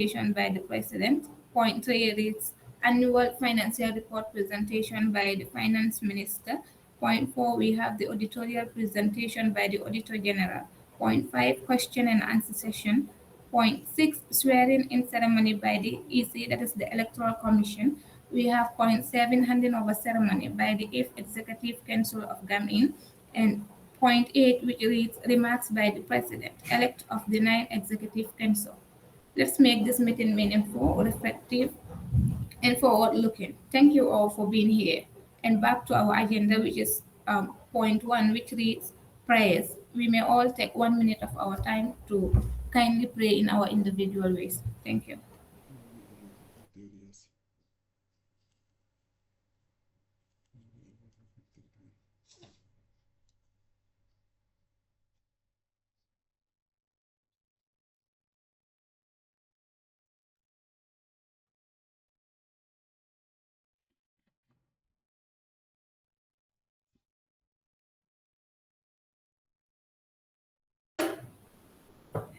by the President. Point 3 reads Annual Financial Report presentation by the Finance Minister. Point 4, we have the editorial presentation by the Auditor General. Point 5, question and answer session. Point 6, swearing in ceremony by the EC, that is the Electoral Commission. We have point 7, handing over ceremony by the 8th Executive Council of Gam-Ind. And point 8, which reads remarks by the President elect of the 9th Executive Council. Let's make this meeting meaningful, reflective, and forward looking. Thank you all for being here. And back to our agenda, which is point 1, which reads prayers. We may all take 1 minute of our time to kindly pray in our individual ways. Thank you.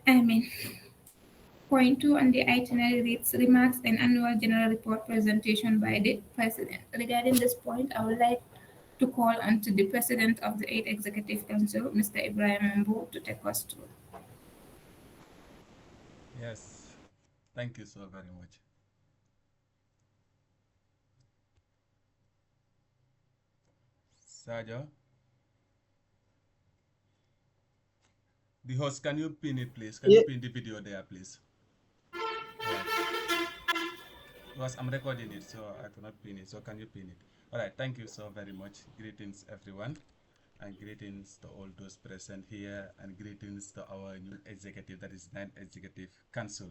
Amen. Point 2 on the itinerary reads remarks and annual general report presentation by the President. Regarding this point, I would like to call on to the President of the 8th Executive Council, Mr. Ibrahim Mbu, to take us through. Yes, thank you so very much. Sajo, the host, can you pin it, please? Can you Yeah, pin the video there, please? All right. Because I'm recording it, so I cannot pin it. So can you pin it? All right. Thank you so very much. Greetings, everyone, and greetings to all those present here, and greetings to our new executive, that is Ninth Executive Council.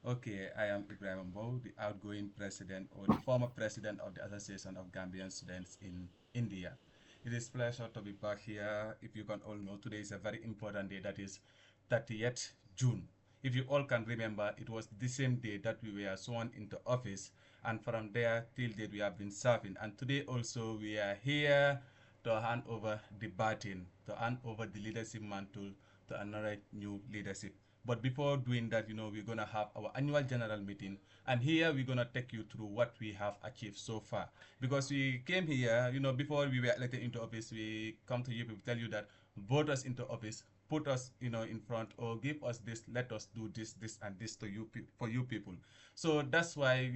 Okay, I am Ibrahim Mbow, the outgoing president or the former president of the Association of Gambian Students in India. It is a pleasure to be back here. If you can all know, today is a very important day, that is 30th June. If you all can remember, it was the same day that we were sworn into office, and from there till date we have been serving. And today also we are here to hand over the baton, to hand over the leadership mantle to another new leadership. But before doing that, we're going to have our annual general meeting. And here we're going to take you through what we have achieved so far. Because we came here, before we were elected into office, we come to you to tell you that vote us into office, put us, in front, or give us this, let us do this, this, and this to you, for you people. So that's why,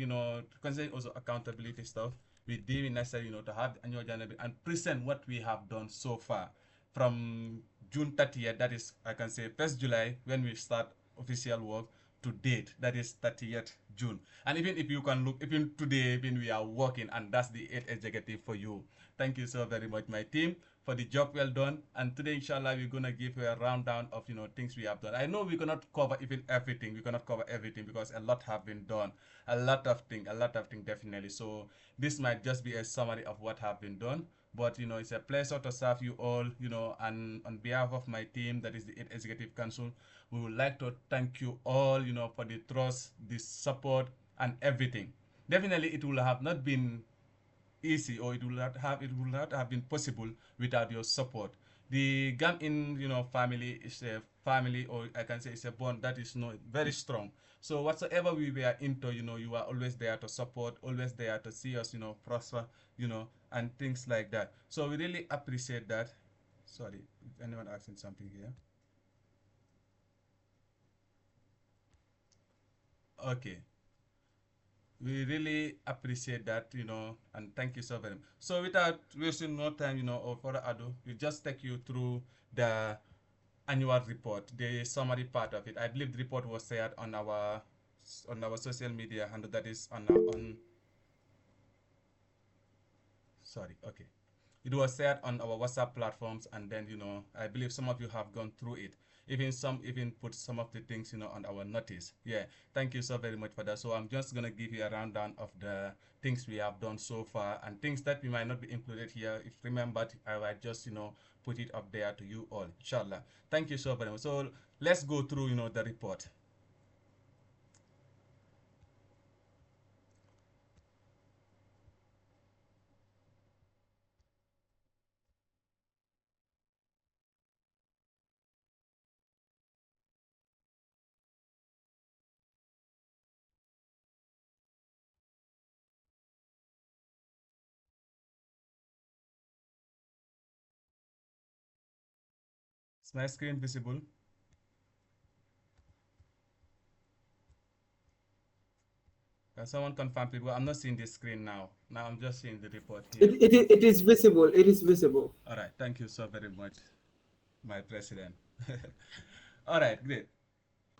considering also accountability stuff, we deem it necessary, to have the annual general meeting and present what we have done so far from June 30th, that is, I can say 1st July, when we start official work, to date, that is 30th June. And even if you can look, even today, even we are working, and that's the 8th executive for you. Thank you so very much, my team, for the job well done. And today, inshallah, we're going to give you a rundown of, things we have done. I know we cannot cover even everything. We cannot cover everything because a lot have been done. A lot of things, definitely. So this might just be a summary of what have been done. But it's a pleasure to serve you all. And on behalf of my team, that is the Executive Council, we would like to thank you all, for the trust, the support, and everything. Definitely, it will have not been easy, or it will not have been possible without your support. The Gam-In, family is a family, or I can say it's a bond that is very strong. So whatsoever we were into, you are always there to support, always there to see us, prosper, and things like that. So we really appreciate that. Sorry, if anyone asking something here. Okay. We really appreciate that, and thank you so very much. So without wasting more time, or further ado, we just take you through the annual report, the summary part of it. I believe the report was shared on our social media, and that is on sorry, okay. It was shared on our WhatsApp platforms, and then I believe some of you have gone through it. Even some even put some of the things on our notice. Yeah, thank you so very much for that. So I'm just gonna give you a rundown of the things we have done so far, and things that we might not be included here. If remembered, I will just put it up there to you all, inshallah. Thank you so very much. So let's go through the report. my screen visible? Can someone confirm, please? Well, I'm not seeing the screen now. Now I'm just seeing the report here. It is visible. It is visible. All right. Thank you so very much, my president. All right. Great.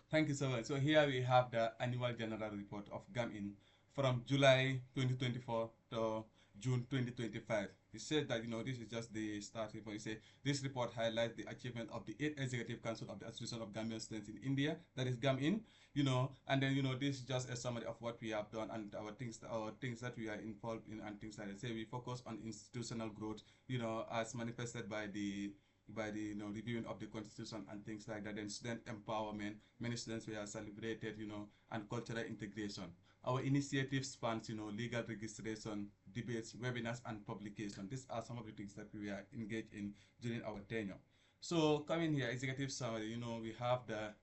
Thank you so much. So here we have the annual general report of Gam-In from July 2024 to June 2025. He said that this is just the start report. He said this report highlights the achievement of the 8th Executive Council of the Association of Gambian Students in India, that is Gam-In, and then this is just a summary of what we have done and our things that we are involved in and things like that. Say we focus on institutional growth, as manifested by the reviewing of the constitution and things like that. Then student empowerment, many students were celebrated, and cultural integration. Our initiative spans, legal registration, debates, webinars, and publication. These are some of the things that we are engaged in during our tenure. So coming here, executive summary, we have the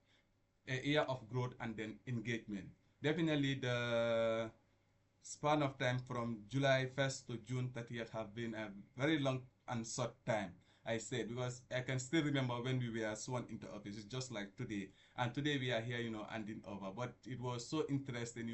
a year of growth and then engagement. Definitely the span of time from July 1st to June 30th have been a very long and short time. I said, because I can still remember when we were sworn into office. It's just like today. And today we are here, handing over. But it was so interesting,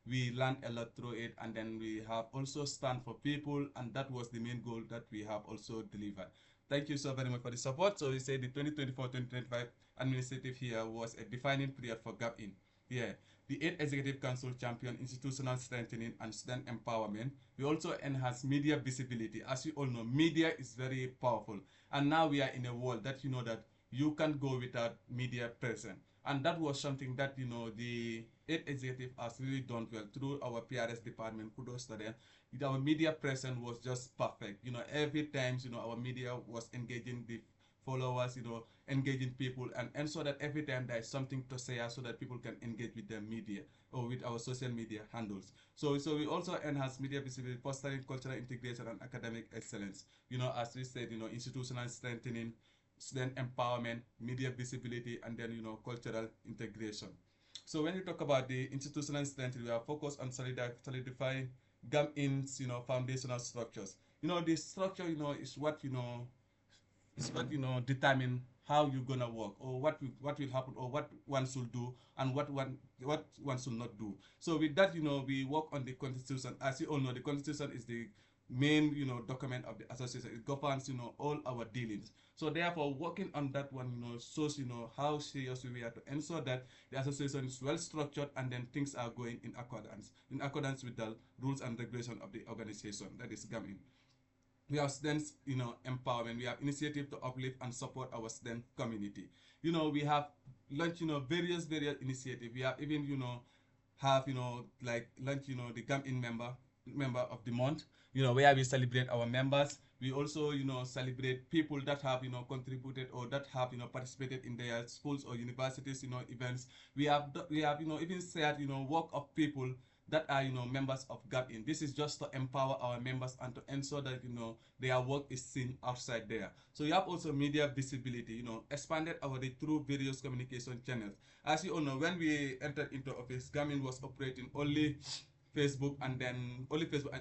we learned a lot through it. And then we have also stand for people. And that was the main goal that we have also delivered. Thank you so very much for the support. So we say the 2024-2025 administrative year was a defining period for Gam-In. Yeah, the 8th Executive Council championed institutional strengthening and student empowerment. We also enhanced media visibility. As you all know, media is very powerful. And now we are in a world that that you can't go without media present. And that was something that, the 8th Executive has really done well through our PRS department. Kudos to them. Our media presence was just perfect. Every time, our media was engaging the followers, engaging people, and so that every time there is something to say so that people can engage with the media or with our social media handles. So we also enhance media visibility, fostering cultural integration and academic excellence. As we said, institutional strengthening, student empowerment, media visibility, and then, cultural integration. So when we talk about the institutional strengthening, we are focused on solidifying Gam-In's, foundational structures. The structure, is what, determine how you're gonna work or what will happen or what one should do and what one should not do. So with that, we work on the constitution. As you all know, the constitution is the main document of the association. It governs all our dealings. So therefore, working on that one shows how serious we are to ensure that the association is well structured and then things are going in accordance with the rules and regulation of the organization, that is Gam-In. We have students, empowerment. We have initiative to uplift and support our student community. We have launched, various initiatives. We have even, have, like launch, the Gam-In member of the month, where we celebrate our members. We also, celebrate people that have, contributed or that have, participated in their schools or universities, events. We have, even said, work of people that are members of Gam-In. This is just to empower our members and to ensure that their work is seen outside there. So you have also media visibility, expanded our reach through various communication channels. As you all know, when we entered into office, Gam-In was operating only Facebook and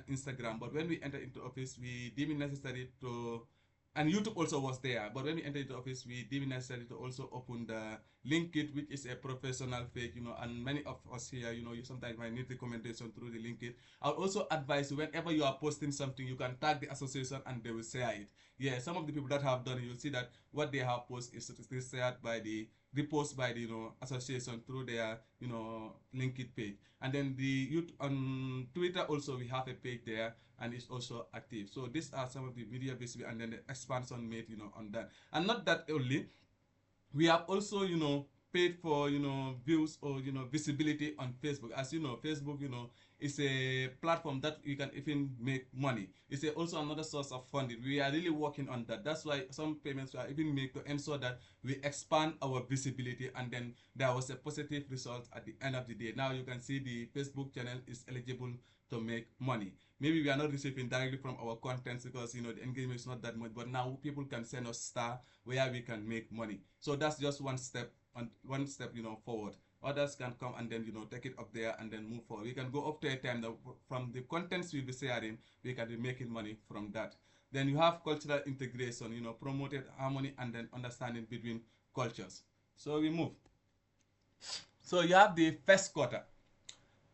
Instagram. But when we entered into office, we deemed it necessary to, and YouTube also was there. But when we entered into office, we deemed it necessary to also open the Linkit, which is a professional page, and many of us here, you sometimes might need recommendation through the Linkit. I'll also advise you, whenever you are posting something, you can tag the association and they will share it. Yeah, some of the people that have done it, you'll see that what they have posted is shared by the repost by the association through their Linkit page. And then the youth on Twitter also, we have a page there and it's also active. So these are some of the media visibility and then the expansion made on that. And not that only, we have also paid for views or visibility on Facebook. As you know, Facebook is a platform that you can even make money. It's also another source of funding. We are really working on that. That's why some payments are even made to ensure that we expand our visibility, and then there was a positive result at the end of the day. Now you can see the Facebook channel is eligible to make money. Maybe we are not receiving directly from our contents because the engagement is not that much, but now people can send us star where we can make money. So that's just one step forward. Others can come and then take it up there and then move forward. We can go up to a time that from the contents we'll be sharing, we can be making money from that. Then you have cultural integration, promoted harmony and then understanding between cultures. So we move. So you have the first quarter.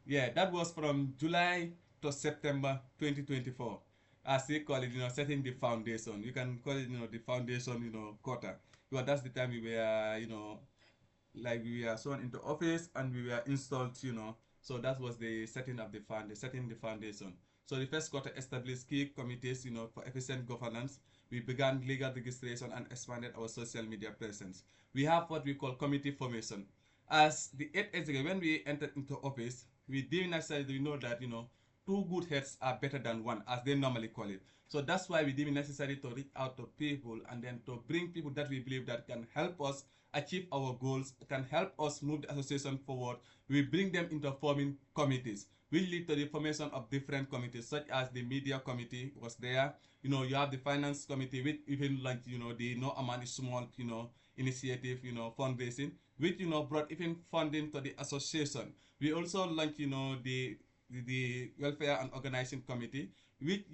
Yeah, that was from July to September 2024. As they call it, setting the foundation. You can call it, the foundation, quarter. Because that's the time we were, like we were sworn into office and we were installed, So that was the setting of the setting the foundation. So the first quarter established key committees, for efficient governance. We began legal registration and expanded our social media presence. We have what we call committee formation. As the 8 years ago, when we entered into office, we didn't necessarily know that, two good heads are better than one, as they normally call it. So that's why we deem it necessary to reach out to people and then to bring people that we believe that can help us achieve our goals, can help us move the association forward. We bring them into forming committees, which lead to the formation of different committees, such as the media committee was there. You have the finance committee, which even like, the no amount is small, initiative, fundraising, which, brought even funding to the association. We also launched, the welfare and organizing committee, which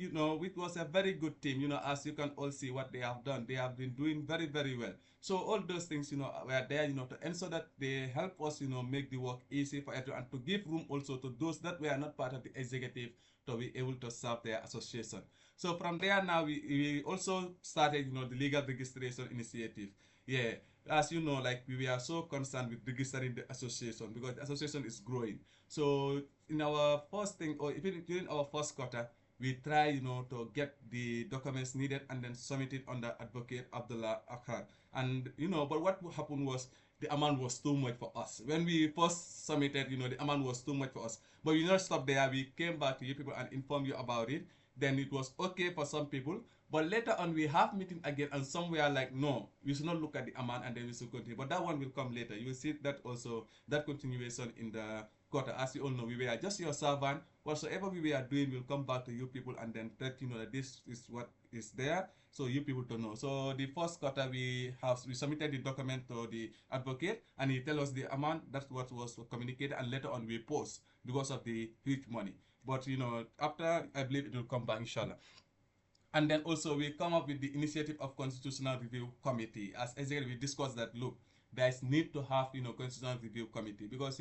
was a very good team. As you can all see what they have done, they have been doing very, very well. So all those things, were there, to ensure that they help us, make the work easy for everyone, and to give room also to those that were not part of the executive to be able to serve their association. So from there now, we also started, the legal registration initiative. Yeah, as you know, like we are so concerned with registering the association because the association is growing. So in our first thing, or even during our first quarter, we try, to get the documents needed and then submit it under Advocate Abdullah Akhar. And, but what happened was the amount was too much for us. When we first submitted, the amount was too much for us. But we did not stop there. We came back to you people and informed you about it. Then it was okay for some people. But later on, we have meeting again, and some were like, no, we should not look at the amount and then we should continue. But that one will come later. You will see that also, that continuation in the quarter. As you all know, we were just your servant. Whatsoever we were doing will come back to you people and then let you know that this is what is there, so you people to know. So the first quarter we submitted the document to the advocate and he tell us the amount. That's what was communicated, and later on we post because of the huge money. But after, I believe it will come back, inshallah. And then also we come up with the initiative of constitutional review committee. As executive, we discussed that, look, there is need to have, constitutional review committee because,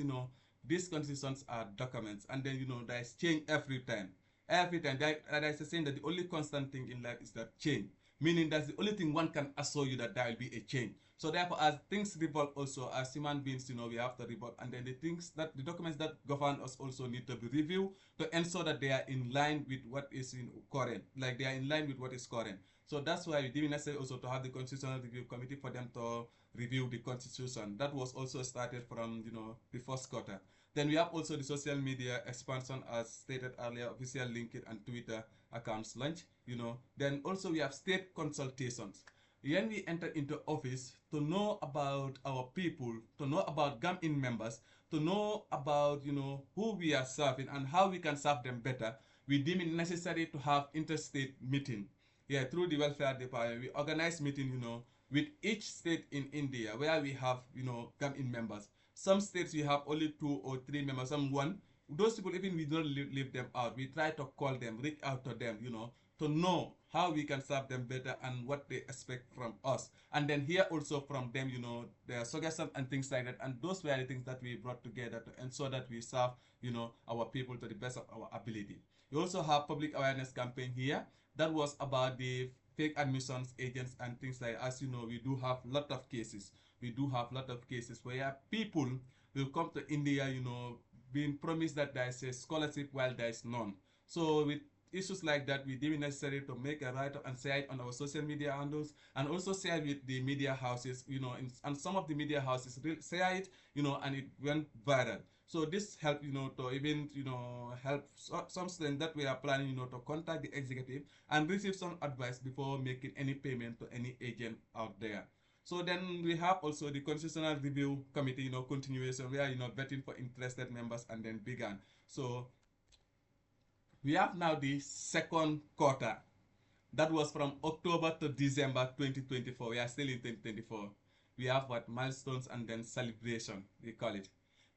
these constitutions are documents, and then, there is change every time. Every time. There is a saying that the only constant thing in life is that change. Meaning that's the only thing one can assure you that there will be a change. So therefore, as things revolve also, as human beings, we have to revolve. And then the documents that govern us also need to be reviewed to ensure that they are in line with what is in current. Like they are in line with what is current. So that's why we didn't necessarily also to have the Constitutional Review Committee for them to review the Constitution. That was also started from, the first quarter. Then we have also the social media expansion, as stated earlier, official LinkedIn and Twitter accounts launch. Then also we have state consultations. When we enter into office, to know about our people, to know about Gam-In members, to know about, who we are serving and how we can serve them better, we deem it necessary to have interstate meeting. Yeah, through the welfare department, we organize meeting, with each state in India where we have, Gam-In members. Some states we have only 2 or 3 members, some one. Those people, even we don't leave them out. We try to call them, reach out to them, to know how we can serve them better and what they expect from us. And then hear also from them, their suggestions and things like that. And those were the things that we brought together to ensure that we serve, our people to the best of our ability. We also have public awareness campaign here. That was about the fake admissions agents and things like, as you know, we do have a lot of cases. We do have a lot of cases where people will come to India, being promised that there is a scholarship while there is none. So with issues like that, we deem it necessary to make a write-up and share it on our social media handles, and also share it with the media houses, and some of the media houses share it, and it went viral. So this helped, to even, help some students that we are planning, to contact the executive and receive some advice before making any payment to any agent out there. So then we have also the Constitutional Review Committee, continuation, where, vetting for interested members and then began. So we have now the second quarter. That was from October to December 2024. We are still in 2024. We have what milestones and then celebration, we call it.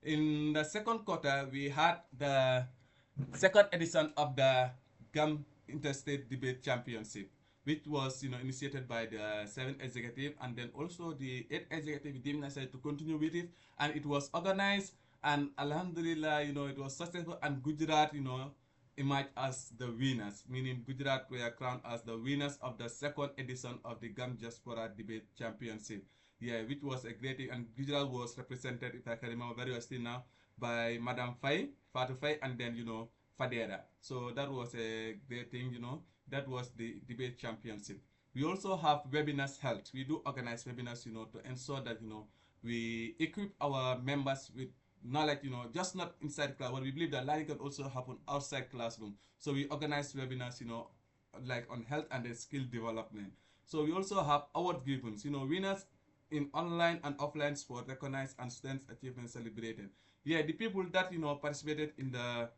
In the second quarter, we had the second edition of the GAM Interstate Debate Championship. which was initiated by the 7th executive, and then also the 8th executive deemed necessary to continue with it, and it was organized, and Alhamdulillah, it was successful, and Gujarat, emerged as the winners, meaning Gujarat were crowned as the winners of the second edition of the Gam Diaspora Debate Championship. Yeah, which was a great thing, and Gujarat was represented, if I can remember very well still now, by Madam Fai, Fatu Fai, and then, Fadera. So that was a great thing, that was the debate championship. We also have webinars held. We do organize webinars, to ensure that, we equip our members with knowledge, just not inside class, but we believe that learning can also happen outside classroom. So we organize webinars, like on health and skill development. So we also have award givens, winners in online and offline sport recognized and students achievement celebrated. Yeah, the people that participated in the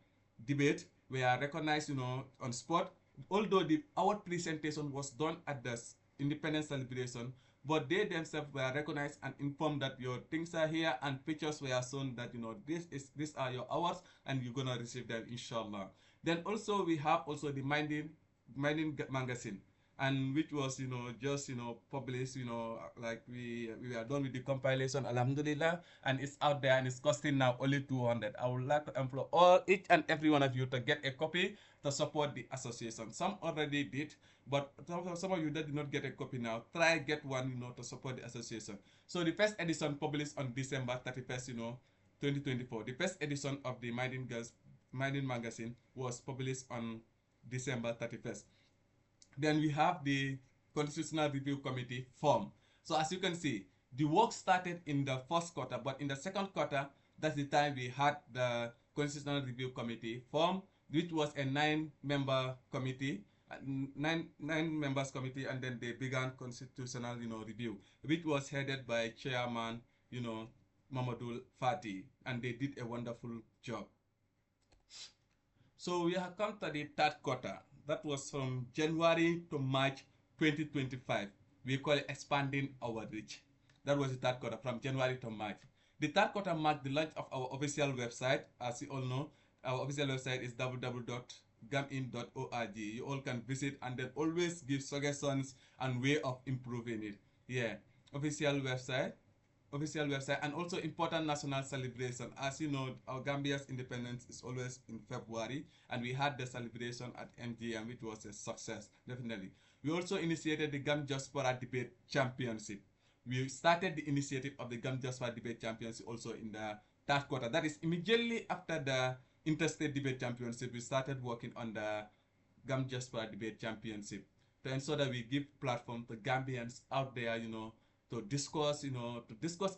debate were recognized, on spot. Although the award presentation was done at the independence celebration, but they themselves were recognized and informed that your things are here, and pictures were shown that these are your awards and you're gonna receive them, inshallah. Then also we have also the Minding magazine, and which was just published, like we are done with the compilation, alhamdulillah, and it's out there, and it's costing now only 200. I would like to implore all each and every one of you to get a copy to support the association. Some already did, but some of you that did not get a copy now, try get one, to support the association. So the first edition published on December 31st, 2024. The first edition of the Minding magazine was published on December 31st. Then we have the Constitutional Review Committee form. So as you can see, the work started in the first quarter, but in the second quarter, that's the time we had the Constitutional Review Committee form, which was a 9-member committee, nine members committee, and then they began constitutional, review, which was headed by Chairman, Mamadou Fati, and they did a wonderful job. So we have come to the third quarter. That was from January to March 2025. We call it expanding our reach. That was the third quarter, from January to March. The third quarter marked the launch of our official website. As you all know, our official website is www.gamind.org. You all can visit and then always give suggestions and way of improving it. Yeah, official website, and also important national celebration. As you know, our Gambia's independence is always in February, and we had the celebration at MGM, which was a success, definitely. We also initiated the Gam Diaspora Debate Championship. We started the initiative of the Gam Diaspora Debate Championship also in the third quarter. That is immediately after the Interstate Debate Championship. We started working on the Gam Diaspora Debate Championship to ensure that we give platform to Gambians out there, to discuss,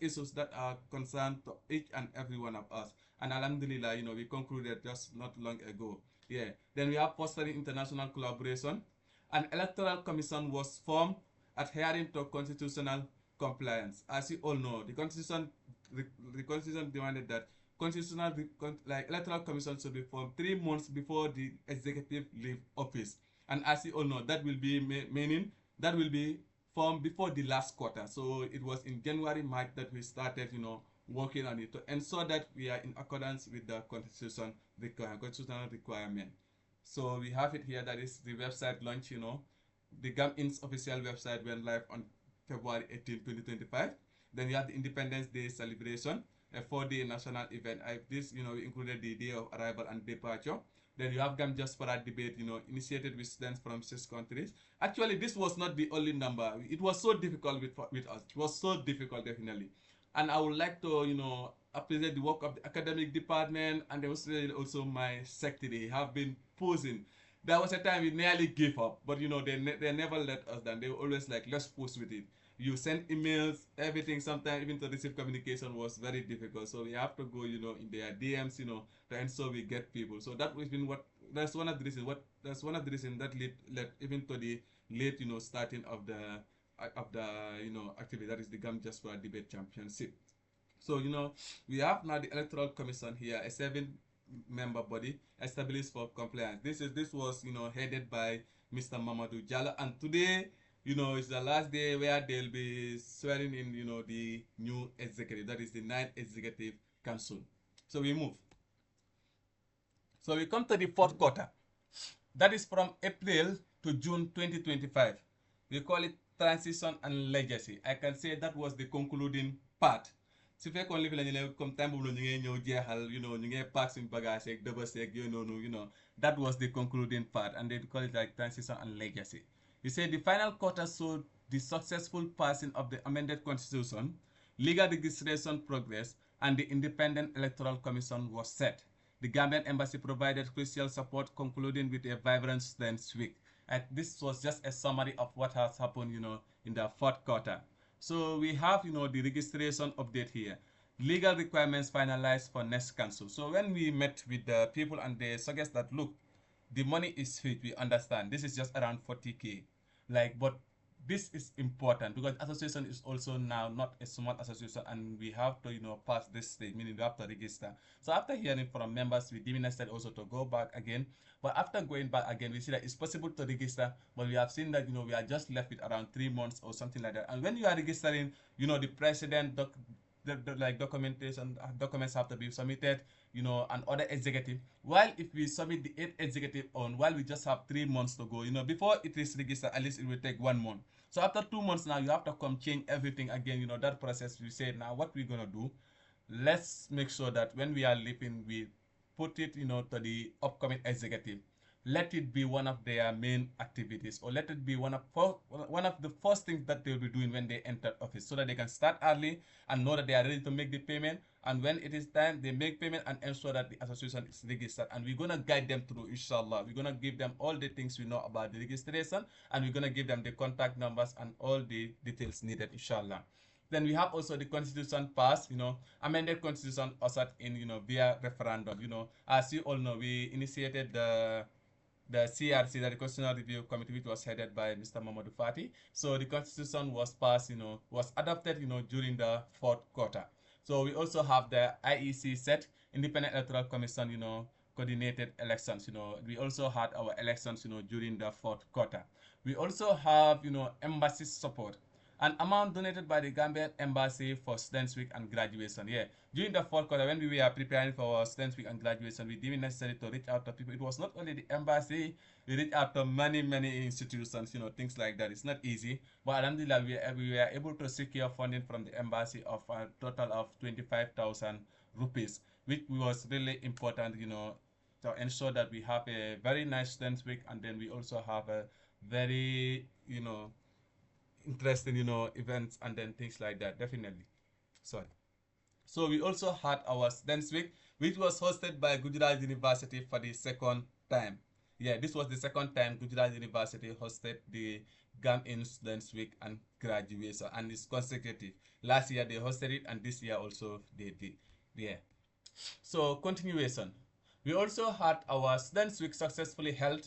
issues that are concerned to each and every one of us. And alhamdulillah, we concluded just not long ago. Yeah. Then we have fostering international collaboration. An electoral commission was formed adhering to constitutional compliance. As you all know, the constitution demanded that electoral commission should be formed 3 months before the executive leave office. And as you all know, that will be meaning that will be formed before the last quarter. So it was in January, March that we started, working on it to ensure that we are in accordance with the constitutional requirement. So we have it here. That is the website launch. The Gam-Ind's official website went live on February 18, 2025. Then you have the Independence Day celebration, a 4-day national event. We included the day of arrival and departure. Then you have Gam Diaspora Debate, initiated with students from 6 countries. Actually, this was not the only number. It was so difficult with us. It was so difficult, definitely. And I would like to, appreciate the work of the academic department, and also my secretary have been posing. There was a time we nearly gave up, but they never let us down. They were always like, let's post with it. You send emails, everything. Sometimes even to receive communication was very difficult. So we have to go, in their DMs, to ensure we get people. So that has been that's one of the reasons. That led even to the late, starting of the activity. That is the Gam Diaspora Debate Championship. So we have now the Electoral Commission here, a 7-member body established for compliance. This was headed by Mr. Mamadou Jallo, and today it's the last day where they'll be swearing in the new executive. That is the 9th Executive Council. So we move. So we come to the fourth quarter. That is from April to June 2025. We call it transition and legacy. I can say that was the concluding part. su fekkoon li fi la ñu ne comme time boobu ñu ngee ñëw jeexal ñu ngee pack suñu bagage yeeg dëba seeg yooyu noonu that was the concluding part and they call it like transition and legacy. You say the final quarter showed the successful passing of the amended constitution, legal registration progress, and the independent electoral commission was set. The Gambian embassy provided crucial support, concluding with a vibrant students' week. And this was just a summary of what has happened, in the fourth quarter. So we have, the registration update here. Legal requirements finalized for next council. So when we met with the people and they suggest that, look, the money is huge, we understand. This is just around 40K. But this is important because association is also now not a small association and we have to, pass this stage, meaning we have to register. So after hearing from members, we decided also to go back again. But after going back again, we see that it's possible to register, but we have seen that, we are just left with around 3 months or something like that. And when you are registering, the president, documents have to be submitted, and other executive. While if we submit the 8 executive while we just have 3 months to go, before it is registered, at least it will take 1 month. So after 2 months now, you have to come change everything again, that process. We say, now what we're going to do, let's make sure that when we are leaving, we put it, to the upcoming executive. Let it be one of their main activities, or let it be one of the first things that they'll be doing when they enter office, so that they can start early and know that they are ready to make the payment. And when it is time, they make payment and ensure that the association is registered. And we're gonna guide them through, inshallah. We're gonna give them all the things we know about the registration, and we're gonna give them the contact numbers and all the details needed, inshallah. Then we have also the constitution passed, amended constitution ushered in, via referendum. As you all know, we initiated the CRC, the Constitutional Review Committee, which was headed by Mr. Mamadou Fati. So the constitution was passed, was adopted, during the fourth quarter. So we also have the IEC set, Independent Electoral Commission, coordinated elections. We also had our elections, during the fourth quarter. We also have, embassy support. An amount donated by the Gambian Embassy for Students' Week and graduation. Yeah, during the fourth quarter, when we were preparing for our Students' Week and graduation, we deemed it necessary to reach out to people. It was not only the embassy, we reached out to many, many institutions, things like that. It's not easy, but alhamdulillah, we were able to secure funding from the embassy of a total of 25,000 rupees, which was really important, to ensure that we have a very nice Students' Week, and then we also have a very, interesting, events and then things like that, definitely. Sorry. So we also had our Students' Week, which was hosted by Gujarat University for the second time. Yeah, this was the second time Gujarat University hosted the Gam-Ind Students' Week and graduation, and it's consecutive. Last year they hosted it, and this year also they did. Yeah. So continuation. We also had our Students' Week successfully held,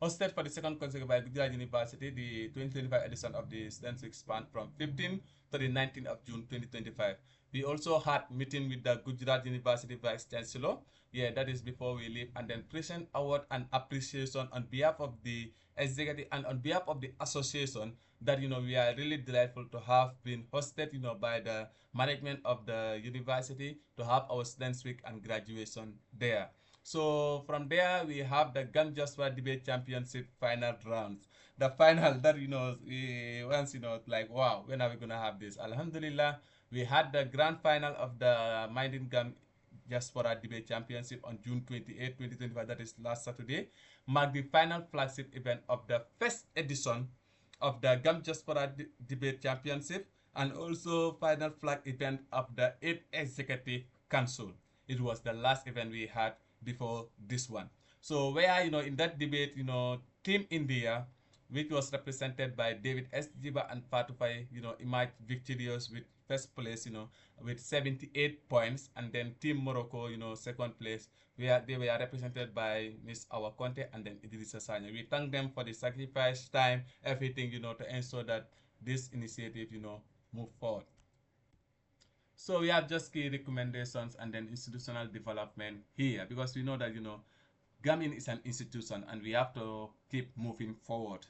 hosted for the second consecutive by Gujarat University. The 2025 edition of the Students' Week spanned from 15th to the 19th of June 2025. We also had meeting with the Gujarat University Vice Chancellor. Yeah, that is before we leave, and then present award and appreciation on behalf of the executive and on behalf of the association that, we are really delightful to have been hosted, by the management of the university to have our Students' Week and graduation there. So from there, we have the Gun Joshua Debate Championship final rounds. The final that, we once, like, wow, when are we going to have this? Alhamdulillah, we had the grand final of the Minding Gun Diaspora Debate Championship on June 28, 2025, that is last Saturday, marked the final flagship event of the first edition of the Gam Diaspora Debate Championship, and also final flag event of the 8th Executive Council. It was the last event we had before this one. So where, in that debate, Team India, which was represented by David S. Jiba and Fatufai, emerged victorious with first place, with 78 points, and then Team Morocco, second place, where they were represented by Miss Awa Conte and then Idrissa Sanya. We thank them for the sacrifice, time, everything, to ensure that this initiative, move forward. So we have just key recommendations and then institutional development here, because we know that, Gam-Ind is an institution and we have to keep moving forward.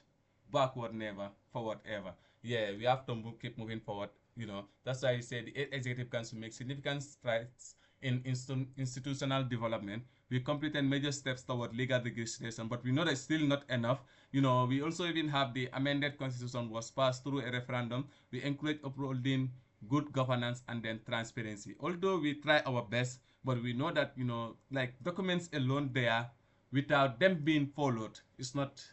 Backward never, forward ever. Yeah, we have to keep moving forward. That's why I say the 8th Executive Council makes significant strides in institutional development. We completed major steps toward legal registration, but we know that's still not enough. We also even have the amended constitution was passed through a referendum. We encourage upholding good governance and then transparency. Although we try our best, but we know that, like documents alone there without them being followed is not,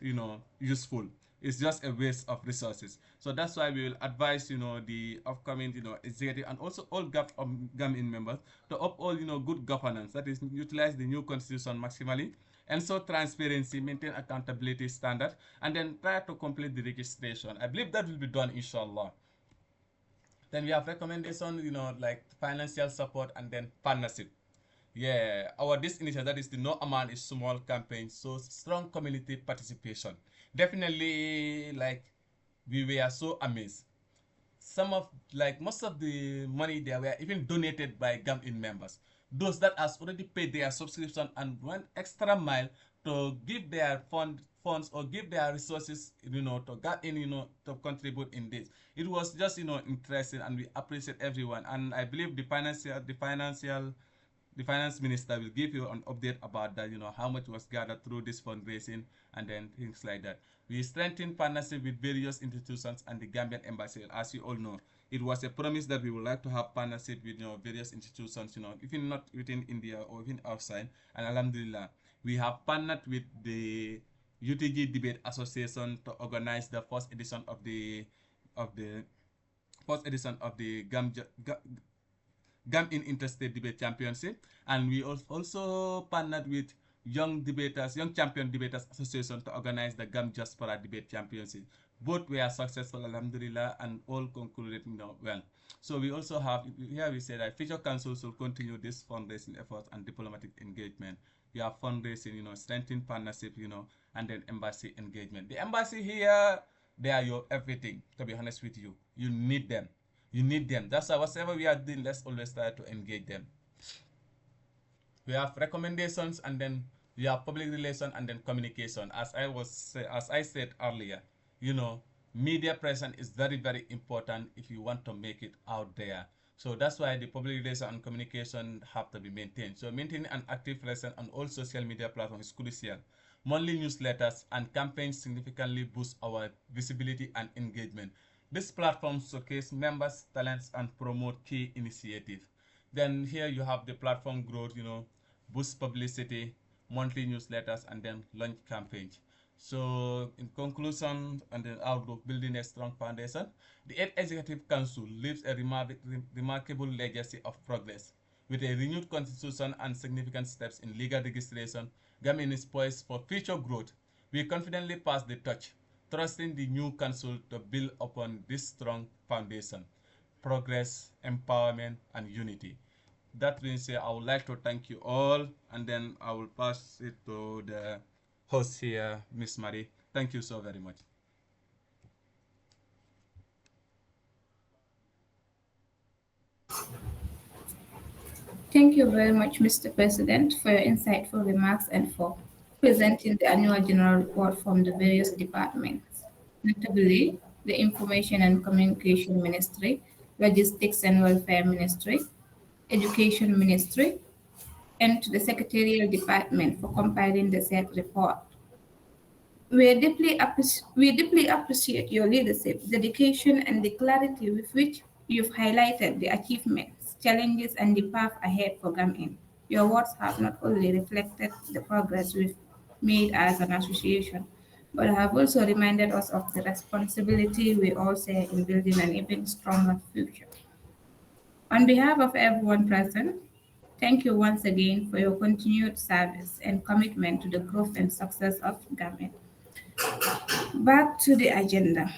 useful. It's just a waste of resources. So that's why we will advise, the upcoming, executive and also all Gam-Ind members to uphold, good governance. That is, utilize the new constitution maximally, and so transparency, maintain accountability standard, and then try to complete the registration. I believe that will be done, inshallah. Then we have recommendation, like financial support and then partnership. Yeah, our this initiative, that is the No Amount is Small campaign, so strong community participation. Definitely, like, we were so amazed. Some of, like, most of the money there were even donated by Gam-In members. Those that has already paid their subscription and went extra mile to give their funds or give their resources, to get in, to contribute in this. It was just, interesting, and we appreciate everyone. And I believe the finance minister will give you an update about that, how much was gathered through this fundraising and then things like that. We strengthened partnership with various institutions and the Gambian embassy. As you all know, it was a promise that we would like to have partnership with, various institutions, even not within India or even outside. And alhamdulillah, we have partnered with the UTG Debate Association to organize the first edition of the Gam-In Interstate Debate Championship, and we also partnered with Young Champion Debaters Association to organize the Gam Diaspora Debate Championship. Both were successful, alhamdulillah, and all concluded, well. So we also have, here we say that future councils will continue this fundraising efforts and diplomatic engagement. We have fundraising, strengthening partnership, and then embassy engagement. The embassy here, they are your everything, to be honest with you. You need them. You need them. That's why whatever we are doing, let's always try to engage them. We have recommendations, and then we have public relation and then communication. As I said earlier, media presence is very, very important if you want to make it out there. So that's why the public relation and communication have to be maintained. So maintaining an active presence on all social media platforms is crucial. Monthly newsletters and campaigns significantly boost our visibility and engagement. This platform showcase members' talents and promote key initiatives. Then here you have the platform growth, boost publicity, monthly newsletters, and then launch campaigns. So in conclusion, and then outlook, building a strong foundation, the 8th Executive Council leaves a remarkable legacy of progress. With a renewed constitution and significant steps in legal registration, Gam-In is poised for future growth. We confidently pass the torch, trusting the new council to build upon this strong foundation, progress, empowerment, and unity. That being said, I would like to thank you all, and then I will pass it to the host here, Miss Marie. Thank you so very much. Thank you very much, Mr. President, for your insightful remarks and for presenting the annual general report from the various departments, notably the Information and Communication Ministry, Logistics and Welfare Ministry, Education Ministry, and to the Secretarial Department for compiling the said report. We deeply appreciate your leadership, dedication, and the clarity with which you've highlighted the achievements, challenges, and the path ahead for Gam-In. Your words have not only reflected the progress we've made as an association, but have also reminded us of the responsibility we all share in building an even stronger future. On behalf of everyone present, thank you once again for your continued service and commitment to the growth and success of Gam-In. Back to the agenda.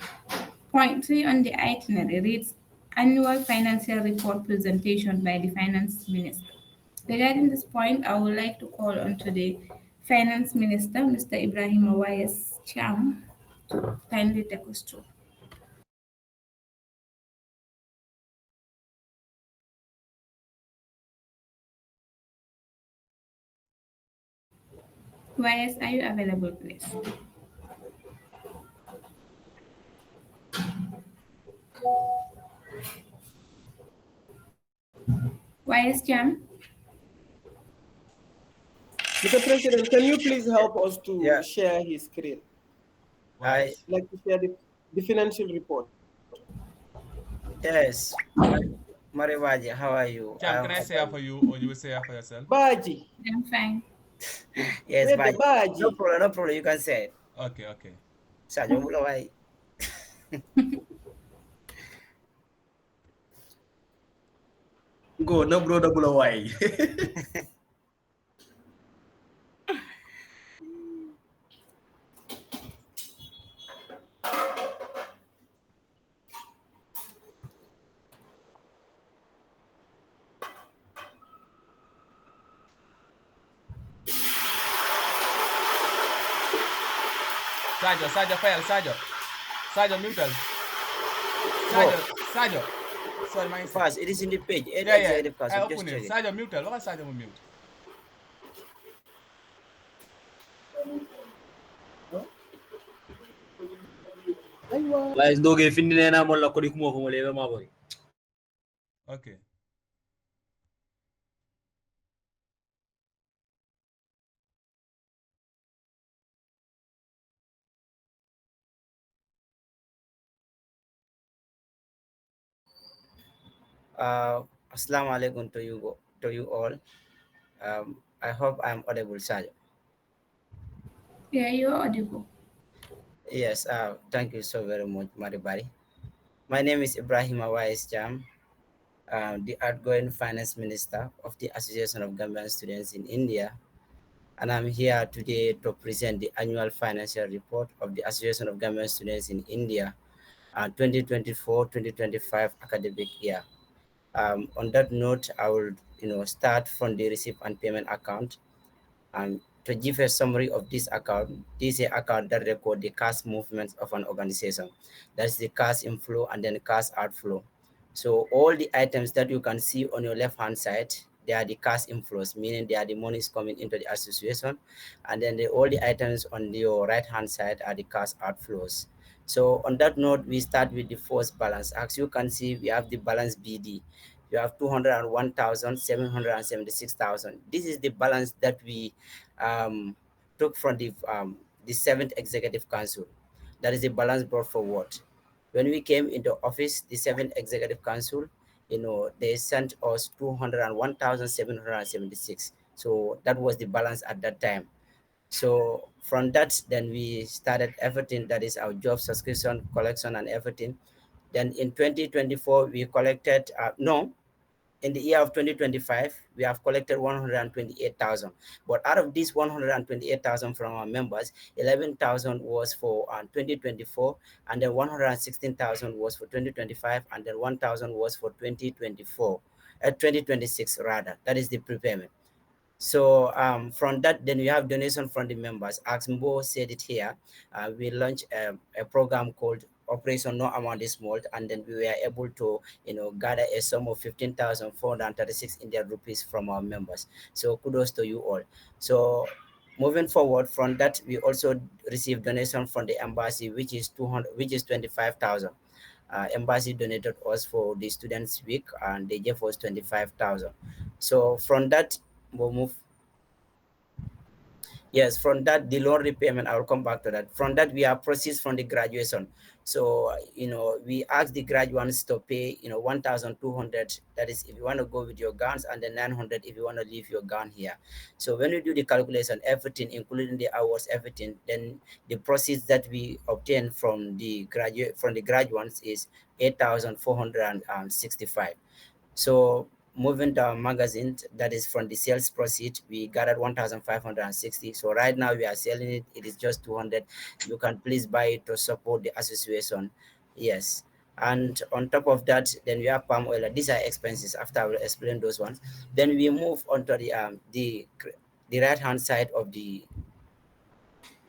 Point 3 on the itinerary reads Annual Financial Report Presentation by the Finance Minister. Regarding this point, I would like to call on to the Finance Minister, Mr. Ibrahim Awais Cham, to kindly take us through. Wais, are you available, please? Wais Cham? Mr. President, can you please help us to Yeah, share his screen? I What? Like to share the financial report. yes, Mariwaji, how are you? Jam, can I say it for you or you will say it for yourself? Baji, I'm fine. Yes, where the Baji. No Baji? problem, no problem. You can say it. Okay, okay. Sajo Bulawai. Go, no bro, double away. Sajo, file, Sajo, mutual. Bo, Sajo. Sorry, my mistake. fast. It is in the page. Eight Yeah. executive I council. Just open it. check it. Sajo, mutual. What was Sajo mute? Guys, doge findi nena mo la ko di kumo ko mo lebe ma boy. Okay. Assalamu alaikum to you all. I hope I'm audible, Sajo. Yeah, you're audible. Yes. Thank you so very much, Maribari. My name is Ibrahim Awais Jam, the outgoing finance minister of the Association of Gambian Students in India, and I'm here today to present the annual financial report of the Association of Gambian Students in India, 2024-2025 academic year. On that note, I will start from the receipt and payment account. To give a summary of this account, this is an account that record the cash movements of an organization. That's the cash inflow and then cash outflow. So all the items that you can see on your left hand side, they are the cash inflows, meaning they are the monies coming into the association. And then all the items on your right hand side are the cash outflows. So on that note, we start with the first balance. As you can see, we have the balance BD. You have 201,776,000. This is the balance that we took from the seventh executive council. That is the balance brought forward. When we came into office, the seventh executive council, they sent us 201,776. So that was the balance at that time. So from that, then we started everything, that is our job subscription, collection, and everything. Then in 2024, we collected, no, in the year of 2025, we have collected 128,000. But out of this 128,000 from our members, 11,000 was for 2024, and then 116,000 was for 2025, and then 1,000 was for 2024, 2026 rather. That is the prepayment. So from that, then we have donation from the members. As Mbo said it here, we launched a program called Operation No Amount is Small, and then we were able to, gather a sum of 15,436 Indian rupees from our members. So kudos to you all. So moving forward from that, we also received donation from the embassy, which is 25,000. Embassy donated us for the students week, and they gave us 25,000. So from that, we'll move. Yes, from that, the loan repayment, I'll come back to that. From that, we are proceeds from the graduation. So, we ask the graduates to pay, 1,200. That is, if you want to go with your guns, and then 900 if you want to leave your gun here. So when we do the calculation, everything, including the hours, everything, then the proceeds that we obtain from the graduates is 8,465. So moving down magazine, that is from the sales proceed, we gathered 1,560. So right now we are selling it. It is just 200. You can please buy it to support the association. Yes. And on top of that, then we have palm oil. These are expenses. After I will explain those ones. Then we move on to the right hand side of the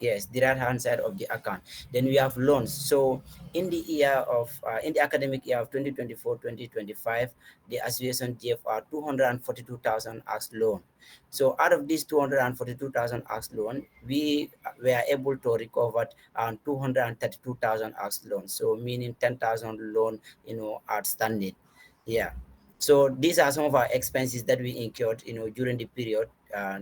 yes, the right hand side of the account. Then we have loans. So in the academic year of 2024-2025, the association gave out 242,000 as loan. So out of this 242,000 as loan, we were able to recover 232,000 as loan. So meaning 10,000 loan, outstanding. Yeah. So these are some of our expenses that we incurred, during the period.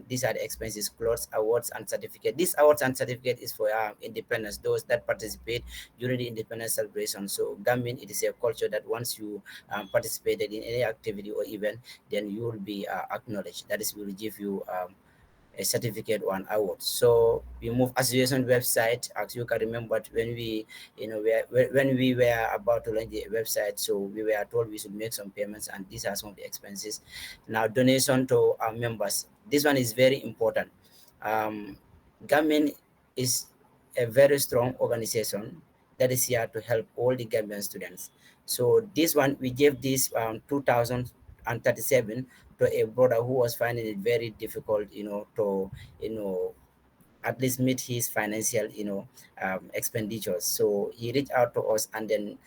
these are the expenses: clothes, awards, and certificate. This awards and certificate is for independence, those that participate during the independence celebration. So Gam-Ind, it is a culture that once you participated in any activity or event, then you will be acknowledged. That is, we will give you a certificate or an award. So we move association website. As you can remember, when we, when we were about to launch the website, so we were told we should make some payments, and these are some of the expenses. Now, donation to our members. This one is very important. Gam-Ind is a very strong organization that is here to help all the Gambian students. So this one, we gave this 2037 to a brother who was finding it very difficult, to, at least meet his financial, expenditures. So he reached out to us and then,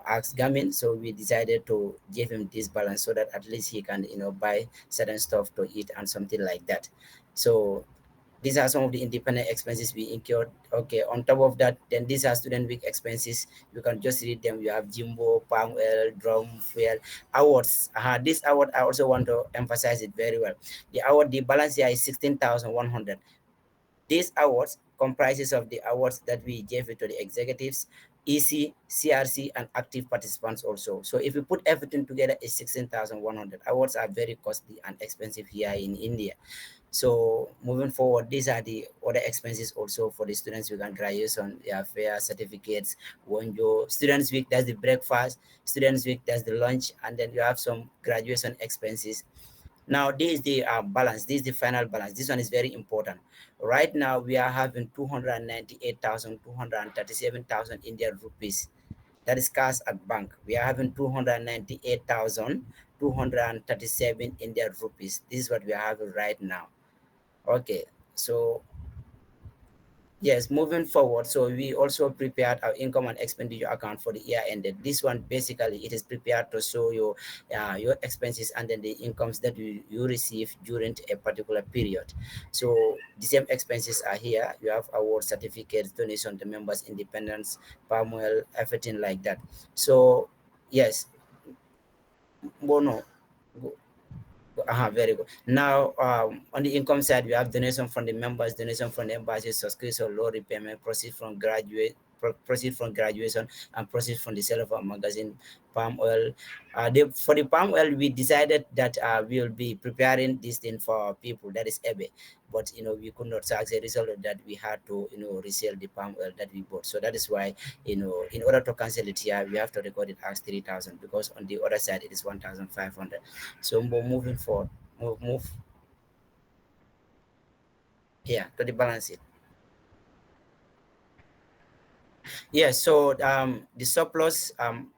asked Gam-Ind. So we decided to give him this balance so that at least he can, buy certain stuff to eat and something like that. So these are some of the independent expenses we incurred. Okay, on top of that, then these are student week expenses. You can just read them. You have Jimbo, palm oil, drum, fuel, awards. This award, I also want to emphasize it very well. The award, the balance here is 16,100. These awards comprises of the awards that we gave it to the executives, EC, CRC, and active participants also. So if you put everything together, it's 16,100. Awards are very costly and expensive here in India. So moving forward, these are the other expenses also for the students. We can graduation, fare, certificates, Wonjo, students week, that's the breakfast, students week, that's the lunch, and then you have some graduation expenses. Now, this is the balance. This is the final balance. This one is very important. Right now, we are having 298,000, 237,000 Indian rupees. That is cash at bank. We are having 298,000, 237 Indian rupees. This is what we are having right now. Okay, so yes, moving forward, so we also prepared our income and expenditure account for the year ended. This one, basically, it is prepared to show your expenses and then the incomes that you receive during a particular period. So the same expenses are here. You have award certificates, donation to members, independence, palm oil, everything like that. So yes, Bono. Very good. Now, on the income side, we have donation from the members, donation from the embassy, subscription, loan repayment, proceed from graduation, and proceed from the sale of our magazine, palm oil. For the palm oil, we decided that we will be preparing this thing for people, that is Ebe. But we could not. So as a result of that, we had to resell the palm oil that we bought. So that is why in order to cancel it here, we have to record it as 3,000, because on the other side it is 1,500. So moving forward, move here to the balance sheet. Yes, so the surplus,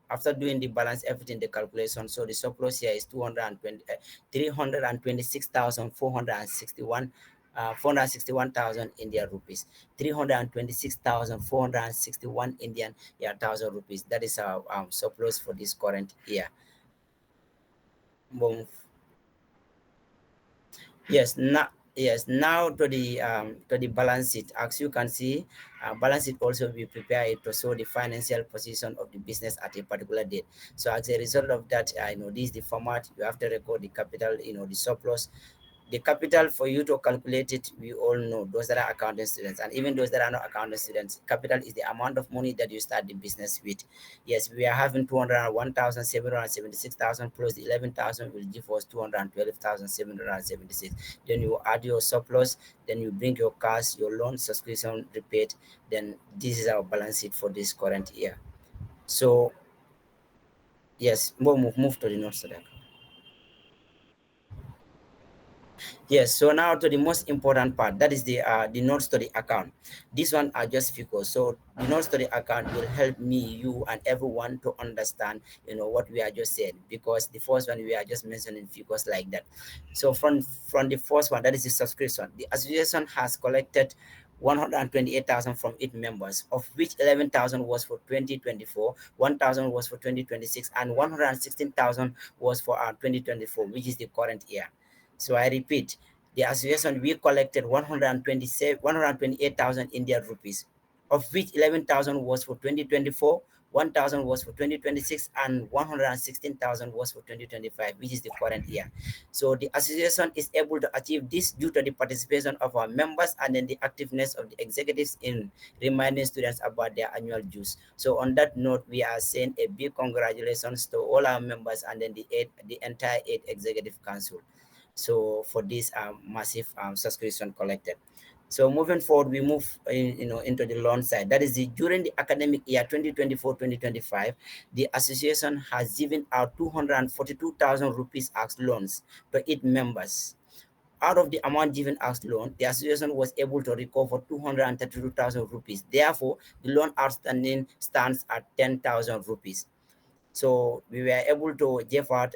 after doing the balance, everything, the calculation, so the surplus here is 326,461 461,000 Indian rupees, 326,461 Indian thousand rupees. That is our surplus for this current year. Boom. Yes, now to the balance sheet. As you can see, balance sheet also we prepare it to show the financial position of the business at a particular date. So as a result of that, I know this is the format. You have to record the capital, the surplus. The capital, for you to calculate it, we all know those that are accounting students, and even those that are not accounting students, capital is the amount of money that you start the business with. Yes, we are having 201,776,000 plus the 11,000 will give us 212,776. Then you add your surplus, then you bring your cash, your loan, subscription, repaid. Then this is our balance sheet for this current year. So yes, move to the notes. Yes, so now to the most important part, that is the notes to the account. This one are just figures. So the notes to the account will help me, you, and everyone to understand, what we are just saying, because the first one we are just mentioning figures like that. So from the first one, that is the subscription. The association has collected 128,000 from its members, of which 11,000 was for 2024, 1,000 was for 2026, and 116,000 was for our 2024, which is the current year. So I repeat, the association, we collected 128,000 Indian rupees, of which 11,000 was for 2024, 1,000 was for 2026, and 116,000 was for 2025, which is the current year. So the association is able to achieve this due to the participation of our members and then the activeness of the executives in reminding students about their annual dues. So on that note, we are saying a big congratulations to all our members and then the entire 8 executive council. So for this massive subscription collected. So moving forward, we move into the loan side. That is during the academic year 2024-2025, the association has given out 242,000 rupees as loans to its members. Out of the amount given as loan, the association was able to recover 232,000 rupees. Therefore, the loan outstanding stands at 10,000 rupees. So we were able to give out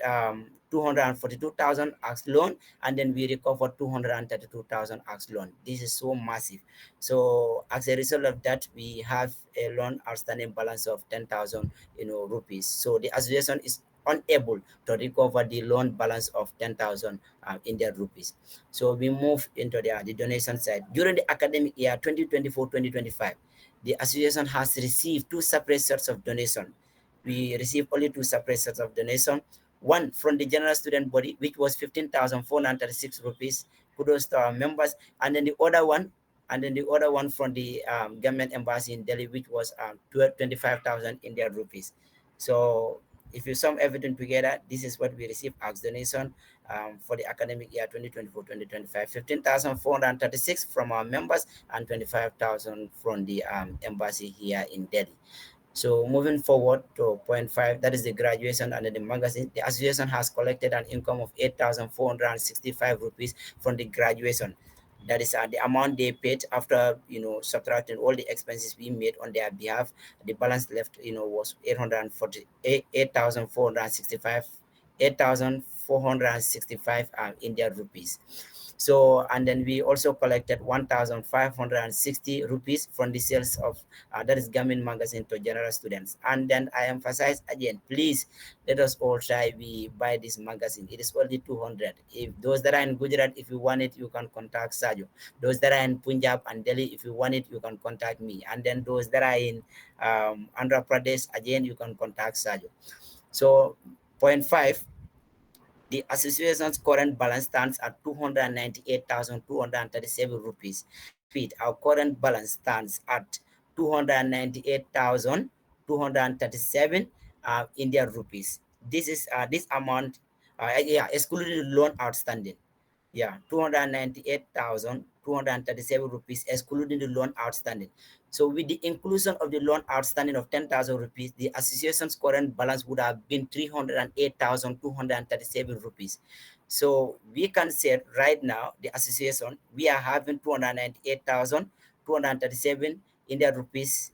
242,000 as loan, and then we recovered 232,000 as loan. This is so massive. So as a result of that, we have a loan outstanding balance of 10,000 rupees. So the association is unable to recover the loan balance of 10,000 Indian rupees. So we move into the donation side. During the academic year 2024-2025, the association has received 2 separate sets of donation. We received only 2 separate sets of donation. One from the general student body, which was 15,436 rupees. Kudos to our members. And then the other one from the government embassy in Delhi, which was 25,000 Indian rupees. So if you sum everything together, this is what we received as donation for the academic year 2024-2025. 15,436 from our members and 25,000 from the embassy here in Delhi. So moving forward to point 5, that is the graduation under the magazine. The association has collected an income of 8,465 rupees from the graduation. That is the amount they paid after subtracting all the expenses we made on their behalf. The balance left was 8,465 Indian rupees. So, and then we also collected 1,560 rupees from the sales of that is Gam-Ind magazine to general students. And then I emphasize again, please let us all try we buy this magazine. It is only 200. If those that are in Gujarat, if you want it, you can contact Sajo. Those that are in Punjab and Delhi, if you want it, you can contact me. And then those that are in Andhra Pradesh, again, you can contact Sajo. So point 5, the association's current balance stands at 298,237 rupees. I repeat, our current balance stands at 298,237 Indian rupees. This is this amount, excluding the loan outstanding. Yeah, 298,237 rupees, excluding the loan outstanding. So with the inclusion of the loan outstanding of 10,000 rupees, the association's current balance would have been 308,237 rupees. So we can say right now, the association, we are having 298,237 Indian rupees.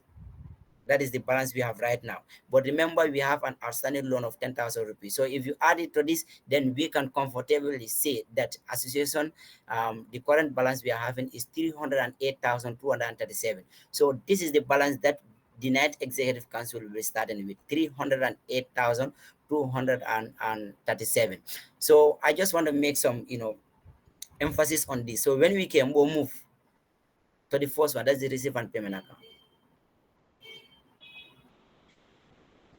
That is the balance we have right now. But remember, we have an outstanding loan of 10,000 rupees. So if you add it to this, then we can comfortably say that association, the current balance we are having is 308,237. So this is the balance that the Night Executive Council will be starting with, 308,237. So I just want to make some, emphasis on this. So when we'll move to the first one, that's the receive and payment account.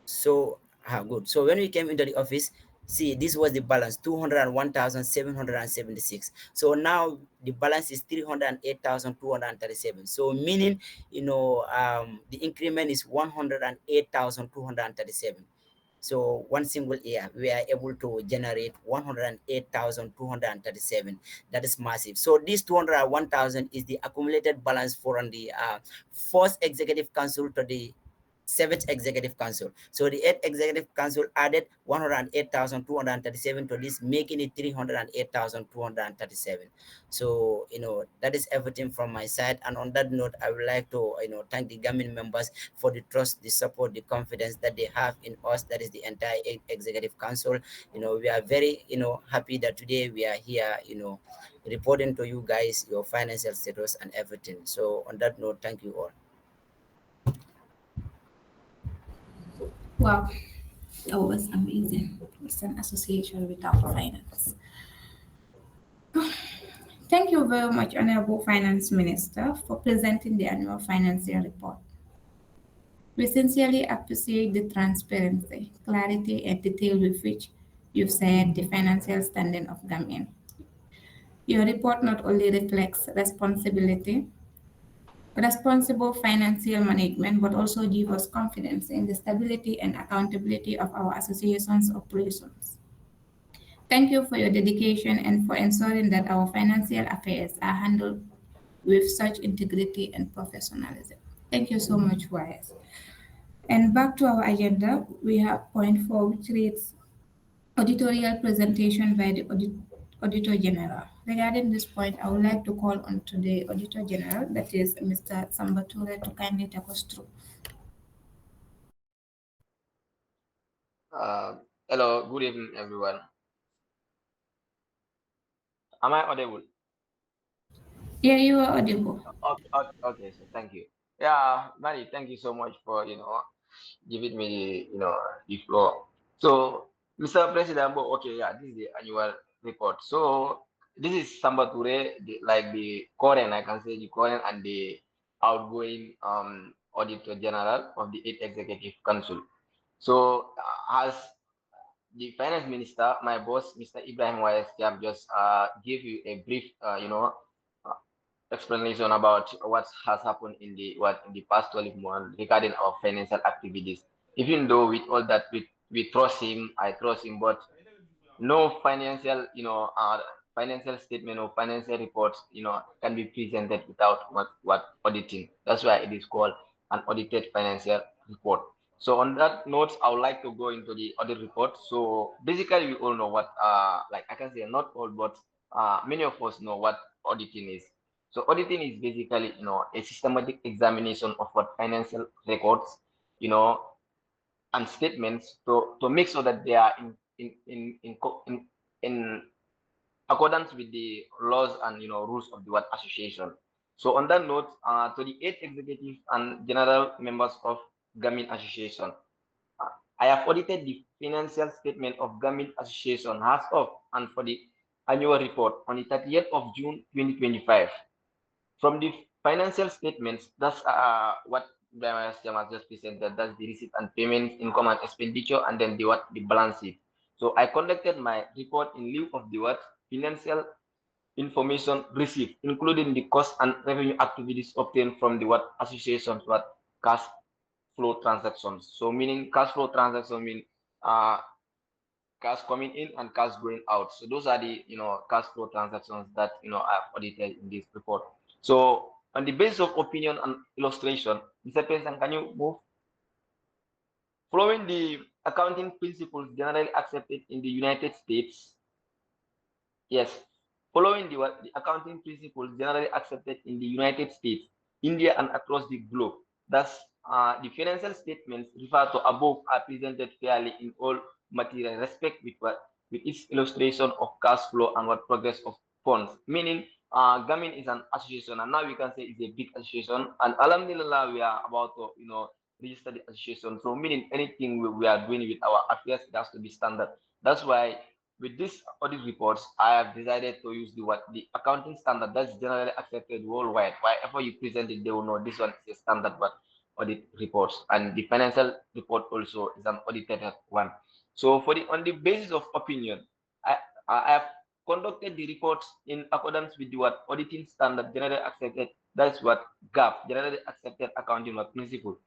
So good. So when we came into the office, see, this was the balance, 201,776. So now the balance is 308,237. So meaning, the increment is 108,237. So one single year, we are able to generate 108,237. That is massive. So this 201,000 is the accumulated balance for on the first executive council to the 7th executive council. So the 8th executive council added 108,237 to this, making it 308,237. So that is everything from my side. And on that note, I would like to thank the Gam-Ind members for the trust, the support, the confidence that they have in us. That is the entire executive council. We are very happy that today we are here reporting to you guys your financial status and everything. So on that note, thank you all. Wow, that was amazing. It's an association without finance. Thank you very much, Honorable Finance Minister, for presenting the annual financial report. We sincerely appreciate the transparency, clarity, and detail with which you've said the financial standing of Gam-Ind. Your report not only reflects responsible financial management, but also gives us confidence in the stability and accountability of our association's operations. Thank you for your dedication and for ensuring that our financial affairs are handled with such integrity and professionalism. Thank you so much, YS. And back to our agenda, we have point 4, which reads editorial presentation by the Auditor General. Regarding this point, I would like to call on to the Auditor General, that is Mr. Sambature, to kindly take us through. Hello, good evening, everyone. Am I audible? Yeah, you are audible. Okay, so thank you. Yeah, Mary, thank you so much for giving me the floor. So, Mr. President, okay, yeah, this is the annual report. So this is Sambature, like the current, I can say the current and the outgoing Auditor General of the 8th Executive Council. So as the finance minister, my boss, Mr. Ibrahim Wise, have just give you a brief, uh, explanation about what has happened in the past 12 months regarding our financial activities. Even though with all that we trust him, I trust him, but no financial, financial statement or financial reports, can be presented without what auditing. That's why it is called an audited financial report. So on that note, I would like to go into the audit report. So basically, we all know what, like I can say not all, but many of us know what auditing is. So auditing is basically, a systematic examination of what financial records, you know, and statements to make sure that they are in accordance with the laws and rules of the what association. So on that note, to the 8 executive and general members of Gam-Ind Association, I have audited the financial statement of Gam-Ind Association as of and for the annual report on the 30th of June 2025. From the financial statements, that's what the Chairman just presented. That's the receipt and payment, income and expenditure, and then the balance sheet. So I conducted my report in lieu of the what financial information received, including the cost and revenue activities obtained from the what associations what cash flow transactions. So meaning cash flow transaction mean uh cash coming in and cash going out. So those are the cash flow transactions that I've audited in this report. So on the basis of opinion and illustration, Mr. President, can you move? Following the accounting principles generally accepted in the United States, yes, following the accounting principles generally accepted in the United States, India, and across the globe. Thus, the financial statements referred to above are presented fairly in all material respect with its illustration of cash flow and what progress of funds. Meaning, Gam-Ind is an association, and now we can say it's a big association. And Alhamdulillah, we are about to register the association. So, meaning anything we are doing with our affairs, it has to be standard. That's why with this audit reports, I have decided to use the accounting standard that's generally accepted worldwide. Wherever you present it, they will know this one is a standard but audit reports, and the financial report also is an audited one. So for the on the basis of opinion, I I have conducted the reports in accordance with the what auditing standard generally accepted. That's what GAP, generally accepted accounting principle.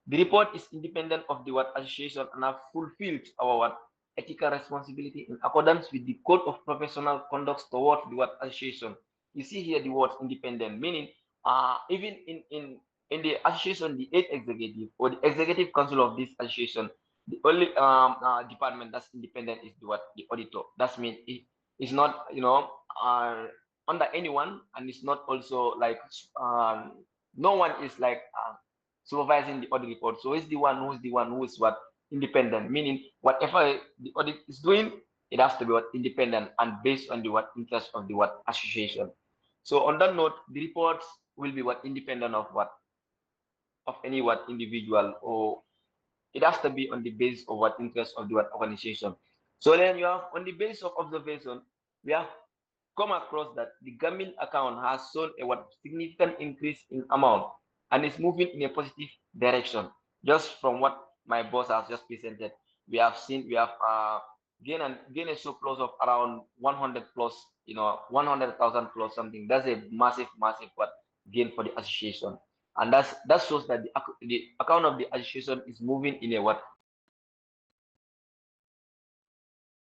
The report is independent of the what association and have fulfilled our what ethical responsibility in accordance with the code of professional conduct towards the what association. You see here the word independent, meaning even in the association, the 8th executive or the executive council of this association, the only department that's independent is the auditor. That means it's not under anyone, and it's not also like no one is like supervising the audit report. So it's the one who is what independent, meaning whatever the audit is doing, it has to be what independent and based on the what interest of the what association. So on that note, the reports will be what independent of what of any what individual, or it has to be on the basis of what interest of the what organization. So then you have on the basis of observation, we have come across that the Gam-Ind account has shown a what significant increase in amount and is moving in a positive direction. Just from what my boss has just presented, we have gained a surplus of around 100 plus, 100,000 plus something. That's a massive, massive what gain for the association, and that shows that the account of the association is moving in a what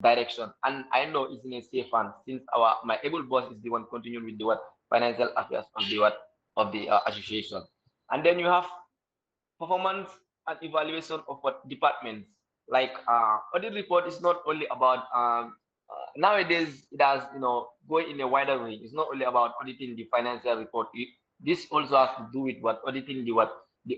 direction. And I know it's in a safe hand since my able boss is the one continuing with the what financial affairs of the what of the association. And then you have performance and evaluation of what departments, like audit report is not only about nowadays it has going in a wider way. It's not only about auditing the financial report. This also has to do with what auditing the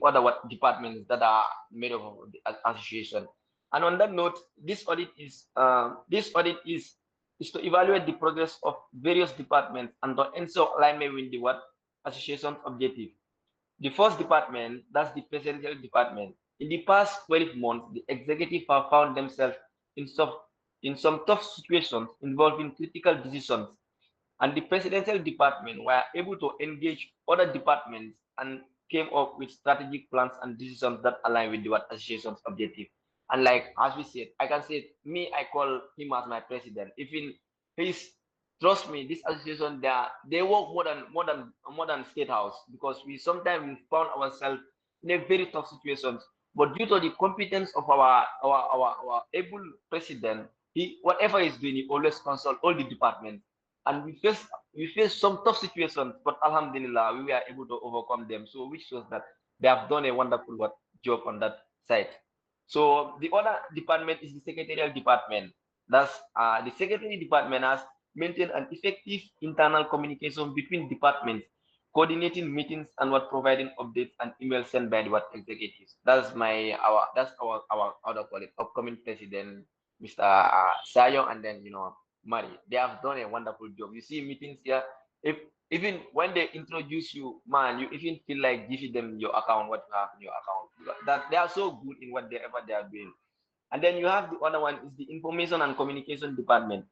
other what departments that are made up of the association. And on that note, this audit is to evaluate the progress of various departments and to ensure alignment with the what association's objective. The first department, that's the presidential department. In the past 12 months, the executive have found themselves in some, in some tough situations involving critical decisions, and the presidential department were able to engage other departments and came up with strategic plans and decisions that align with the what association's objective. And like as we said, I can say me, I call him as my president. Even he's trust me, this association they work more than state house, because we sometimes found ourselves in a very tough situations. But due to the competence of our able president, he whatever he's doing, he always consult all the departments. And we face some tough situations, but alhamdulillah, we were able to overcome them. So which shows that they have done a wonderful job on that side. So the other department is the secretarial department. Thus, the secretary department has maintained an effective internal communication between departments, coordinating meetings and what providing updates and emails sent by the what executives. That's our how to call it upcoming president, Mr. Sayo, and then Mari. They have done a wonderful job. You see meetings here. If even when they introduce you, man, you even feel like giving them your account, what you have in your account. That they are so good in whatever they are doing. And then you have the other one is the information and communication department.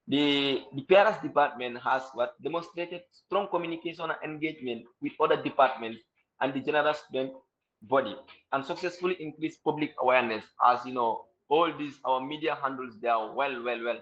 The PRS department has what demonstrated strong communication and engagement with other departments and the general student body, and successfully increased public awareness. As you know, all these our media handles, they are well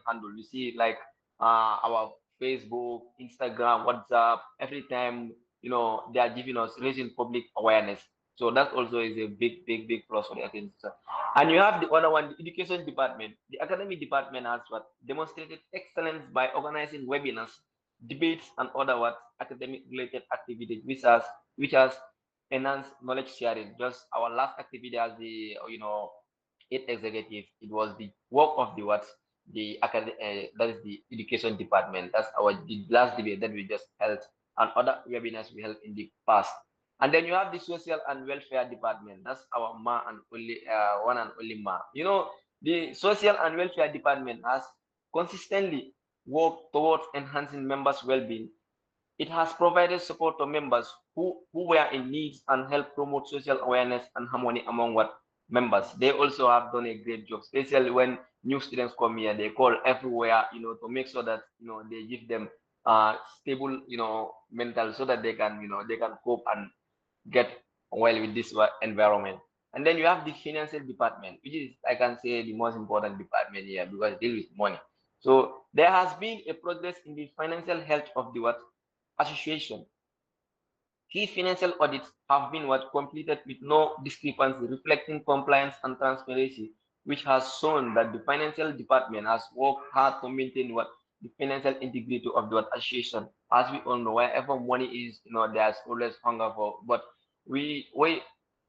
handled. You see, like our Facebook, Instagram, WhatsApp, every time they are giving us raising public awareness. So that also is a big plus for the organization. And you have the other one, the education department. The academic department has what demonstrated excellence by organizing webinars, debates, and other what academic related activities, which has enhanced knowledge sharing. Just our last activity as the eight executive, it was the work of the what the that is the education department. That's the last debate that we just held, and other webinars we held in the past. And then you have the social and welfare department. That's our ma and only one and only ma. The social and welfare department has consistently worked towards enhancing members' well-being. It has provided support to members who were in need and helped promote social awareness and harmony among what members. They also have done a great job, especially when new students come here. They call everywhere, to make sure that they give them stable, mental, so that they can cope and get well with this environment. And then you have the financial department, which is, I can say, the most important department here because it deals with money. So there has been a progress in the financial health of the what association. Key financial audits have been completed with no discrepancy, reflecting compliance and transparency, which has shown that the financial department has worked hard to maintain the financial integrity of the association. As we all know, wherever money is, there's always hunger for. But we we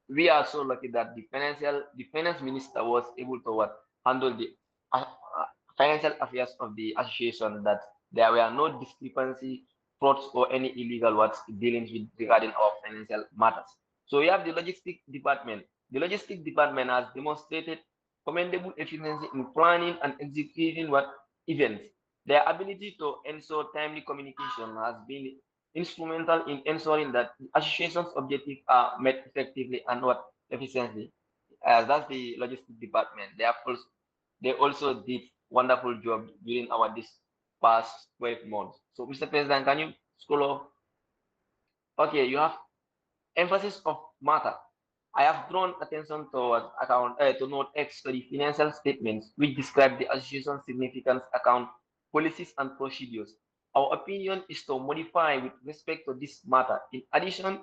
we are so lucky that the finance minister was able to handle the uh, financial affairs of the association, that there were no discrepancy, frauds, or any illegal dealings with regarding our financial matters. So we have the logistic department. The logistic department has demonstrated commendable efficiency in planning and executing events. Their ability to ensure timely communication has been instrumental in ensuring that the association's objectives are met effectively and efficiently. That's the logistic department. They also did wonderful job during our this past 12 months. So, Mr. President, can you scroll up? Okay, you have emphasis of matter. I have drawn attention towards to note X to the financial statements which describe the association's significance account policies and procedures. Our opinion is to modify with respect to this matter. In addition,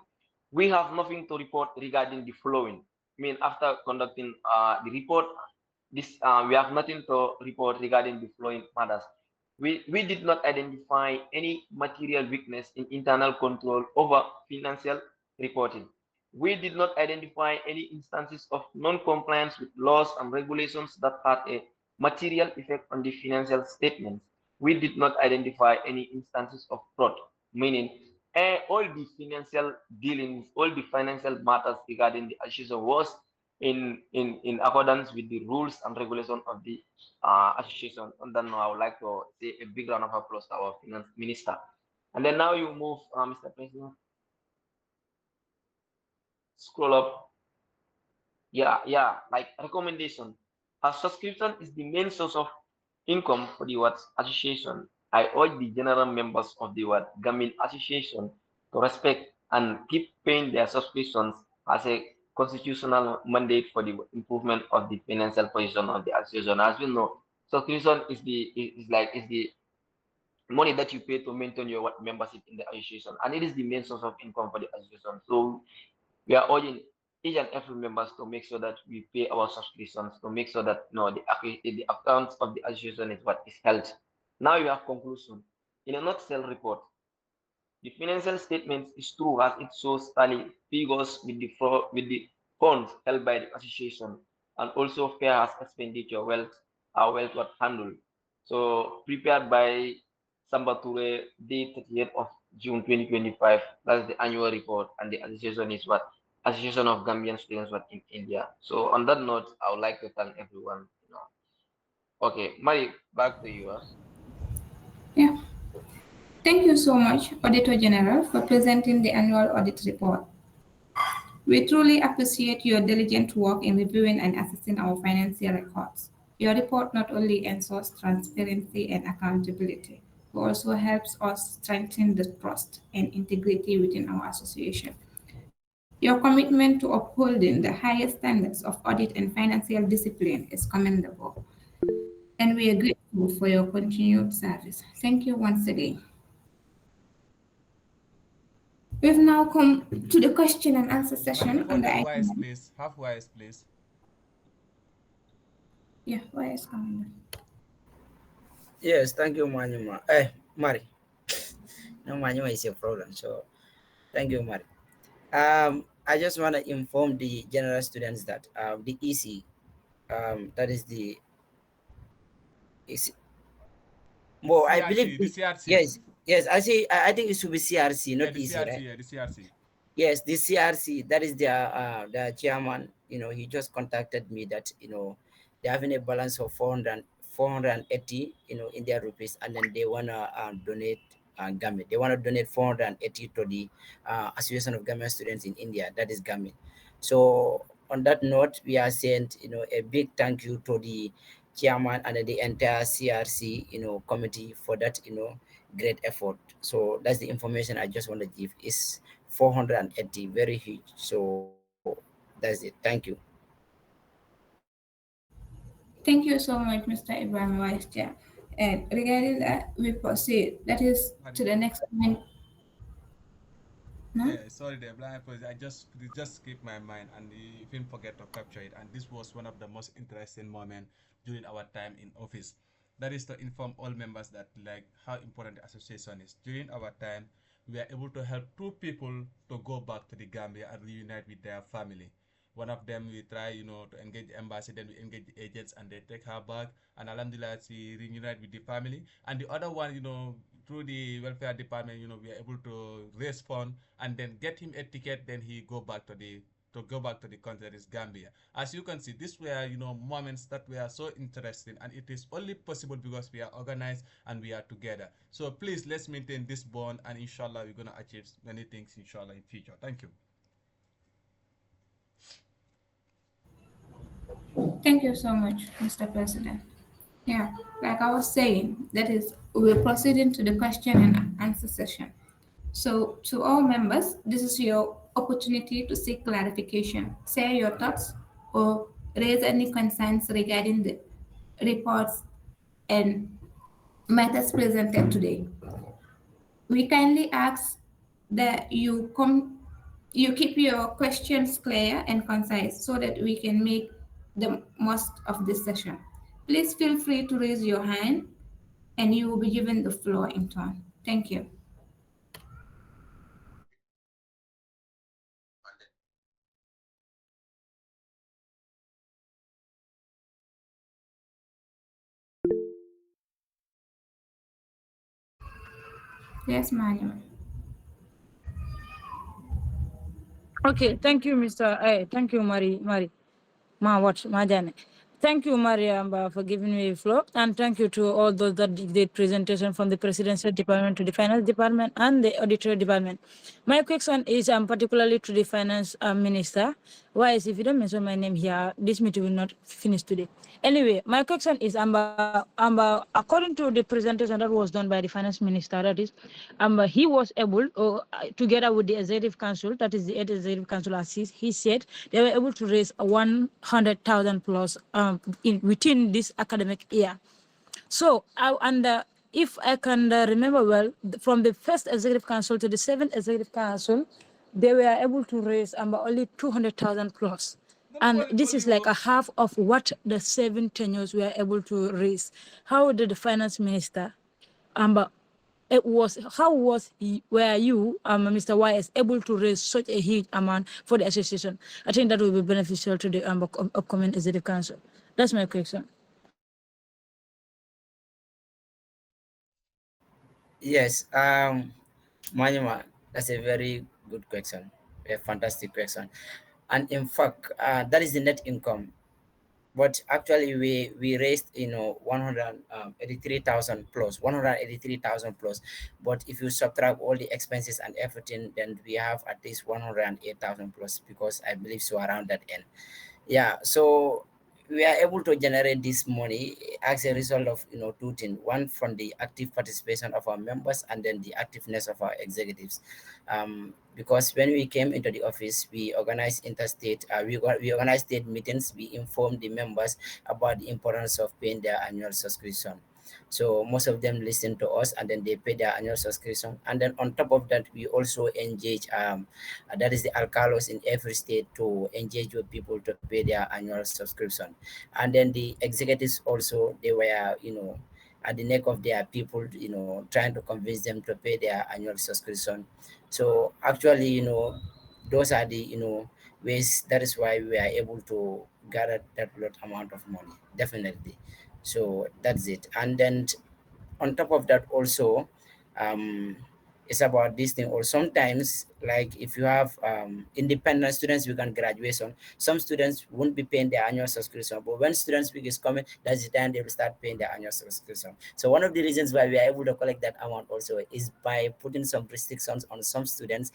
we have nothing to report regarding the following. I mean, after conducting the report, we have nothing to report regarding the following matters. We did not identify any material weakness in internal control over financial reporting. We did not identify any instances of non-compliance with laws and regulations that had a material effect on the financial statements. We did not identify any instances of fraud, meaning all the financial dealings, all the financial matters regarding the association was in accordance with the rules and regulations of the association. And then I would like to say a big round of applause to our finance minister. And then now you move, Mr. President, scroll up. Yeah, like recommendation. A subscription is the main source of income for the what association. I urge the general members of the what Gam-Ind association to respect and keep paying their subscriptions as a constitutional mandate for the improvement of the financial position of the association. As we know, subscription is the money that you pay to maintain your membership in the association, and it is the main source of income for the association. So we are urging each and every members to make sure that we pay our subscriptions, to make sure that the accounts of the association is what is held. Now you have conclusion. In a nutshell report, the financial statement is true as it shows tally figures with the funds held by the association, and also fair as expenditure wealth was handled. So prepared by Sambature, date 30th of June 2025. That's the annual report, and the association is what Association of Gambian Students what in India. So on that note, I would like to thank everyone. Okay, Mari, back to you. Yeah. Thank you so much, Auditor General, for presenting the annual audit report. We truly appreciate your diligent work in reviewing and assessing our financial records. Your report not only ensures transparency and accountability, but also helps us strengthen the trust and integrity within our association. Your commitment to upholding the highest standards of audit and financial discipline is commendable, and we are grateful for your continued service. Thank you once again. We've now come to the question and answer But session before on the that, item. wise, please. Half wise, please. Yeah, why is coming? Yes, thank you, Manuma. Mari. No, Manuma is your problem. So thank you, Mari. I just want to inform the general students that the EC, that is the EC. Well, I believe CRC, the CRC. yes, yes. I think it should be CRC, Yeah, not the EC, CRC, right? yeah, the CRC. Yes, the CRC, that is their chairman. He just contacted me that they're having a balance of 480 Indian rupees, and then they wanna donate Gam-Ind. They wanna donate 480 to the Association of Gambian Students in India. That is Gam-Ind. So on that note, we are saying a big thank you to the chairman and the entire CRC committee for that great effort. So that's the information I just want to give. Is 480, very huge. So that's it. Thank you. Thank you so much, Mr. Ibrahim Vice Chair. And regarding that, we proceed. That is to Pardon? the next point. No? Yeah, sorry, the blind pause. It just skipped my mind and even forget to capture it. And this was one of the most interesting moments during our time in office. That is to inform all members that like how important the association is. During our time, we are able to help two people to go back to the Gambia and reunite with their family. One of them we try, to engage the embassy, then we engage the agents and they take her back. And Alhamdulillah, she reunite with the family. And the other one, through the welfare department, we are able to raise fund and then get him a ticket. Then he go back to the country, that is Gambia. As you can see, these were moments that were so interesting, and it is only possible because we are organized and we are together. So please let's maintain this bond, and inshallah we're gonna achieve many things inshallah in future. Thank you. Thank you so much, Mr. President. Yeah, like I was saying, that is, we're proceeding to the question and answer session. So, to all members, this is your opportunity to seek clarification, share your thoughts, or raise any concerns regarding the reports and matters presented today. We kindly ask that you keep your questions clear and concise so that we can make the most of this session. Please feel free to raise your hand and you will be given the floor in turn. Thank you. Yes, Manuel. Okay, thank you, Mr. Thank you, Mari. Majane. Thank you, Mariam, for giving me the floor, and thank you to all those that did presentation from the Presidential Department to the Finance Department and the Auditor Department. My question is particularly to the Finance Minister. Why is if you don't mention my name here, this meeting will not finish today. Anyway, my question is according to the presentation that was done by the Finance Minister, that is, he was able, together with the Executive Council, that is the Executive Council, as he said, they were able to raise 100,000 plus within this academic year. So, if I can remember well, from the first Executive Council to the seventh Executive Council, they were able to raise only 200,000 plus. And this is like a half of what the 7 tenures were able to raise. How did the finance minister, were you, Mr. YS, able to raise such a huge amount for the association? I think that will be beneficial to the upcoming executive council. That's my question. Yes, Manima, that's a very good question, a fantastic question. And in fact, that is the net income. But actually, we raised 183,000 plus 183,000 plus. But if you subtract all the expenses and everything, then we have at least 108,000 plus, because I believe so around that end. Yeah, so we are able to generate this money as a result of two things. One, from the active participation of our members, and then the activeness of our executives. Because when we came into the office, we organized interstate, we organized state meetings. We informed the members about the importance of paying their annual subscription. So most of them listen to us, and then they pay their annual subscription. And then on top of that, we also engage, that is the alcalos in every state, to engage with people to pay their annual subscription. And then the executives also, they were, at the neck of their people, trying to convince them to pay their annual subscription. So actually, those are the, ways. That is why we are able to gather that lot amount of money, definitely. So that's it. And then on top of that also, um it's about this thing. Or sometimes, like, if you have independent students, we can graduation, some students won't be paying their annual subscription, but when students week is coming, that's the time they will start paying their annual subscription. So one of the reasons why we are able to collect that amount also is by putting some restrictions on some students,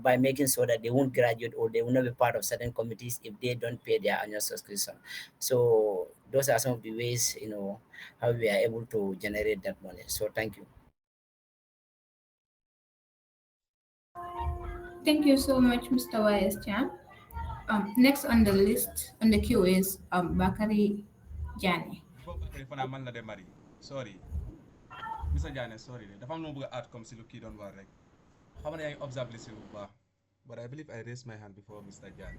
by making sure that they won't graduate, or they will not be part of certain committees if they don't pay their annual subscription. So those are some of the ways, how we are able to generate that money. So thank you. Thank you so much, Mr. YS Chan. Next on the list, on the queue is Bakari Jani. before Bakary Fana man la de Marie sorry Mr. Diané sorry de dafa am lu ma bëgg a add comme si lu kii doon wax rek xam ne yaa ngi observe si bu baax but I believe I raised my hand before Mr. Diané.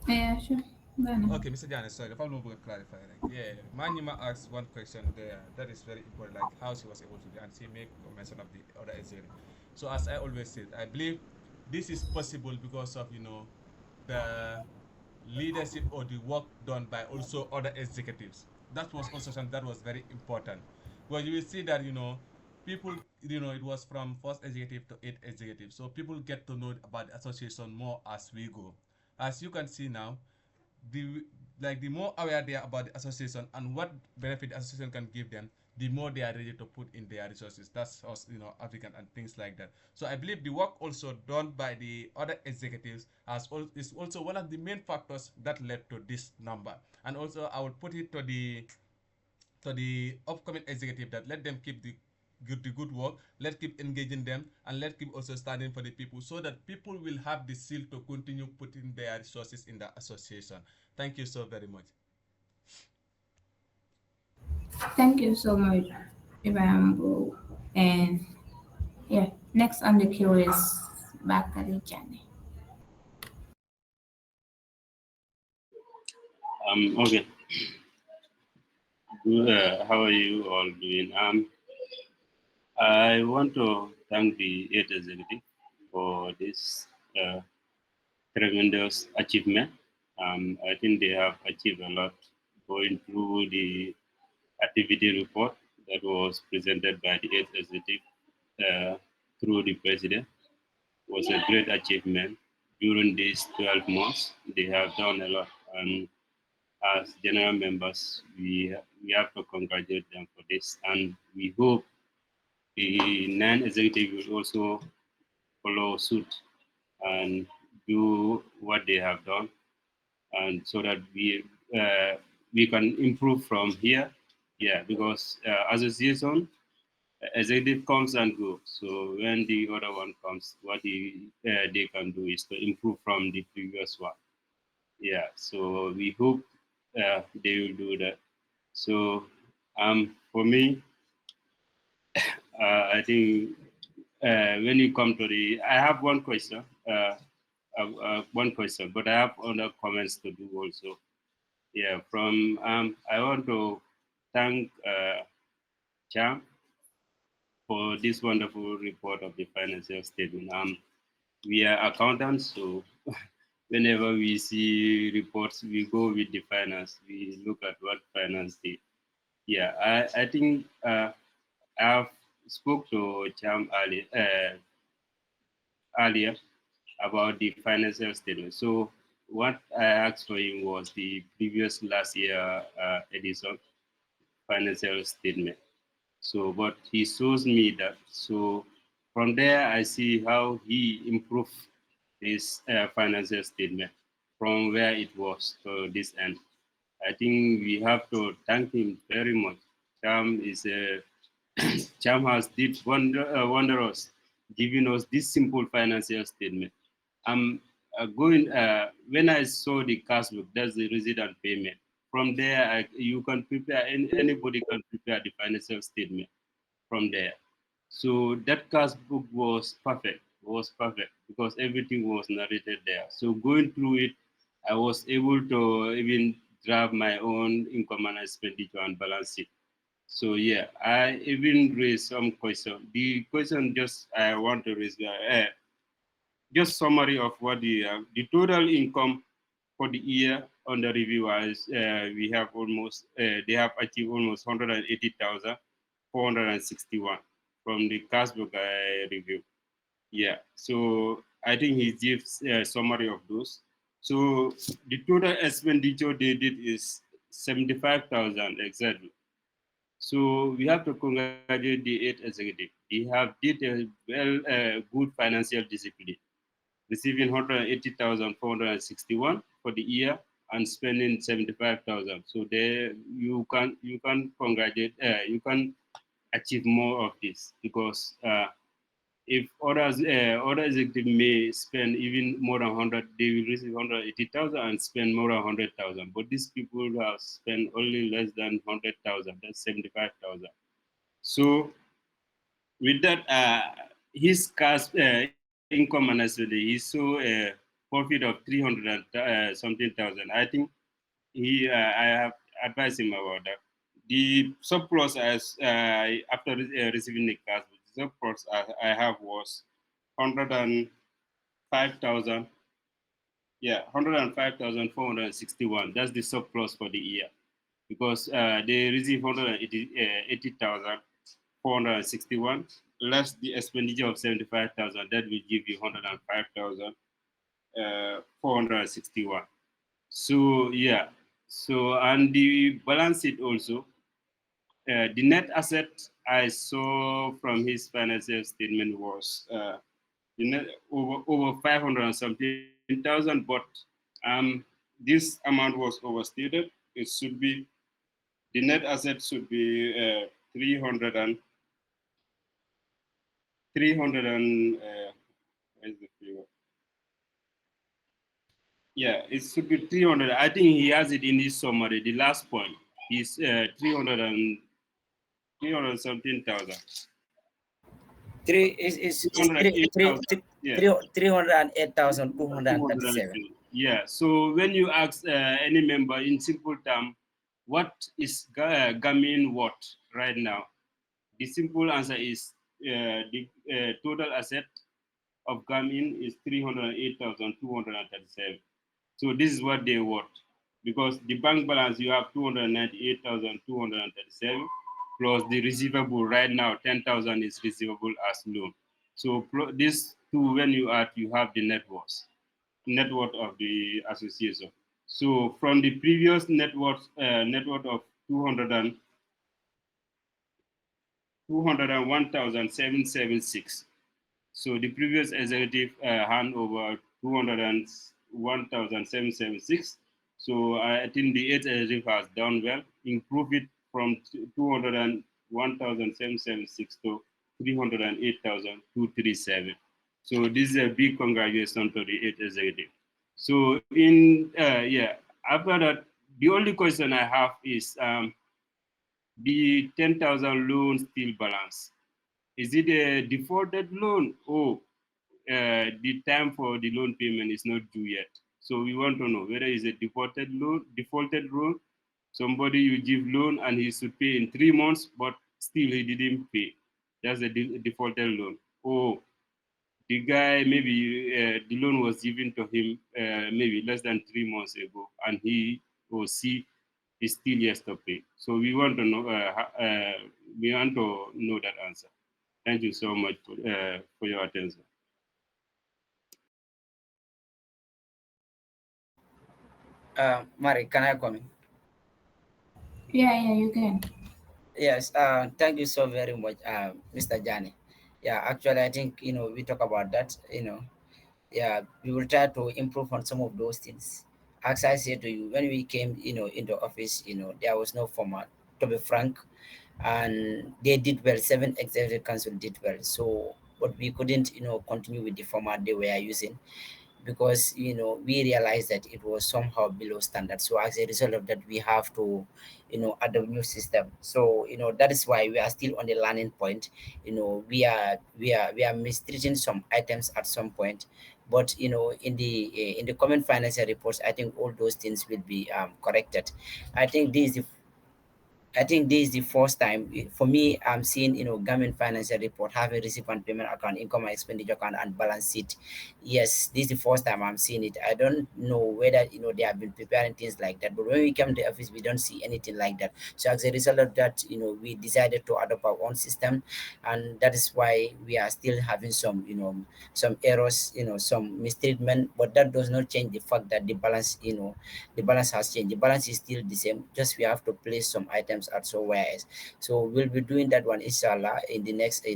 Yeah, sure. Go on. Okay, Mr. Diané, sorry, dafa am lu ma bëgg a clarify rek. Yeah, Manima asked one question there that is very important, like how she was able to do, and she made a mention of the other executive. So as I always said, I believe this is possible because of the leadership or the work done by also other executives. That was also something that was very important. Well, you will see that people, it was from first executive to eighth executive, so people get to know about the association more as we go. As you can see now, the more aware they are about the association and what benefit the association can give them, the more they are ready to put in their resources. That's us, African and things like that. So I believe the work also done by the other executives is also one of the main factors that led to this number. And also I would put it to the upcoming executive that let them keep the the good work. Let's keep engaging them, and let's keep also standing for the people, so that people will have the seal to continue putting their resources in the association. Thank you so very much. Thank you so much, Ibrahim. And yeah, next on the queue is Bakari Jani. Okay. How are you all doing? I want to thank the eight executive for this uh, tremendous achievement. I think they have achieved a lot going through the activity report that was presented by the eight executive uh, through the president. Was a great achievement during these 12 months. They have done a lot, and as general members, we have to congratulate them for this, and we hope the non-executive will also follow suit and do what they have done, and so that we can improve from here. Yeah, because association executive comes and goes. So when the other one comes, what they can do is to improve from the previous one. Yeah. So we hope they will do that. So for me, I think when you come to I have one question. One question, but I have other comments to do also. Yeah, I want to thank Cham for this wonderful report of the financial statement. We are accountants, so whenever we see reports, we go with the finance. We look at what finance did. Yeah, I think I've spoke to Cham earlier about the financial statement. So what I asked for him was the previous last year edition financial statement. So, but he shows me that. So from there, I see how he improved his financial statement from where it was to this end. I think we have to thank him very much. Cham is a Cham has did wonders, giving us this simple financial statement. I'm going when I saw the cash book, that's the resident payment. From there, you can prepare. Anybody can prepare the financial statement from there. So that cash book was perfect because everything was narrated there. So going through it, I was able to even draft my own income and expenditure and balance it. So yeah, I even raised some question. The question just I want to raise just summary of what the total income for the year under review is we have almost they have achieved almost 180,461 from the cash book I review. Yeah, so I think he gives a summary of those. So the total expenditure they did is 75,000 exactly. So we have to congratulate the eight executive. They have did a good financial discipline, receiving 180,461 for the year and spending 75,000. So there you can congratulate you can achieve more of this because if other executive may spend even more than 100, they will receive 180,000 and spend more than 100,000. But these people have spent only less than 100,000. That's 75,000. So with that, his cash income and he saw a profit of 300 something thousand. I think I have advised him about that. The surplus as after receiving the cash, the surplus I have was 105,000. Yeah, 105,461. That's the surplus for the year because they receive 180,461 less the expenditure of 75,000. That will give you 105,461. So yeah, so and the balance sheet also, the net asset I saw from his financial statement was the net over 500 and something thousand, but this amount was overstated. It should be the net asset should be 300 and 300 and where's the figure? Yeah, it should be 300. I think he has it in his summary. The last point is 300 something thousand. Three is Yeah. 308,237. Yeah. So when you ask any member in simple term, what is Gam-Ind what right now? The simple answer is the total asset of Gam-Ind is 308,237. So this is what they worth, because the bank balance you have 298,237 plus the receivable right now 10,000 is receivable as loan. So this two, when you add, you have the net worth of the association. So from the previous net worth of 201,776. So the previous executive hand over 201,776. So I think the eighth executive has done well, improved it from 201,776 to 308,237. So this is a big congratulations to the eighth executive. So after that, the only question I have is the 10,000 loan still balance. Is it a defaulted loan? Or the time for the loan payment is not due yet. So we want to know whether it's a defaulted loan. Somebody you give loan and he should pay in 3 months, but still he didn't pay. That's a defaulted loan. Or the guy, maybe the loan was given to him maybe less than 3 months ago, and he or she is still yet to pay. So we want to know that answer. Thank you so much for your attention. Mari, can I come in? Yeah, you can. Yes, thank you so very much, Mr. Jani. Yeah, actually, I think, we talk about that, yeah, we will try to improve on some of those things. As I said to you, when we came, into office, there was no format, to be frank, and they did well. 7 executive council did well. So, but we couldn't, continue with the format they were using, because we realized that it was somehow below standard. So as a result of that, we have to adopt new system. So that is why we are still on the learning point. We are mistreating some items at some point, but in the common financial reports, I think all those things will be corrected. I think this is the I think this is the first time for me. I'm seeing, government financial report, having receipt and payment account, income and expenditure account, and balance sheet. Yes, this is the first time I'm seeing it. I don't know whether they have been preparing things like that, but when we come to the office, we don't see anything like that. So as a result of that, we decided to adopt our own system, and that is why we are still having some, some errors, some mistreatment. But that does not change the fact that the balance has changed. The balance is still the same. Just we have to place some items at somewhere else. So we'll be doing that one, inshallah, in the next,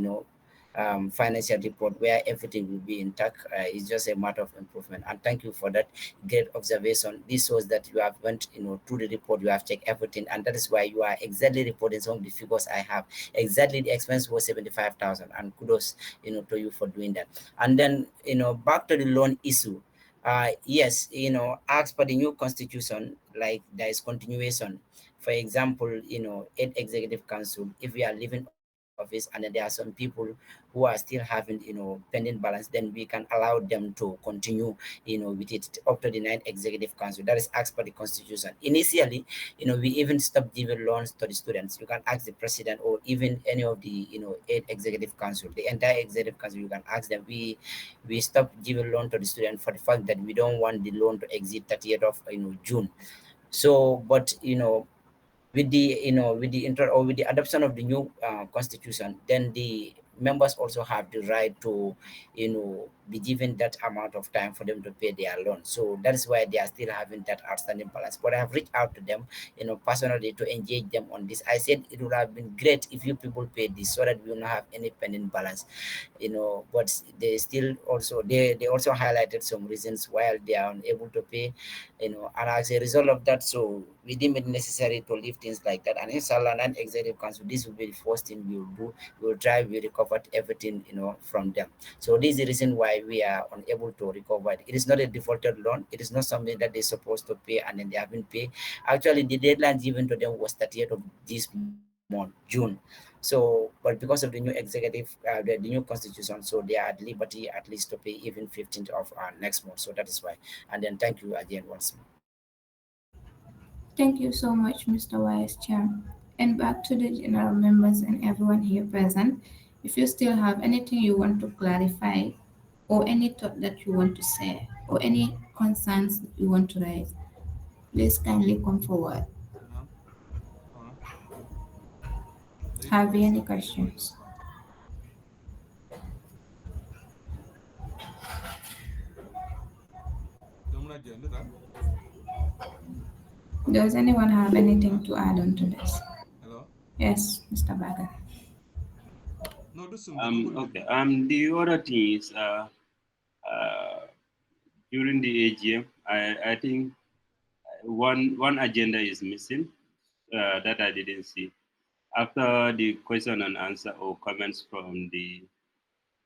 financial report, where everything will be intact. It's just a matter of improvement. And thank you for that great observation. This shows that you have went, through the report, you have checked everything, and that is why you are exactly reporting some of the figures I have. Exactly, the expense was 75,000, and kudos, to you for doing that. And then, back to the loan issue. Yes, as per the new constitution, like there is continuation. For example, 8 executive council, if we are leaving office and then there are some people who are still having, pending balance, then we can allow them to continue, with it up to the 9 executive council. That is as per the constitution. Initially, we even stopped giving loans to the students. You can ask the president or even any of the, 8 executive council, the entire executive council. You can ask them. We stopped giving loan to the student for the fact that we don't want the loan to exit 30th of, June. So, but with the with the adoption of the new constitution, then the members also have the right to be given that amount of time for them to pay their loan. So that is why they are still having that outstanding balance. But I have reached out to them, personally, to engage them on this. I said it would have been great if you people paid this so that we will not have any pending balance. But they still also they also highlighted some reasons why they are unable to pay, and as a result of that, so we deem it necessary to leave things like that. And inshallah, and executive council, this will be the first thing we will do. We will try, we recovered everything, from them. So this is the reason why we are unable to recover it. It is not a defaulted loan. It is not something that they're supposed to pay and then they haven't paid. Actually, the deadline given to them was 30th of this month, June. So, but because of the new executive, the new constitution, so they are at liberty at least to pay even 15th of next month. So that is why. And then thank you again once more. Thank you so much, Mr. Vice Chair. And back to the general members and everyone here present. If you still have anything you want to clarify, or any thought that you want to say, or any concerns that you want to raise, please kindly come forward. No? Uh, Have you any Report in questions? front. Domina Jendra? Does anyone have anything Huh? to add on to this? Hello? Yes, Mr. Baga. No, do some Google Okay. Link. The other thing is uh, during the AGM, I think one agenda is missing that I didn't see. After the question and answer or comments from the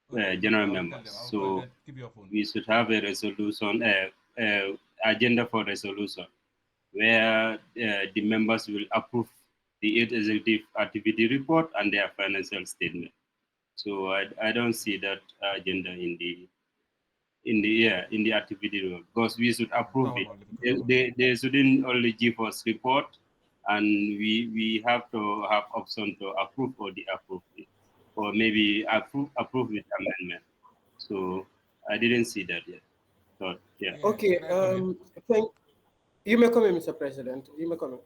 Okay, good. general I will tell members, them. I will call so that. Keep your phone. we should have a resolution, agenda for resolution, where the members will approve the eight executive activity report and their financial statement. So I don't see that agenda in the activity room because we should approve it. They shouldn't only give us report, and we have to have option to approve or disapprove it, or maybe approve with amendment. So I didn't see that yet. So yeah. Yeah, Okay. can I come in? You may come in, Mr. President. You may come in.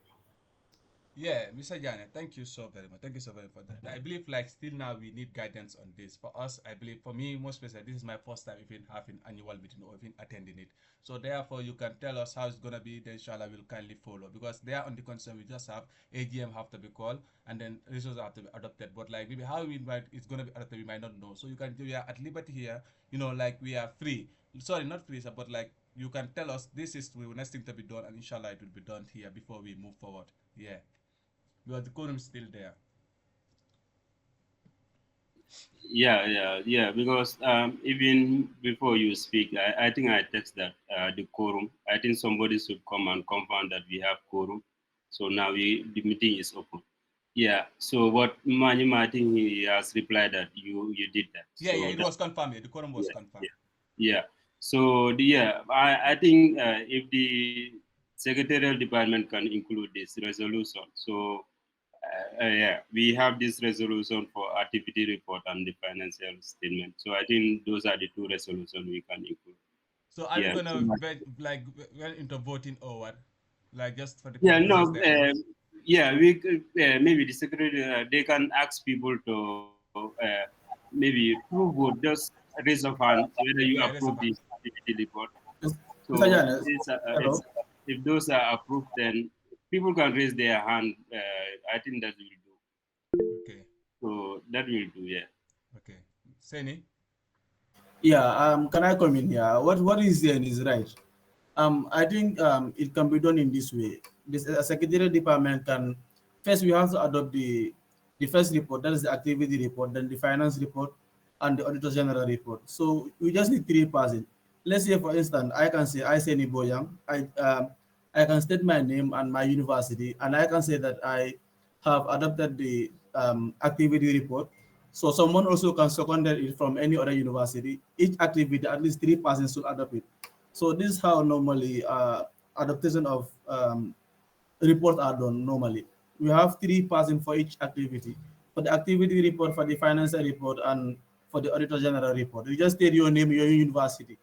Yeah, Mr. Janet, thank you so very much. Thank you so very much for that. I believe like still now we need guidance on this. For us, I believe for me, most especially, this is my first time even having annual meeting or even attending it. So therefore you can tell us how it's gonna be, then inshallah we'll kindly follow. Because they are on the concern we just have AGM have to be called and then results have to be adopted. But like maybe how we might it's gonna be adopted, we might not know. So you can we are at liberty here, like we are free. Sorry, not free, sir, but like you can tell us this is the next thing to be done and inshallah it will be done here before we move forward. Yeah. Because the quorum is still there. Yeah. Because even before you speak, I think I text that the quorum. I think somebody should come and confirm that we have quorum. So now the meeting is open. Yeah. So what Manima, I think he has replied that you did that. Yeah, So it was confirmed. Yeah, the quorum was yeah, confirmed. yeah, yeah. So I think if the secretarial department can include this resolution, so yeah, we have this resolution for activity report and the financial statement. So I think those are the two resolutions we can include. So are we Yeah. gonna bet, like well into voting or what? Like just for the Yeah. people No. raise their hands? Yeah. We could, maybe the secretary they can ask people to maybe through vote just raise of hand whether you Yeah, approve raise a this hand. activity report. Mr. So Janes, hello. if those are approved, then people can raise their hand. I think that will do. Okay, So that will do. Yeah. okay. Seni? Yeah, can I come in here? What is saying is right. I think it can be done in this way. This secretarial department can first we have to adopt the first report, that is the activity report, then the finance report, and the auditor general report. So we just need three persons. Let's say, for instance, I can say I say Niboyang. I can state my name and my university, and I can say that I have adopted the activity report. So someone also can second it from any other university. Each activity, at least three persons should adopt it. So this is how normally adaptation of reports are done normally. We have three persons for each activity. For the activity report, for the financial report, and for the auditor general report. You just state your name, your university.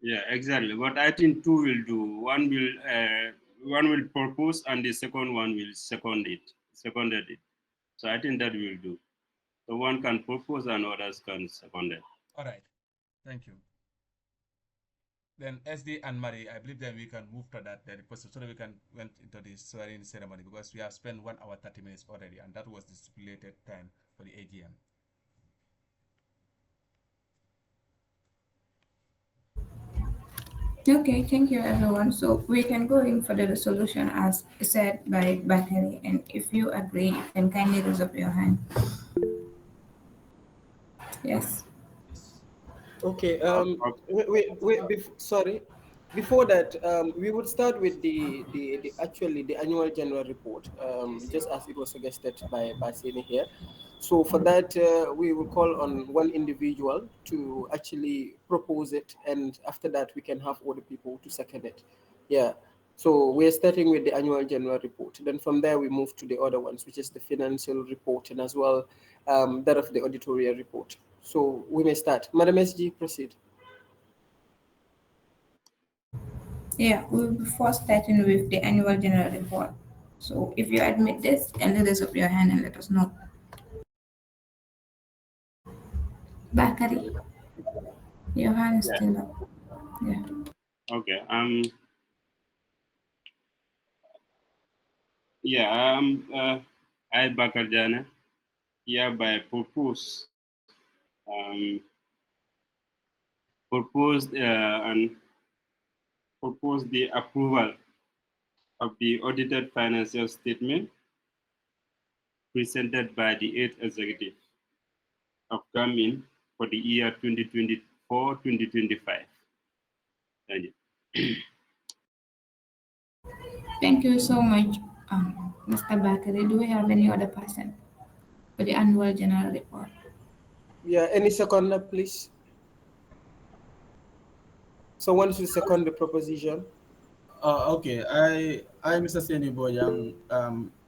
Yeah, exactly. But I think two will do. One will propose, and the second one will seconded it. So I think that will do. So one can propose and others can second it. All right. Thank you. Then SD and Marie, I believe then we can move to that the request so that we can went into the swearing ceremony because we have spent 1 hour 30 minutes already, and that was the stipulated time for the AGM. Okay, thank you everyone. So we can go in for the resolution as said by Bakari, and if you agree, you can kindly raise up your hand. Yes. Yes. Okay. Okay. Sorry. Before that, we would start with actually the annual general report, just as it was suggested by Basini here. So for that, we will call on one individual to actually propose it, and after that, we can have other people to second it. Yeah. So we're starting with the annual general report. Then from there, we move to the other ones, which is the financial report and as well that of the editorial report. So we may start. Madam SG, proceed. Yeah, we'll be first starting with the annual general report. So if you admit this, kindly raise up your hand and let us know. Bakari, your hand is Yeah. still up. Yeah. Okay. Yeah. I Bakar hereby proposed and propose the approval of the audited financial statement presented by the 8th executive of Gam-Ind for the year 2024-2025. Thank you. Thank you so much, Mr. Bakari. Do we have any other person for the annual general report? Yeah, any seconder, please. Someone to second the proposition. Okay, Mr. Seni Bojang,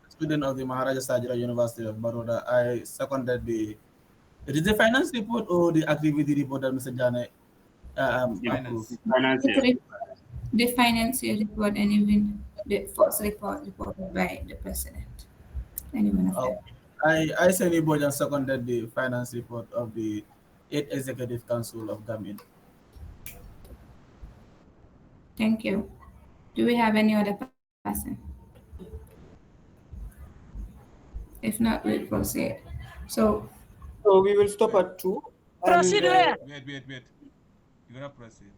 student of the Maharaja Sajira University of Baroda. I seconded it is the finance report or the activity report that Mr. Jane approved? Financial. The financial report and even the first report reported by the president. Anyone of them? I Seni Bojang seconded the finance report of the 8th Executive Council of Gam-Ind. Thank you. Do we have any other person? If not, we'll proceed. So we will stop at 2. Proceed where? Wait. You're gonna proceed.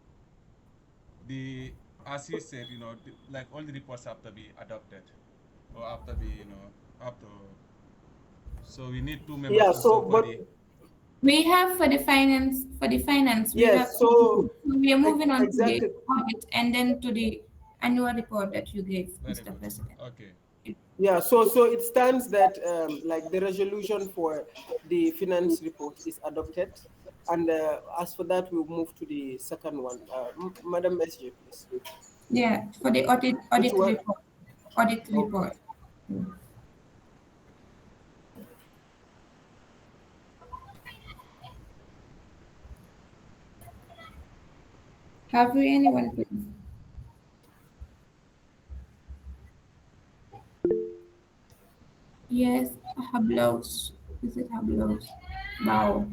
As he said, like all the reports have to be adopted, or have to be, have to. So we need 2 members. Yeah. So, we have for the finance. We yes. have, So we are moving on exactly. to the audit and then to the annual report that you gave, Very Mr. good. President. Okay. Yeah. So it stands that like the resolution for the finance report is adopted, and as for that, we'll move to the second one. Madam SG, please. Yeah, for the audit Which one? report. Audit Okay. report. Have we anyone, please? Yes, Hablos. Is it Hablos? Wow.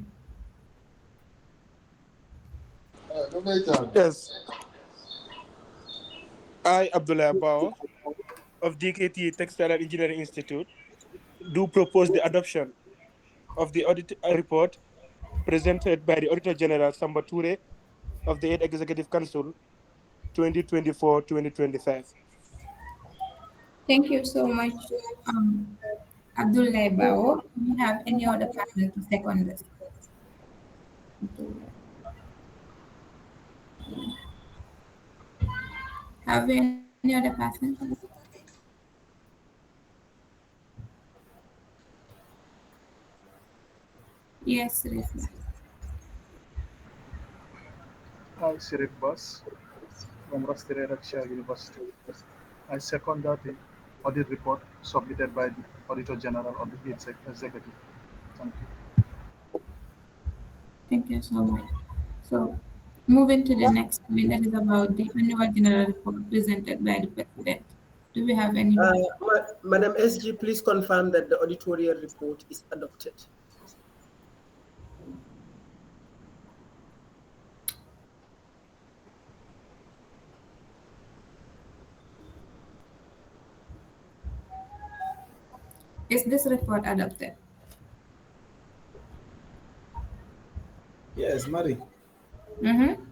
Yes, I, Abdullah Bao of DKT Textile and Engineering Institute, do propose the adoption of the audit report presented by the Auditor General Samba Toure of the 8th Executive Council 2024-2025. Thank you so much, Abdullah Bao. Do you have any other person to second this? Have we any other person? Yes, Rifla. I, Sirif Bas from Rastri Raksha University. I second that the audit report submitted by the Auditor General of the Executive. Thank you. Thank you so much. So, moving to the next point, that is about the annual general report presented by the president. Do we have anyone? Madam SG, please confirm that the auditorial report is adopted. Is this report adopted? Yes, Mary. Mm-hmm.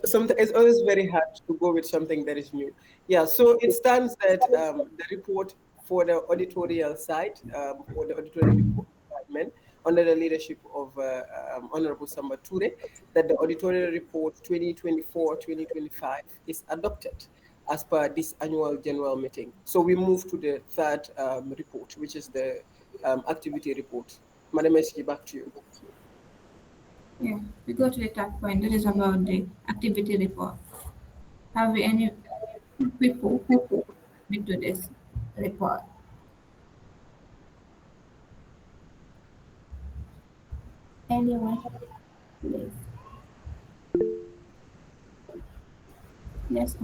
Sometimes it's always very hard to go with something that is new. Yeah, so it stands that the report for the editorial side, for the editorial report department, under the leadership of Honorable Samba Ture, that the editorial report 2024-2025 is adopted as per this annual general meeting. So we move to the third report, which is the activity report. Madam Eski, back to you. Yeah, we go to the third point. That is about the activity report. Have we any people into this report? Anyone, please. Yes,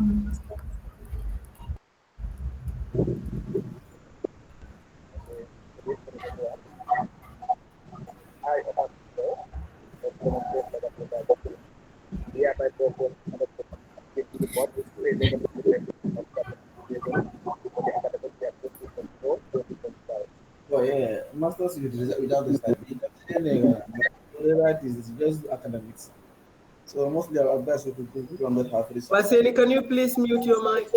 Oh yeah, masters without the study. That is just academics. So mostly our advice would be people don't have research. Maseni, can you please mute your mic?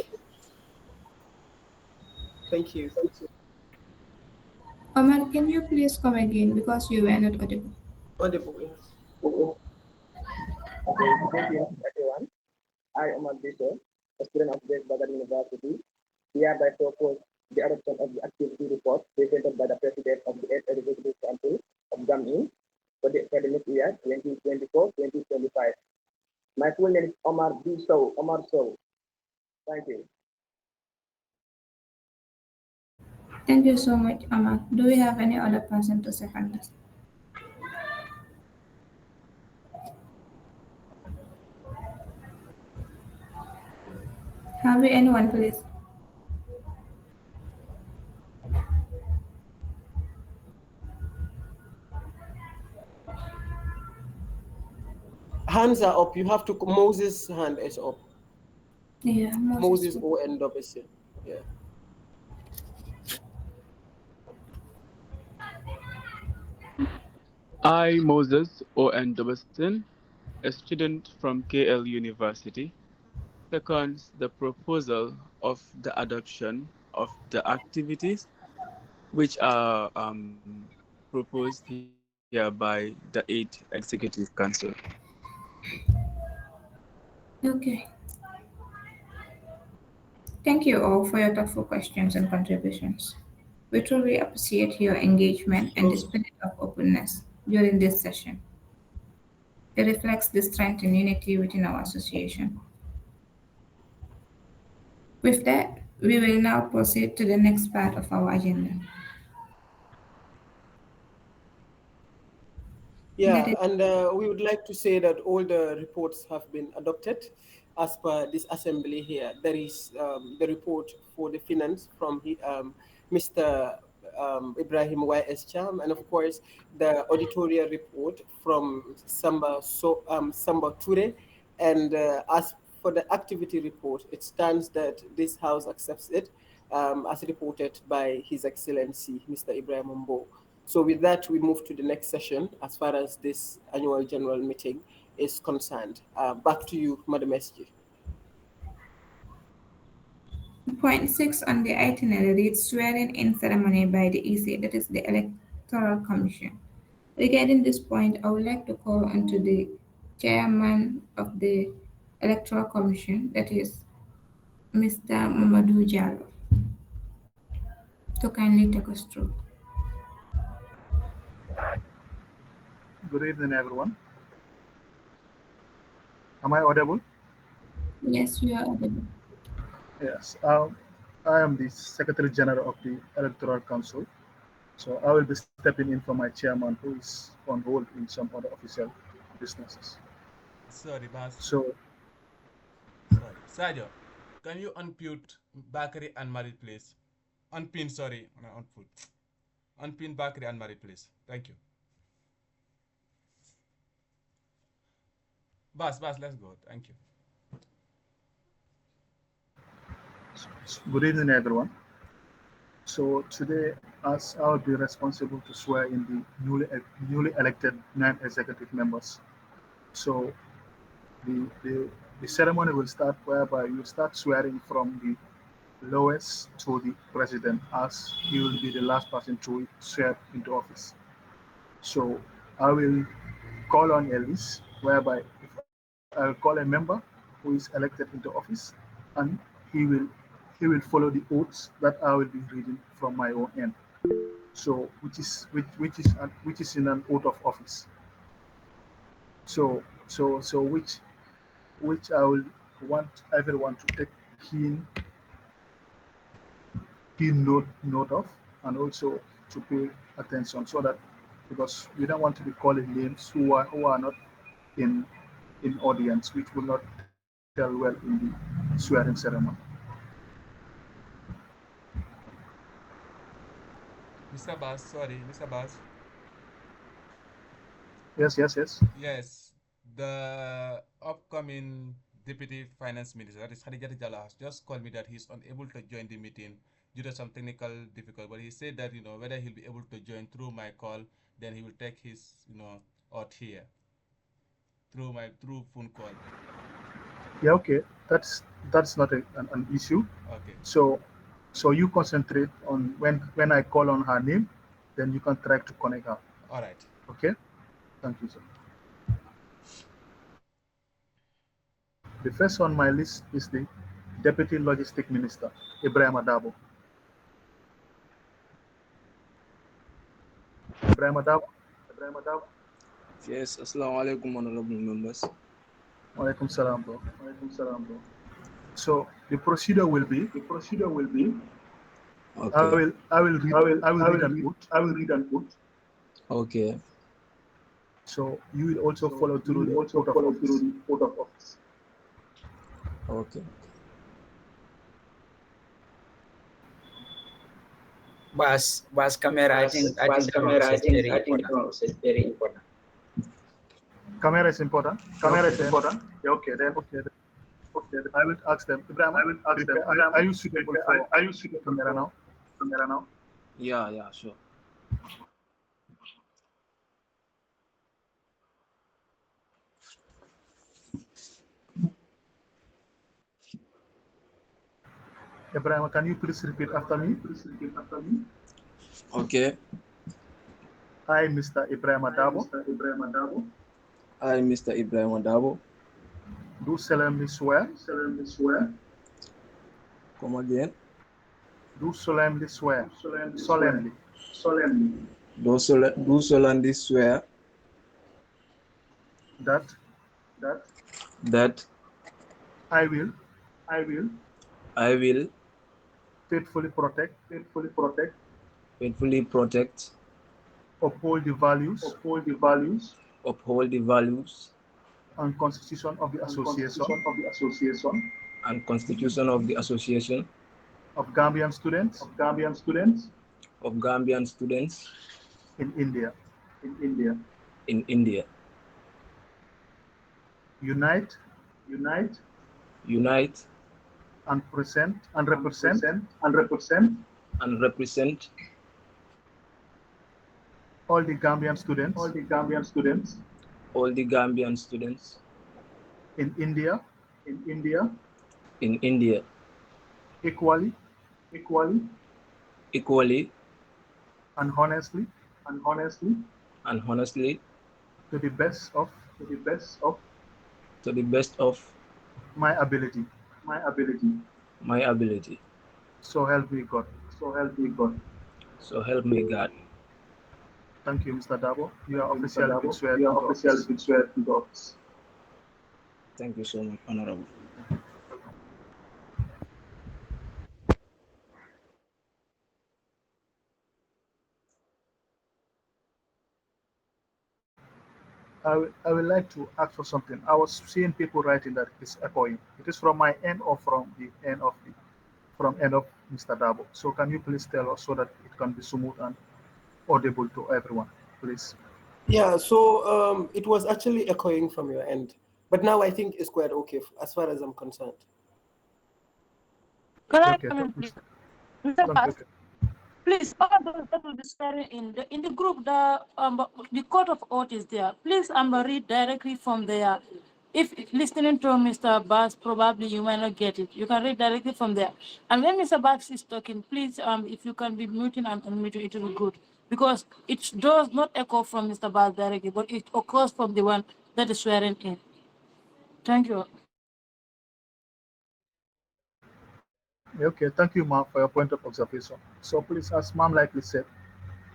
Thank you. Omar, can you please come again because you were not audible? Audible, yes. Okay, thank you, everyone. I am Advisor, a student of Baghdad University. Hereby propose the adoption of the activity report presented by the President of the 8th Executive Council of Gam-Ind for the academic year 2024-2025. My full name is Omar Sow. Thank you. Thank you so much, Omar. Do we have any other person to second this? Have we anyone, please? Hands are up. You have to. Moses' hand is up. Yeah, Moses. Moses O N W. Yeah. I, Moses O.N. Dobson, a student from KL University, seconds the proposal of the adoption of the activities which are proposed here by the 8th Executive Council. Okay. Thank you all for your thoughtful questions and contributions. We truly appreciate your engagement and the So, spirit of openness during this session. It reflects the strength and unity within our association. With that, we will now proceed to the next part of our agenda. That yeah, is, and we would like to say that all the reports have been adopted as per this assembly here. There is the report for the finance from Mr. Ibrahim Y.S. Cham, and of course the editorial report from Samba Ture. And as for the activity report, it stands that this House accepts it as reported by His Excellency Mr. Ibrahim Mbo. So with that, we move to the next session as far as this annual general meeting is concerned. Back to you, Madam SG. point 6 on the itinerary reads swearing-in ceremony by the EC, that is the Electoral Commission. Regarding this point, I would like to call on to the chairman of the Electoral Commission, that is Mr. Mamadou Jallo, to kindly take us through. Good evening, everyone. Am I audible? Yes, you are audible. Yes. I am the Secretary General of the Electoral Council. So I will be stepping in for my chairman who is on hold in some other official businesses. Sorry, boss. So, Sorry. Sadio, can you unmute Bakari and Marit, please? Unpin, sorry. No, unput. Unpin Bakari and Marit, please. Thank you. Bas, let's go. Thank you. Good evening, everyone. So today, as I'll be responsible to swear in the newly elected non-executive members. So the ceremony will start whereby you start swearing from the lowest to the president, as he will be the last person to swear into office. So I will call on a list whereby if I will call a member who is elected into office, and he will he will follow the oaths that I will be reading from my own end. So which is in an oath of office. So which I will want everyone to take keen note of, and also to pay attention, so that, because we don't want to be calling names who are not in audience, which will not tell well in the swearing ceremony. Mr. Bas, sorry, Mr. Bas. Yes. Yes, the upcoming Deputy Finance Minister, that is Khadija Jalal, has just called me that he's unable to join the meeting due to some technical difficulty. But he said that, whether he'll be able to join through my call, then he will take his, out here through phone call. Yeah, okay. That's not an issue. Okay. So you concentrate on when I call on her name, then you can try to connect her. All right. Okay. Thank you, sir. The first on my list is the Deputy Logistic Minister, Ibrahim Adabo. Ibrahim Adabo. Yes, Assalamu alaikum, honorable members. Walaikum salam, bro. So the procedure will be, Okay. I will read an oath. Okay. So you will also follow through the oath of office. Okay. Bas camera, I think that one is very important. very important. Camera is important. Yeah, okay, then. I will ask them. Ibrahim, are you suitable for camera now? Yeah, sure. Ibrahim, can you please repeat after me? Okay. I, Mr. Ibrahim Adabo, I, Mr. Ibrahim Adabo, do solemnly swear. Come again. Do solemnly swear. Do solemnly swear That I will faithfully protect, uphold the values and constitution of the association of Gambian students in India. Unite and represent all the Gambian students in India equally and honestly to the best of my ability. So help me God. So help me God. Thank you, Mr. Dabo. You are officially been sworn into office. Thank you so much, honorable. I would like to ask for something. I was seeing people writing that it's echoing. It is from my end or from the end of Mr. Dabo. So can you please tell us so that it can be smooth and audible to everyone, please? Yeah, so it was actually echoing from your end. But now I think it's quite okay as far as I'm concerned. Can I Okay, come in, Mr. please? Mr. Okay, Bass, okay. please, all those that will be swearing in the group, the court of oath is there. Please, read directly from there. If listening to Mr. Bass, probably you might not get it. You can read directly from there. And when Mr. Bass is talking, please, if you can be muting and unmuting, it will be good. Because it does not echo from Mr. Bass directly, but it occurs from the one that is swearing in. Thank you. Okay, thank you, ma'am, for your point of observation. So please, as ma'am likely said,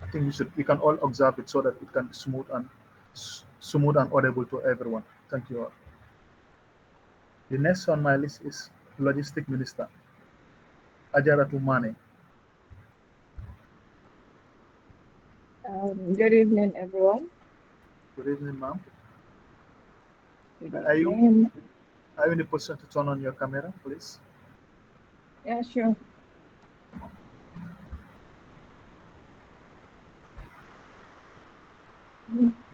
I think we can all observe it so that it can be smooth and audible to everyone. Thank you all. The next on my list is Logistic Minister Ajaratu Mane. Good evening, everyone. Good evening, ma'am. Good Are you evening. in a position to turn on your camera, please? Yeah, sure.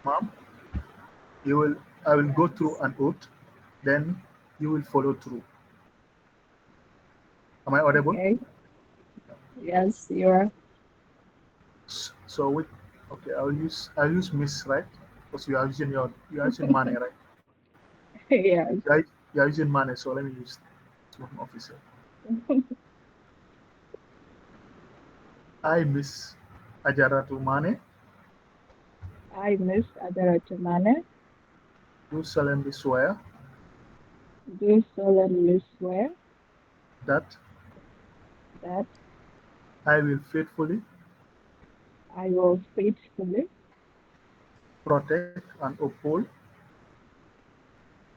Ma'am, I will go through an oath, then you will follow through. Am I audible? Okay. Yes, you are. So okay, I'll use Miss, right? Because you are using money, right? Yes. You are using money, so let me use officer. I, Miss Ajaratu Mane, I, Miss Adaratamane, do solemnly swear do solemnly swear that that I will faithfully I will faithfully protect and uphold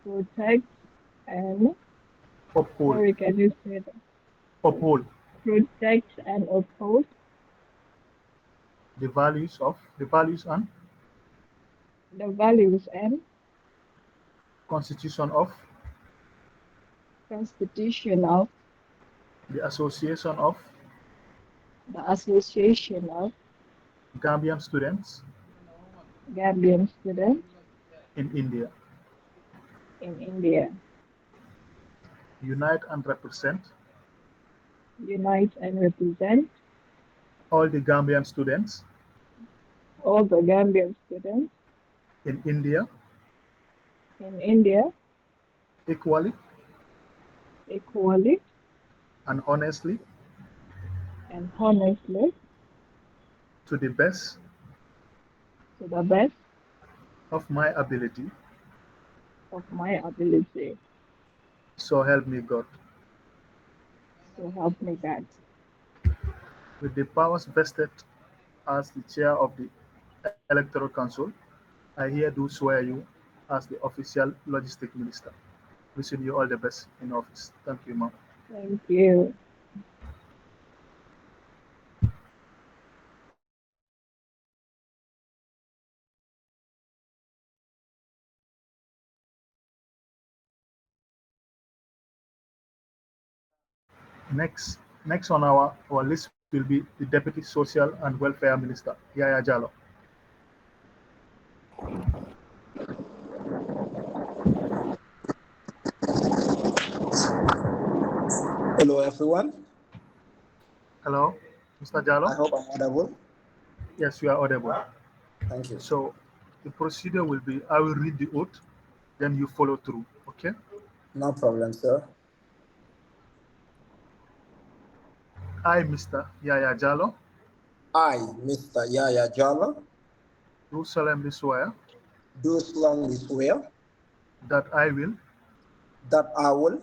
protect and uphold sorry, can you say that? uphold Protect and uphold the values and the values and constitution of constitution of the Association of the Association of Gambian Students Gambian Students in India. in India. Unite and represent Unite and represent all the Gambian students all the Gambian students in India in India equally equally and honestly and honestly to the best to the best of my ability. of my ability. So help me God. So help me God. With the powers vested as the chair of the Electoral Council, I here do swear you as the official logistic minister. Wishing you all the best in office. Thank you, ma'am. Thank you. Next on our list will be the Deputy Social and Welfare Minister, Yaya Jallo. Hello, everyone. Hello, Mr. Jallo. I hope I'm audible. Yes, you are audible. Thank you. So the procedure will be I will read the oath, then you follow through. Okay? No problem, sir. I, Mr. Yaya Jallo, I, Mr. Yaya Jala, do solemnly swear do solemnly swear that I will that I will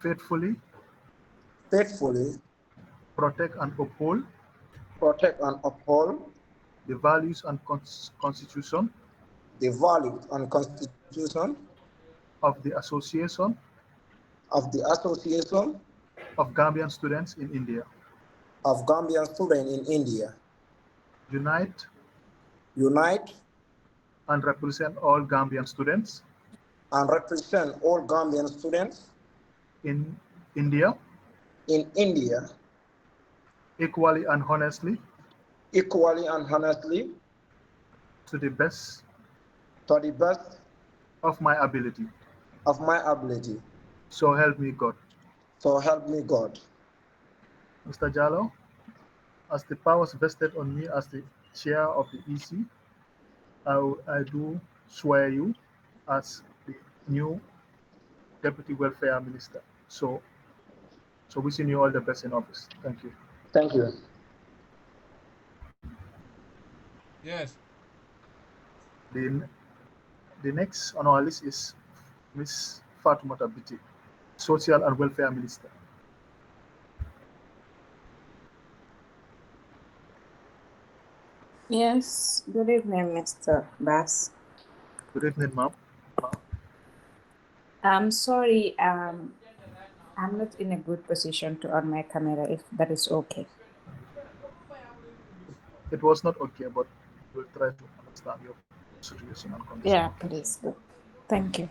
faithfully faithfully protect and uphold protect and uphold the values and constitution the values and constitution of the Association of the Association of Gambian Students in India. of Gambian Students in India. Unite Unite and represent all Gambian students and represent all Gambian students in India in India equally and honestly equally and honestly to the best to the best of my ability. of my ability. So help me God. So help me God. Mr. Jallo, as the powers vested on me as the chair of the EC, I do swear you as the new Deputy Welfare Minister. So wishing you all the best in office. Thank you. Thank you. Yes. The, the next on our list is Miss Fatoumata Biti, Social and Welfare Minister. Yes, good evening, Mr. Bass. Good evening, ma'am. I'm sorry, I'm not in a good position to on my camera, if that is okay. It was not okay, but we'll try to understand your situation and condition. Yeah, Okay? please do. Thank you.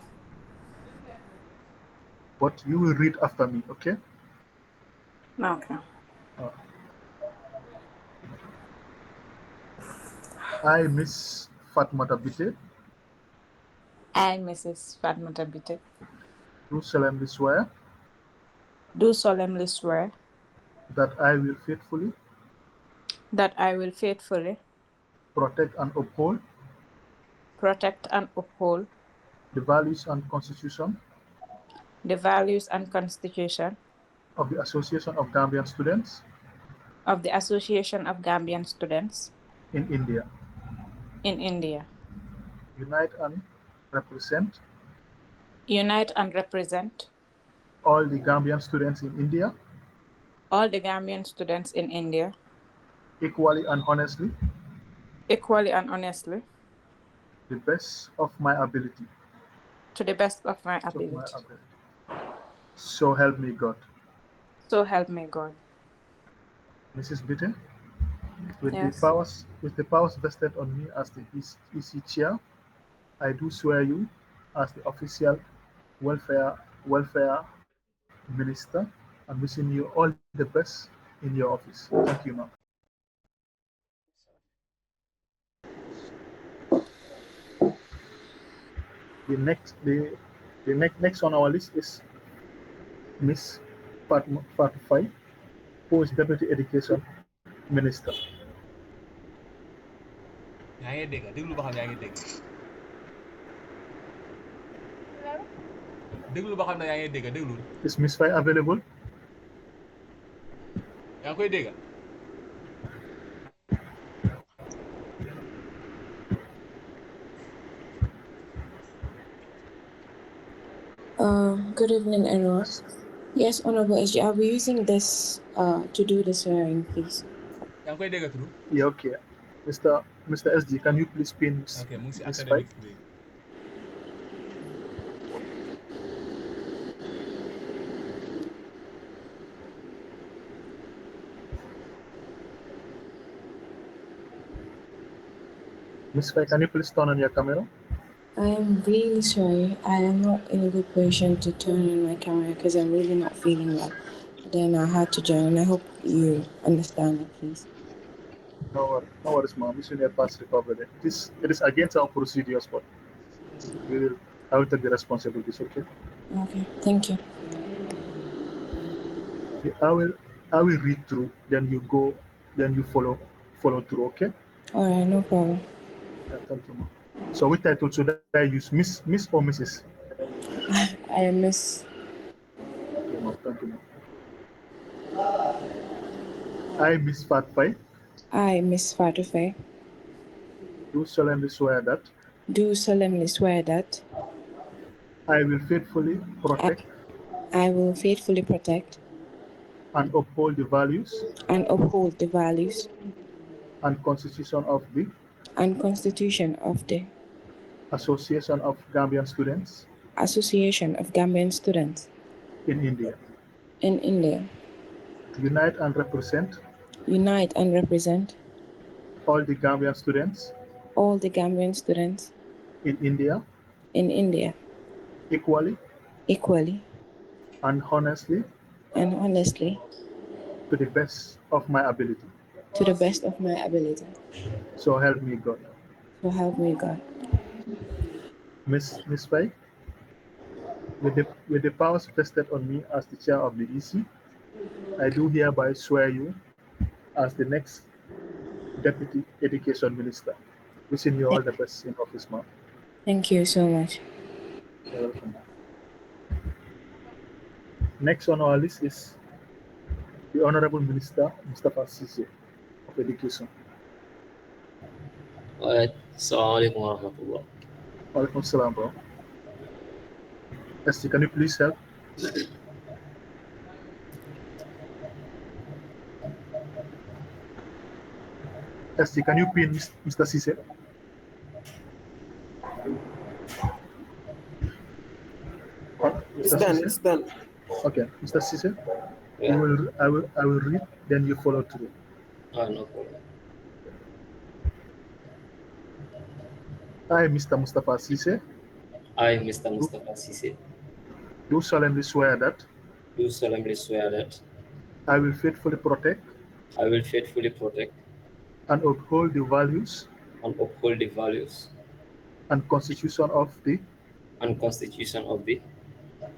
But you will read after me, okay? Okay. Uh, I, Miss Fatmata Bite, I, Mrs. Fatmata Bitte, do solemnly swear do solemnly swear that I will faithfully that I will faithfully protect and uphold protect and uphold the values and constitution the values and constitution of the Association of Gambian Students of the Association of Gambian Students in India, in India, unite and represent unite and represent all the Gambian students in India all the Gambian students in India equally and honestly, equally and honestly, the best of my ability. to the best of my Of my ability. ability. So help me God. So help me God. Mrs. Bitten, Yes. with the powers vested on me as the EC chair, I do swear you as the official welfare minister and wishing you all the best in your office. Thank you, ma'am. The next the next on our list is Miss Fatufai, who is Deputy Education Minister. yaa ngi dégg déglu ba xam yaa ngi dégg. déglu ba xam ne yaa ngi dégg déglul. Is Miss Fai available? yaa ngi koy dégg. Good evening, everyone. Yes, Honorable SG, I'll be using this to do the swearing, please. yaa ngi koy dégg turu. Yeah, okay. Mr. SG, can you please pin ok mu ngi si Miss Fai? academic bi. Miss Fai, can you please turn on your camera? I am really sorry. I am not in a good position to turn on my camera because I'm really not feeling well. Then I had to join, and I hope you understand it, please. No worries, ma'am. Mission your fast recovery. It is against our procedures, but I will take the responsibilities. Okay. Okay, thank you. I will read through. Then you go. Then you follow through. Okay. All right, no problem. Yeah, thank you, ma'am. So, which title should I use? Miss or Mrs? I am Miss. Okay, ma'am. Thank you, ma'am. I, Miss Fatpai, I, Miss Fatufe, do solemnly swear that do solemnly swear that I will faithfully protect I will faithfully protect and uphold the values and uphold the values and constitution of the and Constitution of the Association of Gambian Students Association of Gambian Students in India. in India. Unite and represent Unite and represent all the Gambian students all the Gambian students in India in India equally equally and honestly and honestly to the best of my ability. to the best of my ability. So help me God. So help me God. Miss Fay, with the powers vested on me as the chair of the EC, I do hereby swear you as the next Deputy Education Minister. Wishing you all the best in office, ma'am. Thank you so much. You're welcome. Next on our list is the Honorable Minister Mustafa Sise of Education. Alright, Assalamualaikum warahmatullah. Walaikum salam, bro. Esther, can you please help? Esther, can you pin Mr. Sise? It's done. It's done. Okay, Mr. Sise, Yeah. I will read, then you follow through. No problem. I, Mr. Mustafa Sise, I, Mr. Mustafa Sise, do solemnly swear that do solemnly swear that I will faithfully protect I will faithfully protect and uphold the values and uphold the values and constitution of the and constitution of the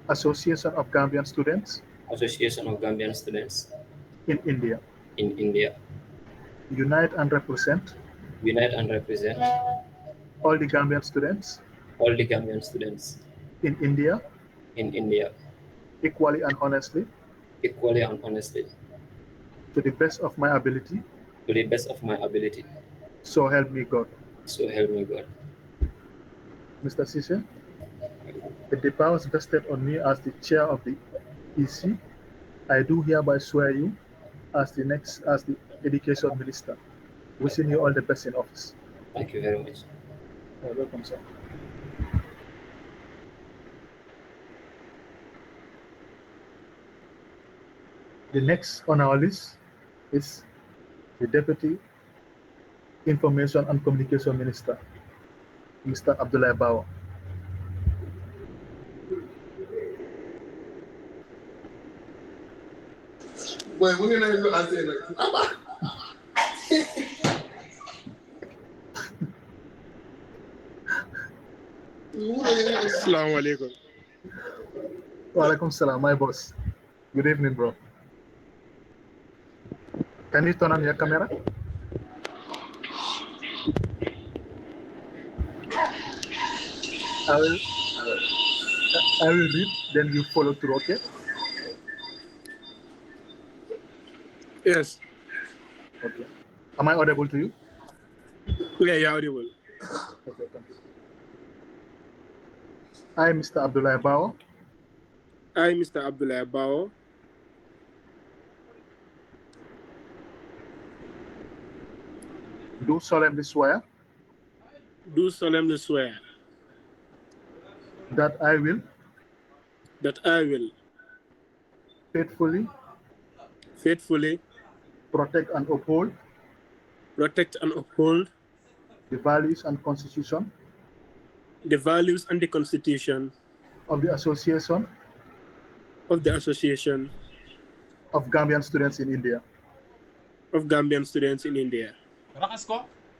Association of Gambian Students Association of Gambian Students in India. in India. Unite and represent Unite and represent all the Gambian students all the Gambian students in India in India equally and honestly equally and honestly to the best of my ability. to the best of my ability. So help me God. So help me God. Mr. Sise, with the powers vested on me as the chair of the EC, I do hereby swear you as the education minister. Wishing you all the best in office. Thank you very much. You're welcome, sir. The next on our list is the Deputy Information and Communication Minister, Mr. Abdullah Bawa. Boy, we're gonna go and say Assalamu alaikum. Walaikum salam, my boss. Good evening, bro. Can you turn on your camera? I will read, then you follow through, okay? Yes. Okay. Am I audible to you? Yeah, you're audible. Okay, thank you. I, Mr. Abdullah Bao, I, Mr. Abdullah Bao, do solemnly swear that I will faithfully protect and uphold the values and constitution of the Association of Gambian Students in India.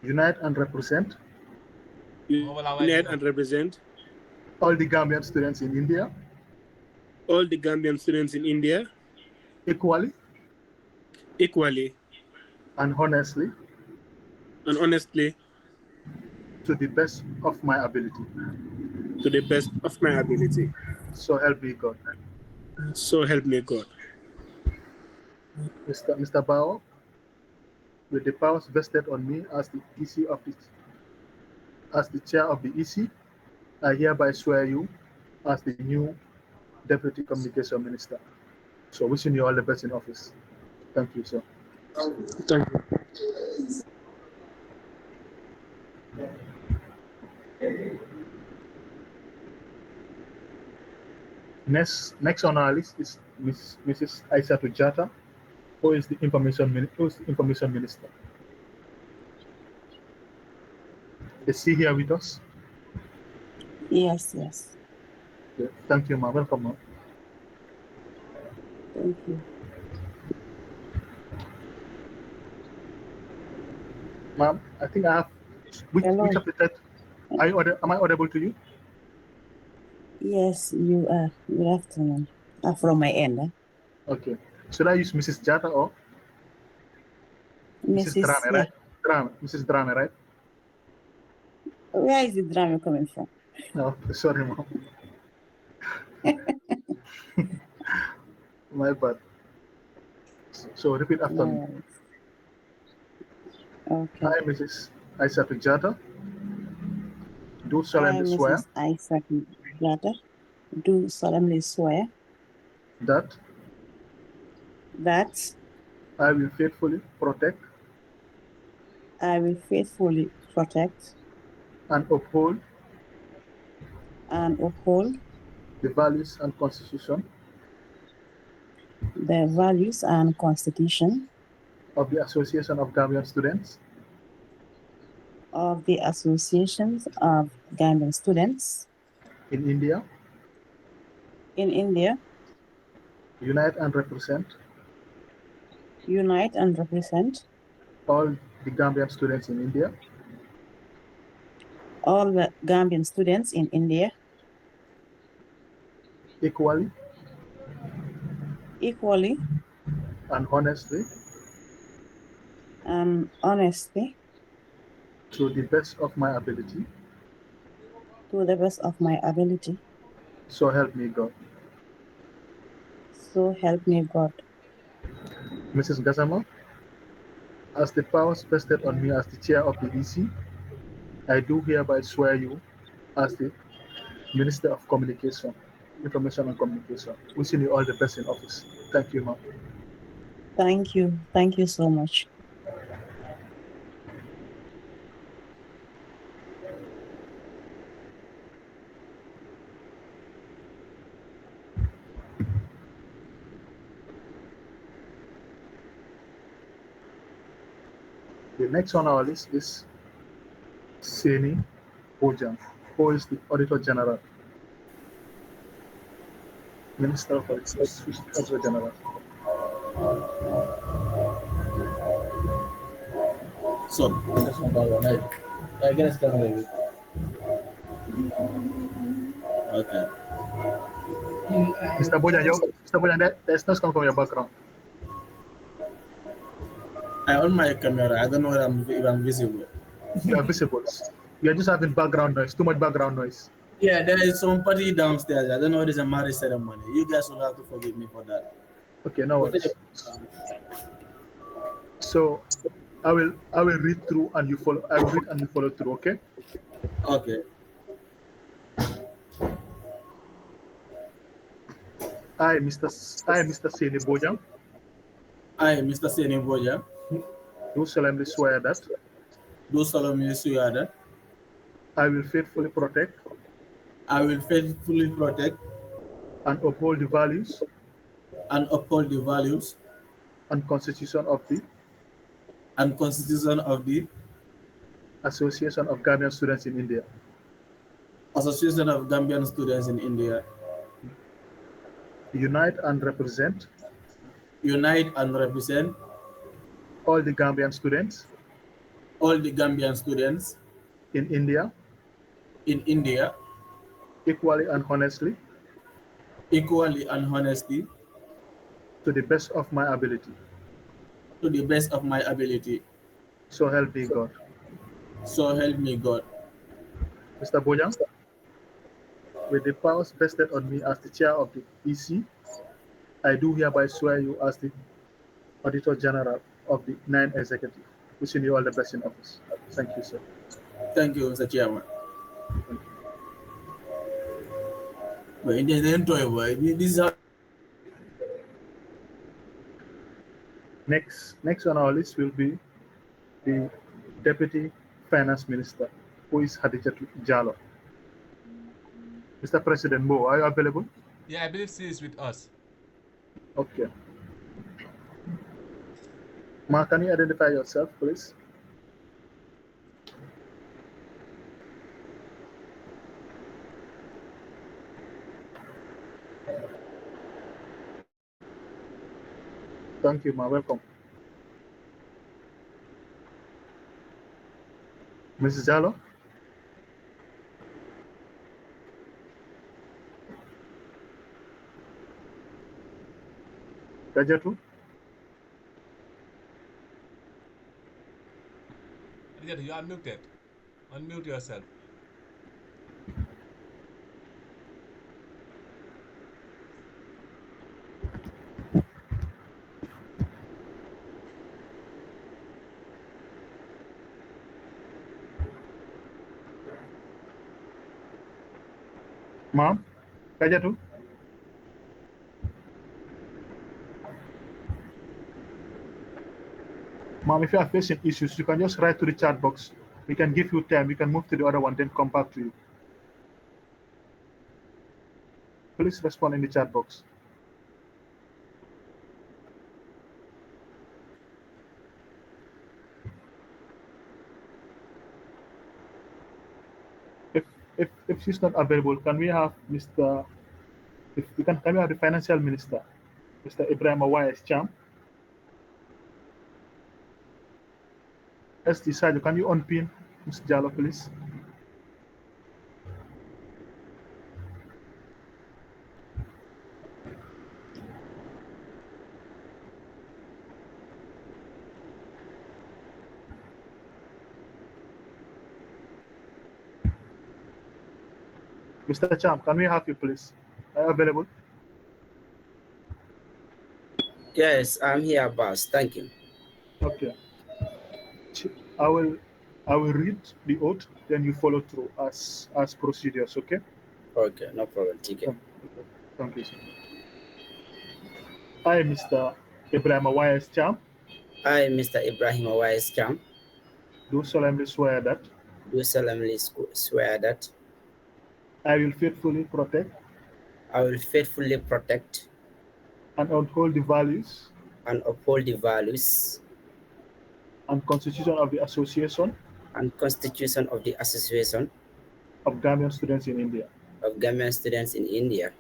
Unite and represent all the Gambian students in India equally and honestly to the best of my ability. So help me God. Mr. Bao, with the powers vested on me as the chair of the EC, I hereby swear you as the new Deputy Communication Minister. So wishing you all the best in office. Thank you, sir. Thank you. Next on our list is Mrs. Aissatou Jatta, who is the Information Minister. Is she here with us? Yes, yes. Yeah. Thank you, ma'am. Welcome, ma'am. Thank you. Ma'am, I think I have. Which of the am I audible to you? Yes, you are. Good afternoon. From my end. Okay. Should I use Mrs. Jata or Mrs. Mrs. Drame, Yeah. right? Drame, Mrs. Drame, right? Where is the drama coming from? No, sorry, mom. My bad. So repeat after me. No. Okay. I, Mrs. Isaac Jata, do I, solemnly swear Mrs. Isaac Gata, do solemnly swear that that I will faithfully protect I will faithfully protect and uphold and uphold the values and constitution the values and constitution of the Association of Gambian Students of the associations of Gambian students in India, in India, unite and represent unite and represent all the Gambian students in India all the Gambian students in India equally equally and honestly and honestly to the best of my ability. to the best of my ability. So help me God. So help me God. Mrs. Gazama, as the powers vested on me as the chair of the EC, I do hereby swear you as the Minister of Communication, Information and Communication. Wishing you all the best in office. Thank you, ma'am. Thank you. Thank you so much. The next on our list is Seni Bojang, who is the Auditor General, Minister of Auditor General. So, that's not bad one, right? I guess that's maybe. Okay. Mr. Bojang, there's noise coming from your background. I on my camera. I don't know if I'm visible. You are visible. You are just having background noise, too much background noise. Yeah, there is somebody downstairs. I don't know if it's a marriage ceremony. You guys will have to forgive me for that. Okay, no worries. So I will read through and you follow. I will read and you follow through. Okay. Okay. I, Mr. Seni Bojang, I, Mr. Seni Boja, do solemnly swear that do solemnly swear that I will faithfully protect I will faithfully protect and uphold the values and constitution of the Association of Gambian Students in India. Association of Gambian Students in India. Unite and represent all the Gambian students in India equally and honestly to the best of my ability. So help me God. Mr. Bojang, with the powers vested on me as the chair of the EC, I do hereby swear you as the Auditor General of the 9 Executive. Wishing you all the best in office. Thank you, sir. Thank you, Mr. Chairman. But this is how. Next on our list will be the Deputy Finance Minister, who is Hadijat Jallo. Mr. President Mo, are you available? Yeah, I believe she is with us. Okay. Ma, can you identify yourself, please? Thank you, Ma. Welcome. Mrs. Jallo? Kajatu? You are muted. Unmute yourself. Ma'am? Kajatu? Ma'am, if you are facing issues, you can just write to the chat box. We can give you time. We can move to the other one, then come back to you. Please respond in the chat box. If she's not available, can we have Mr. If we can we have the financial minister, Mr. Ibrahim Awais Cham? SD Sajo, can you unpin Mr. Jallo, please? Mr. Cham, can we have you, please? Are you available? Yes, I'm here, boss. Thank you. Okay. I will read the oath, then you follow through as procedures, okay? Okay, no problem. Take it. Thank you, sir. I, Mr. Ibrahim Awais Cham. I, Mr. Ibrahim Awais Cham. Do solemnly swear that. Do solemnly swear that. I will faithfully protect. I will faithfully protect. And uphold the values. And uphold the values. And Constitution of the Association. And Constitution of the Association. Of Gambian Students in India. Of Gambian Students in India.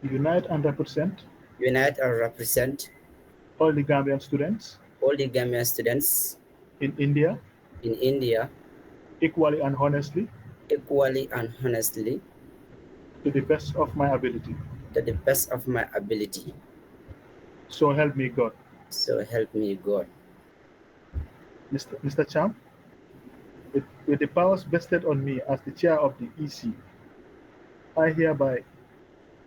Unite and represent. Unite and represent. All the Gambian students. All the Gambian students. In India. In India. Equally and honestly. Equally and honestly. To the best of my ability. To the best of my ability. So help me God. So help me God. Mr. Cham, with the powers vested on me as the chair of the EC, I hereby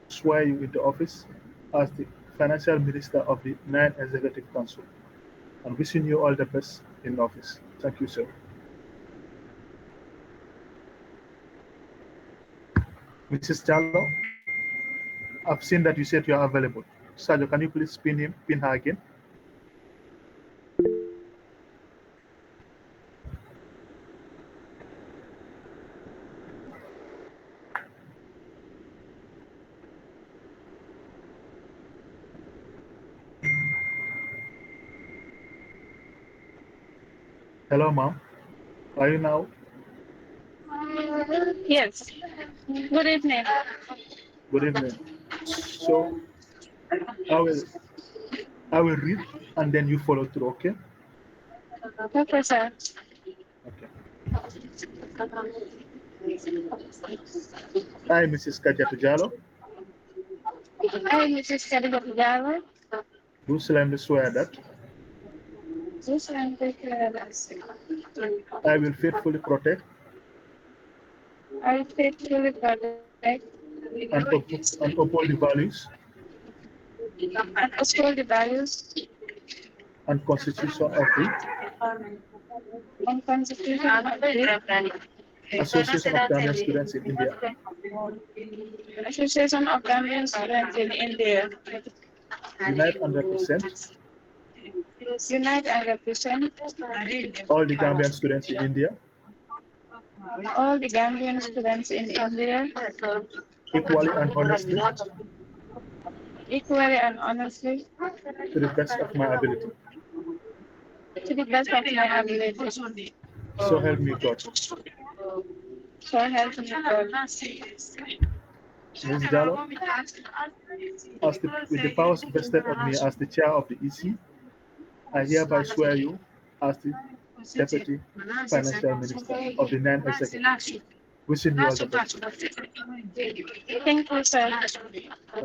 swear you into office as the financial minister of the 9th Executive Council, and wishing you all the best in office. Thank you, sir. Mrs. Jallo, I've seen that you said you are available. Sajo, can you please pin her again? Hello, ma'am. Are you now? Yes. Good evening. Good evening. So I will read and then you follow through, okay? Okay, sir. Okay. I, Mrs. Kajatu Jallo. I, Mrs. Kadija Jalo. Do solemnly swear that. I will faithfully protect. I will faithfully protect. And uphold the values. And uphold the values. And Constitution of the. And Constitution of the. Association of Gambian Students in India. Association of Gambian Students in India. Unite and represent. Unite and represent. All the Gambian students in India. All the Gambian students in India. Equally and honestly. Equally and honestly. To the best of my ability. To the best of my ability. So help me God. So help me God. Ms. Jallo, with the powers vested on me as the chair of the EC, I hereby swear you as the Deputy Financial Minister of the 9th Executive. Wishing you all the best. Thank you, sir.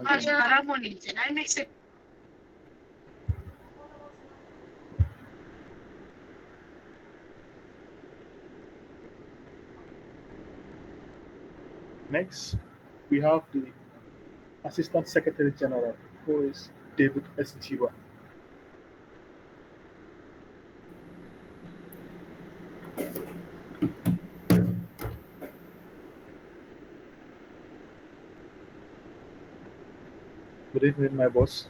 Thank you. Next, we have the Assistant Secretary General, who is David S. Jiwa. Good evening, my boss.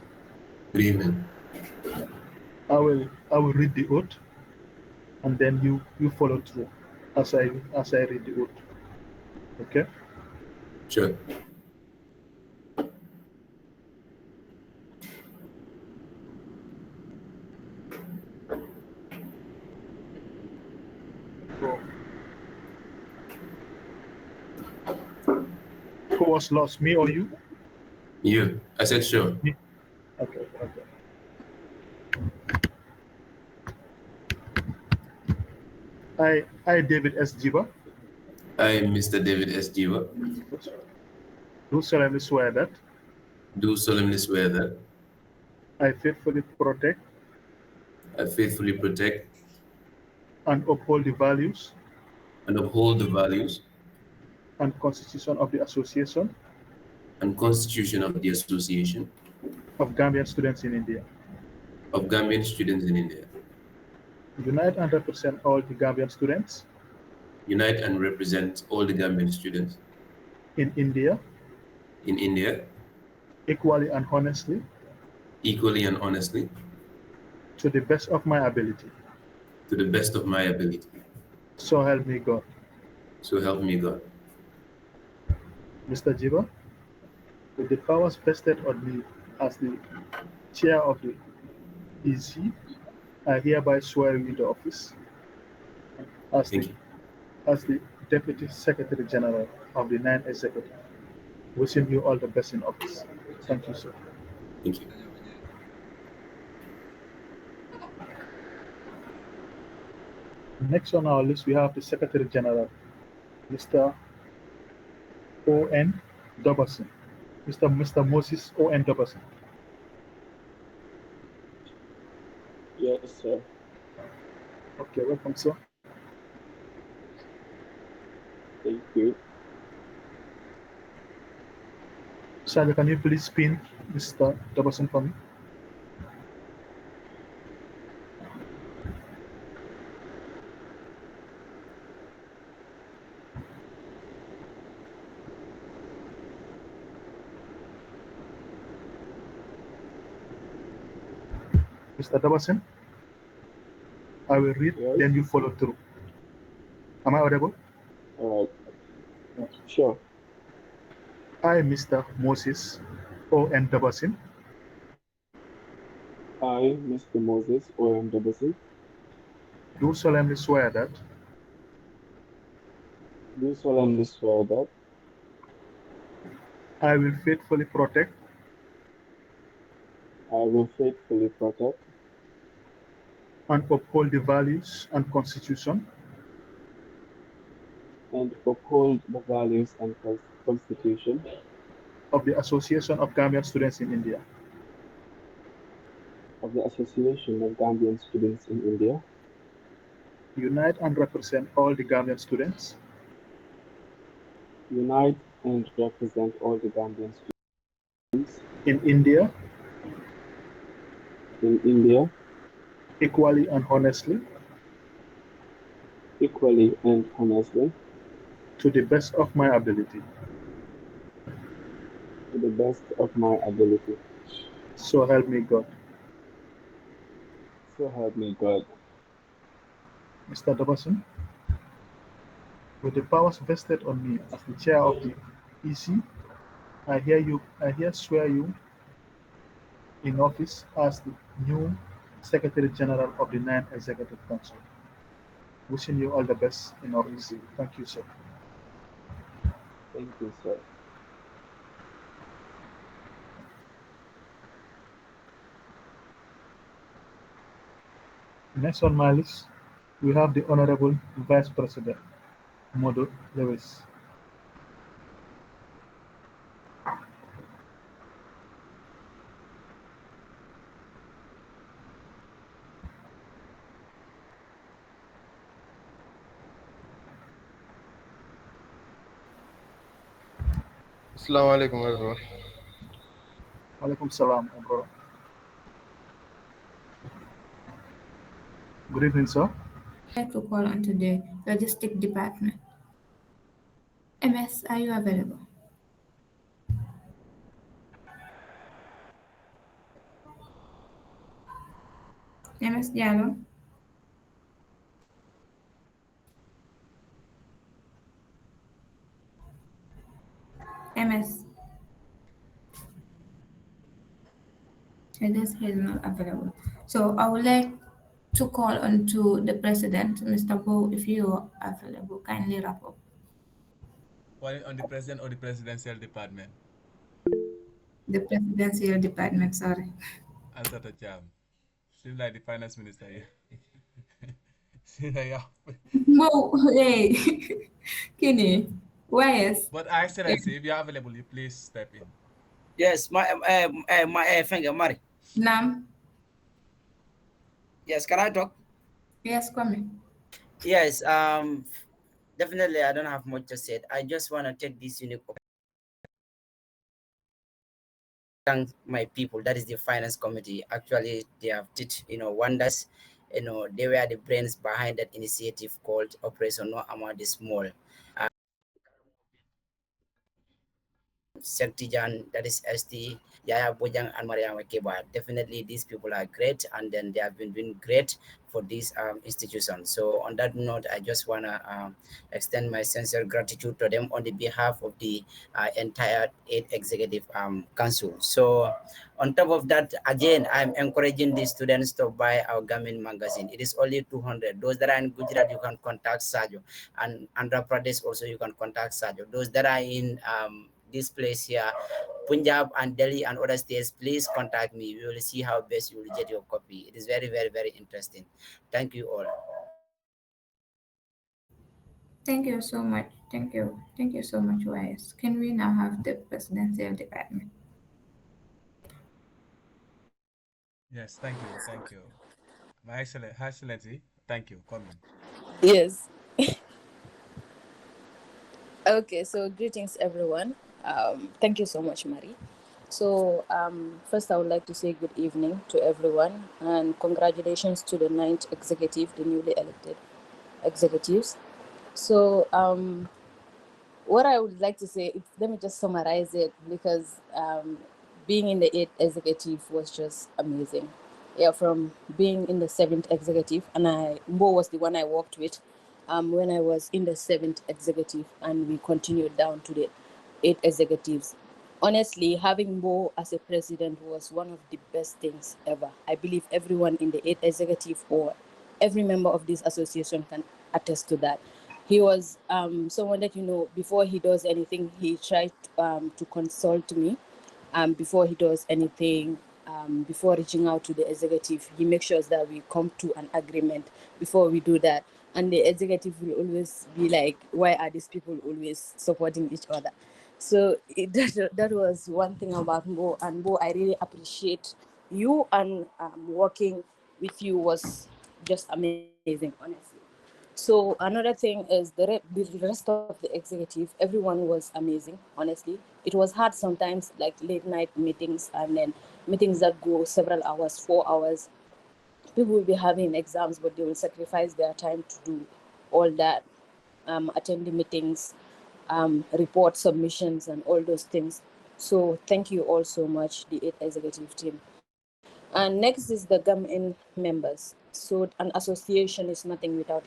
Good evening. I will read the oath, and then you follow through as I read the oath. Okay. Sure. So, who was lost, me or you? You. I said sure. Me. Okay. Okay. I David S. Jiba. I, Mr. David S. Jiwa, Do solemnly swear that do solemnly swear that I faithfully protect I faithfully protect and uphold the values and uphold the values and constitution of the Association and Constitution of the Association of Gambian Students in India. of Gambian students in India. Unite and represent all the Gambian students Unite and represent all the Gambian students in India equally and honestly equally and honestly to the best of my ability. to the best of my ability. So help me God. So help me God. Mr. Jiba, with the powers vested on me as the chair of the EC, I hereby swear you the office as the Deputy Secretary General of the 9th Executive. Wishing you all the best in office. Thank you, sir. Thank you. Next on our list, we have the Secretary General, Mr. O.N. Doberson. Mr. Moses O.N. Doberson. Yes, sir. Okay, welcome, sir. Thank you. Shaja, can you please pin Mr. Doberson for me? Mr. Doberson, I will read, Yes. then you follow through. Am I audible? All right. Sure. I, Mr. Moses O.N. Doberson, I, Mr. Moses O.M. Doberson, do solemnly swear that do solemnly swear that I will faithfully protect I will faithfully protect and uphold the values and constitution and uphold the values and constitution of the Association of Gambian Students in India. of the Association of Gambian Students in India. Unite and represent all the Gambian students Unite and represent all the Gambian students in India equally and honestly to the best of my ability. To the best of my ability. So help me God. So help me God. Mr. Doberson, with the powers vested on me as the chair of the EC, I hereby swear you in office as the new Secretary General of the 9th Executive Council. Wishing you all the best in office. Thank you, sir. Thank you, sir. Next on my list, we have the Honorable Vice President, Modo Lewis. Assalamu alaikum everyone. Walaikum salam, bro. Good evening, sir. Like to call on to the logistic department. MS, are you available? MS Diallo? MS. I guess he's not available. So I would like to call on to the president, Mr. Bo, if you are available, kindly wrap up. On the president or the presidential department? The presidential department, sorry. Answer the jam. Seems like the finance minister here. Seems like Mo, hey, Kini, why is? But Excellency, if you're available, you please step in. Yes, my finger, Mari. Nam. Yes, can I talk? Yes, come in. Yes, definitely I don't have much to say. I just want to take this unique thank my people, that is the finance committee. Actually they have did wonders. They were the brains behind that initiative called Operation No Amount is Small. Sektijan, that is ST, Yaya Bojang, and Mariama Keba. Definitely, these people are great, and then they have been doing great for this institution. So, on that note, I just want to extend my sincere gratitude to them on the behalf of the entire 8 Executive Council. So, on top of that, again, I'm encouraging the students to buy our Gam-Ind magazine. It is only 200. Those that are in Gujarat, you can contact Sajo, and Andhra Pradesh also you can contact Sajo. Those that are in this place here, Punjab and Delhi and other states, please contact me. We will see how best you will get your copy. It is very, very, very interesting. Thank you all. Thank you so much. Thank you. Thank you so much, YS. Can we now have the presidential department? Yes, thank you, thank you. My Excellency, thank you. Come in. Yes. Okay, so greetings everyone. Thank you so much, Marie. So first I would like to say good evening to everyone and congratulations to the 9th executive, the newly elected executives. So what I would like to say, let me just summarize it because being in the 8th executive was just amazing. Yeah, from being in the 7th executive, and Mbo was the one I worked with when I was in the 7th executive, and we continued down to the 8 executives. Honestly, having Mbo as a president was one of the best things ever. I believe everyone in the 8th executive or every member of this association can attest to that. He was someone that, before he does anything, he tried to consult me. Before he does anything, before reaching out to the executive, he makes sure that we come to an agreement before we do that. And the executive will always be like, why are these people always supporting each other? So that was one thing about Mo. And Mo, I really appreciate you, and working with you was just amazing, honestly. So another thing is the rest of the executive, everyone was amazing, honestly. It was hard sometimes, like late night meetings, and then meetings that go several hours, 4 hours. People will be having exams, but they will sacrifice their time to do all that, attend the meetings, report submissions, and all those things. So thank you all so much, the 8th executive team. And next is the Gam-Ind members. So an association is nothing without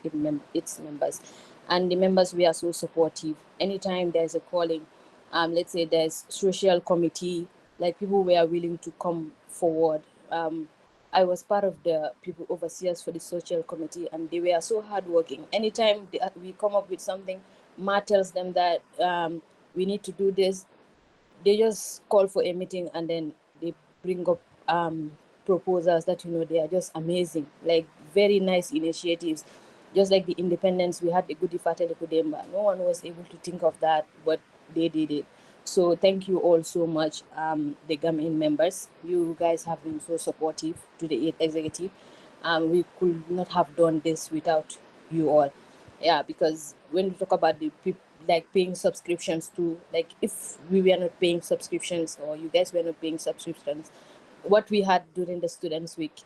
its members. And the members, we are so supportive. Anytime there's a calling, let's say there's social committee, like people were willing to come forward. I was part of the people overseers for the social committee, and they were so hardworking. Anytime we come up with something, Ma tells them that we need to do this, they just call for a meeting and then they bring up proposals that they are just amazing, like very nice initiatives. Just like the independence, we had the Gudi Fatele Kudemba. No one was able to think of that, but they did it. So thank you all so much, the Gam-Ind members. You guys have been so supportive to the 8th executive. We could not have done this without you all. Yeah, because when we talk about the people, like paying subscriptions to, like if we were not paying subscriptions or you guys were not paying subscriptions, what we had during the students week,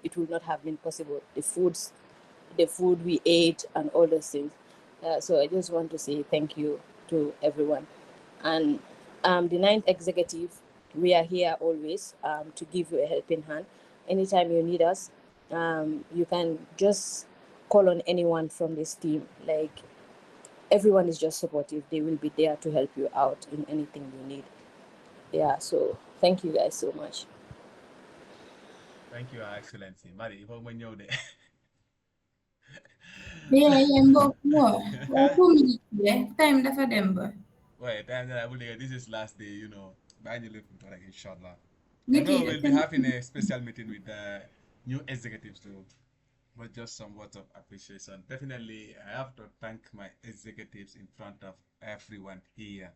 it would not have been possible. The food we ate and all those things. So I just want to say thank you to everyone. And the ninth executive, we are here always to give you a helping hand. Anytime you need us, you can just call on anyone from this team. Like, everyone is just supportive. They will be there to help you out in anything you need. Yeah, so thank you guys so much. Thank you, Your Excellency. Mari, if I'm you there. Yeah, yeah, more. 2 minutes, yeah. Time dafa dem ba. Wait, and I will this is last day, you know. By the look like inshallah. I know Nikki, we'll be having a special meeting with the new executives too. But just some words of appreciation. Definitely, I have to thank my executives in front of everyone here.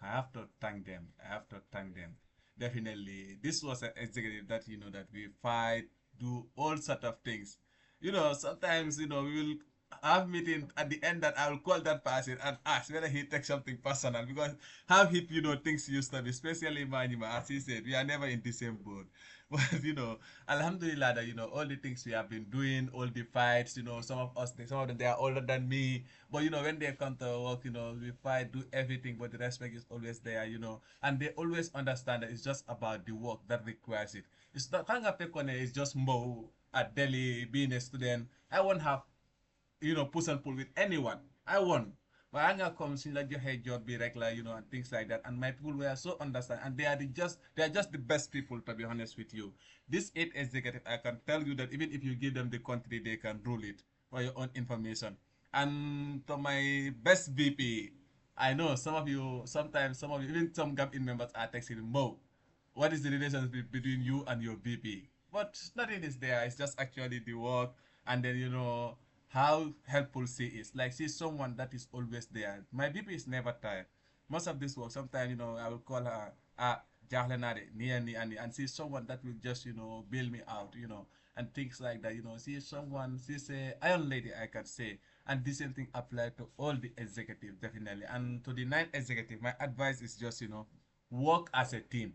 I have to thank them. I have to thank them. Definitely, this was an executive that you know that we fight, do all sort of things. You know, sometimes you know we will have meeting at the end that I will call that person and ask whether he takes something personal because how he you know things used to be, especially Manima, as he said, we are never in the same boat. But you know, Alhamdulillah that you know all the things we have been doing, all the fights, you know, some of us some of them they are older than me. But you know, when they come to work, you know, we fight, do everything, but the respect is always there, you know. And they always understand that it's just about the work that requires it. It's not hang up it's just more at Delhi being a student. I won't have you know, push and pull with anyone. I won. But anger comes in like your head job be regular, you know, and things like that. And my people were so understand and they are just the best people to be honest with you. This eight executive I can tell you that even if you give them the country they can rule it for your own information. And to my best VP, I know some of you sometimes some of you even some Gam-Ind members are texting Mo. What is the relationship between you and your VP? But nothing is there. It's just actually the work, and then you know how helpful she is. Like she's someone that is always there. My VP is never tired. Most of this work, sometimes you know I will call her Jahlenade, and she's someone that will just you know bail me out, you know, and things like that. You know, she is someone. She's a iron lady, I can say. And the same thing apply to all the executives definitely. And to the nine executive, my advice is just you know work as a team,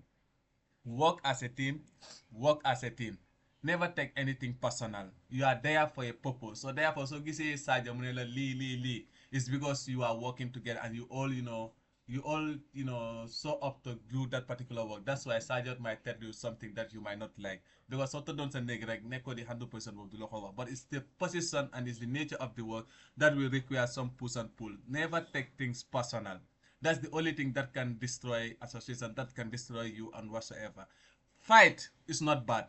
work as a team, work as a team. Never take anything personal. You are there for a purpose. So therefore, so you say Sadio Munela Lee. It's because you are working together and you all, you know, so up to do that particular work. That's why Sadio might tell you something that you might not like. Because Soto don't say like neko the 100% of the local work. But it's the position and it's the nature of the work that will require some push and pull. Never take things personal. That's the only thing that can destroy association, that can destroy you and whatsoever. Fight is not bad.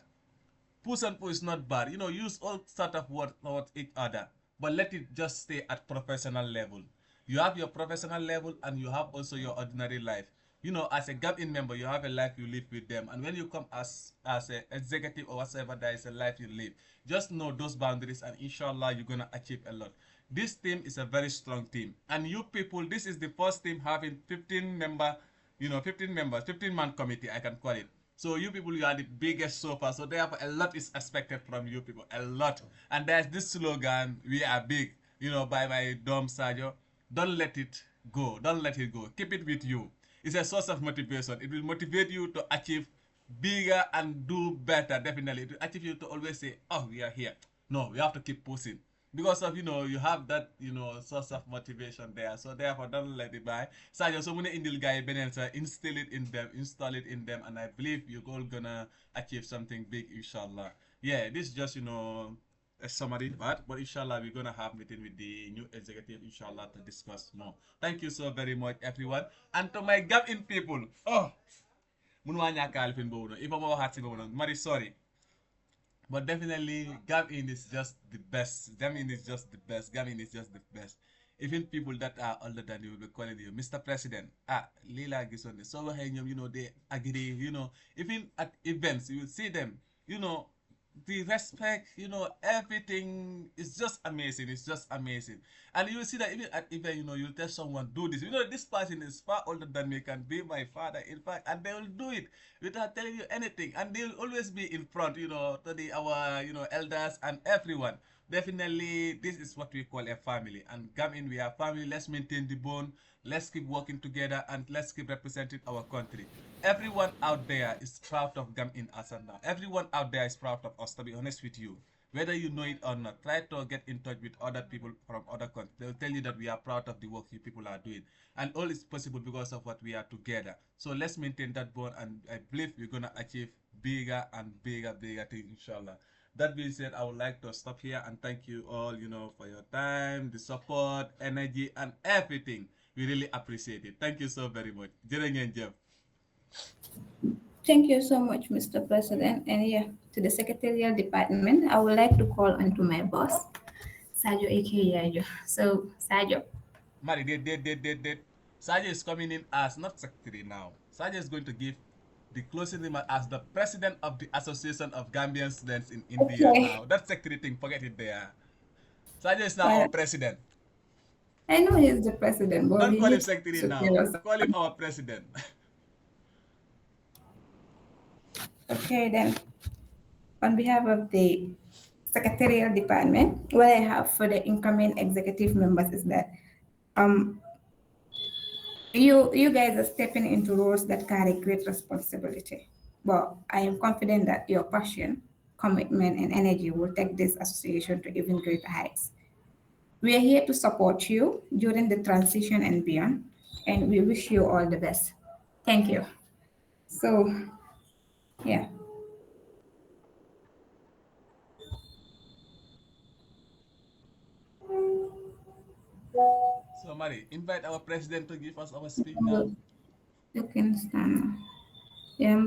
Push and pull is not bad. You know, use all sort of words towards each other, but let it just stay at professional level. You have your professional level and you have also your ordinary life. You know, as a Gam-Ind member, you have a life you live with them, and when you come as an executive or whatever, there is a life you live. Just know those boundaries, and inshallah, you're gonna achieve a lot. This team is a very strong team, and you people, this is the first team having 15 member, you know, 15 members, 15-man committee, I can call it. So you people, you are the biggest so far. So therefore, a lot is expected from you people, a lot. And there's this slogan, "We are big," you know, by my Dom Sajo. Don't let it go. Don't let it go. Keep it with you. It's a source of motivation. It will motivate you to achieve bigger and do better. Definitely, it will achieve you to always say, "Oh, we are here." No, we have to keep pushing because of you know you have that you know source of motivation there. So therefore, don't let it by. Sadio, so many indil guy benen sa instill it in them, install it in them, and I believe you're all gonna achieve something big, inshallah. Yeah, this is just you know a summary, but inshallah we're gonna have meeting with the new executive, inshallah, to discuss more. Thank you so very much, everyone, and to my Gam-Ind people. Oh, munwa nyakal fin bono. If I'm all hearty bono, Mari sorry. But definitely, Gam-Ind is just the best. Gam-Ind is just the best. Gam-Ind is just the best. Even people that are older than you will be calling you Mr. President. Lila Gisonde. So you know, they agree, you know, even at events, you will see them, you know, the respect, you know, everything is just amazing. It's just amazing. And you will see that even at event, you know, you tell someone, do this. You know, this person is far older than me, can be my father, in fact, and they will do it without telling you anything. And they will always be in front, you know, to the our, you know, elders and everyone. definitely this is what we call a family. And Gam-Ind, we are family. Let's maintain the bond. Let's keep working together and let's keep representing our country. Everyone out there is proud of Gam-Ind as of now. Everyone out there is proud of us, to be honest with you. Whether you know it or not, try to get in touch with other people from other countries. They'll tell you that we are proud of the work you people are doing. And all is possible because of what we are together. So let's maintain that bond, and I believe we're going to achieve bigger and bigger things, inshallah. That being said, I would like to stop here and thank you all, for your time, the support, energy, and everything. We really appreciate it. Thank you so very much. Jërë ngeen jëf. Thank you so much, Mr. President. And yeah, to the Secretarial Department, I would like to call on to my boss, Sajo Ike. So, Sajo. Mari, did. Sajo is coming in as not secretary now. Sajo is going to give the closing remark as the president of the Association of Gambian Students in India now. That secretary thing, forget it there. Sajo is now our president. I know he's the president, but don't we call him need secretary to now. give us. Call him our president. Okay, then. On behalf of the Secretarial Department, what I have for the incoming executive members is that you guys are stepping into roles that carry great responsibility. But I am confident that your passion, commitment, and energy will take this association to even greater heights. We are here to support you during the transition and beyond, and we wish you all the best. Thank you. So, yeah. So, Mari, invite our president to give us our speech now. You can stand. Yeah, I'm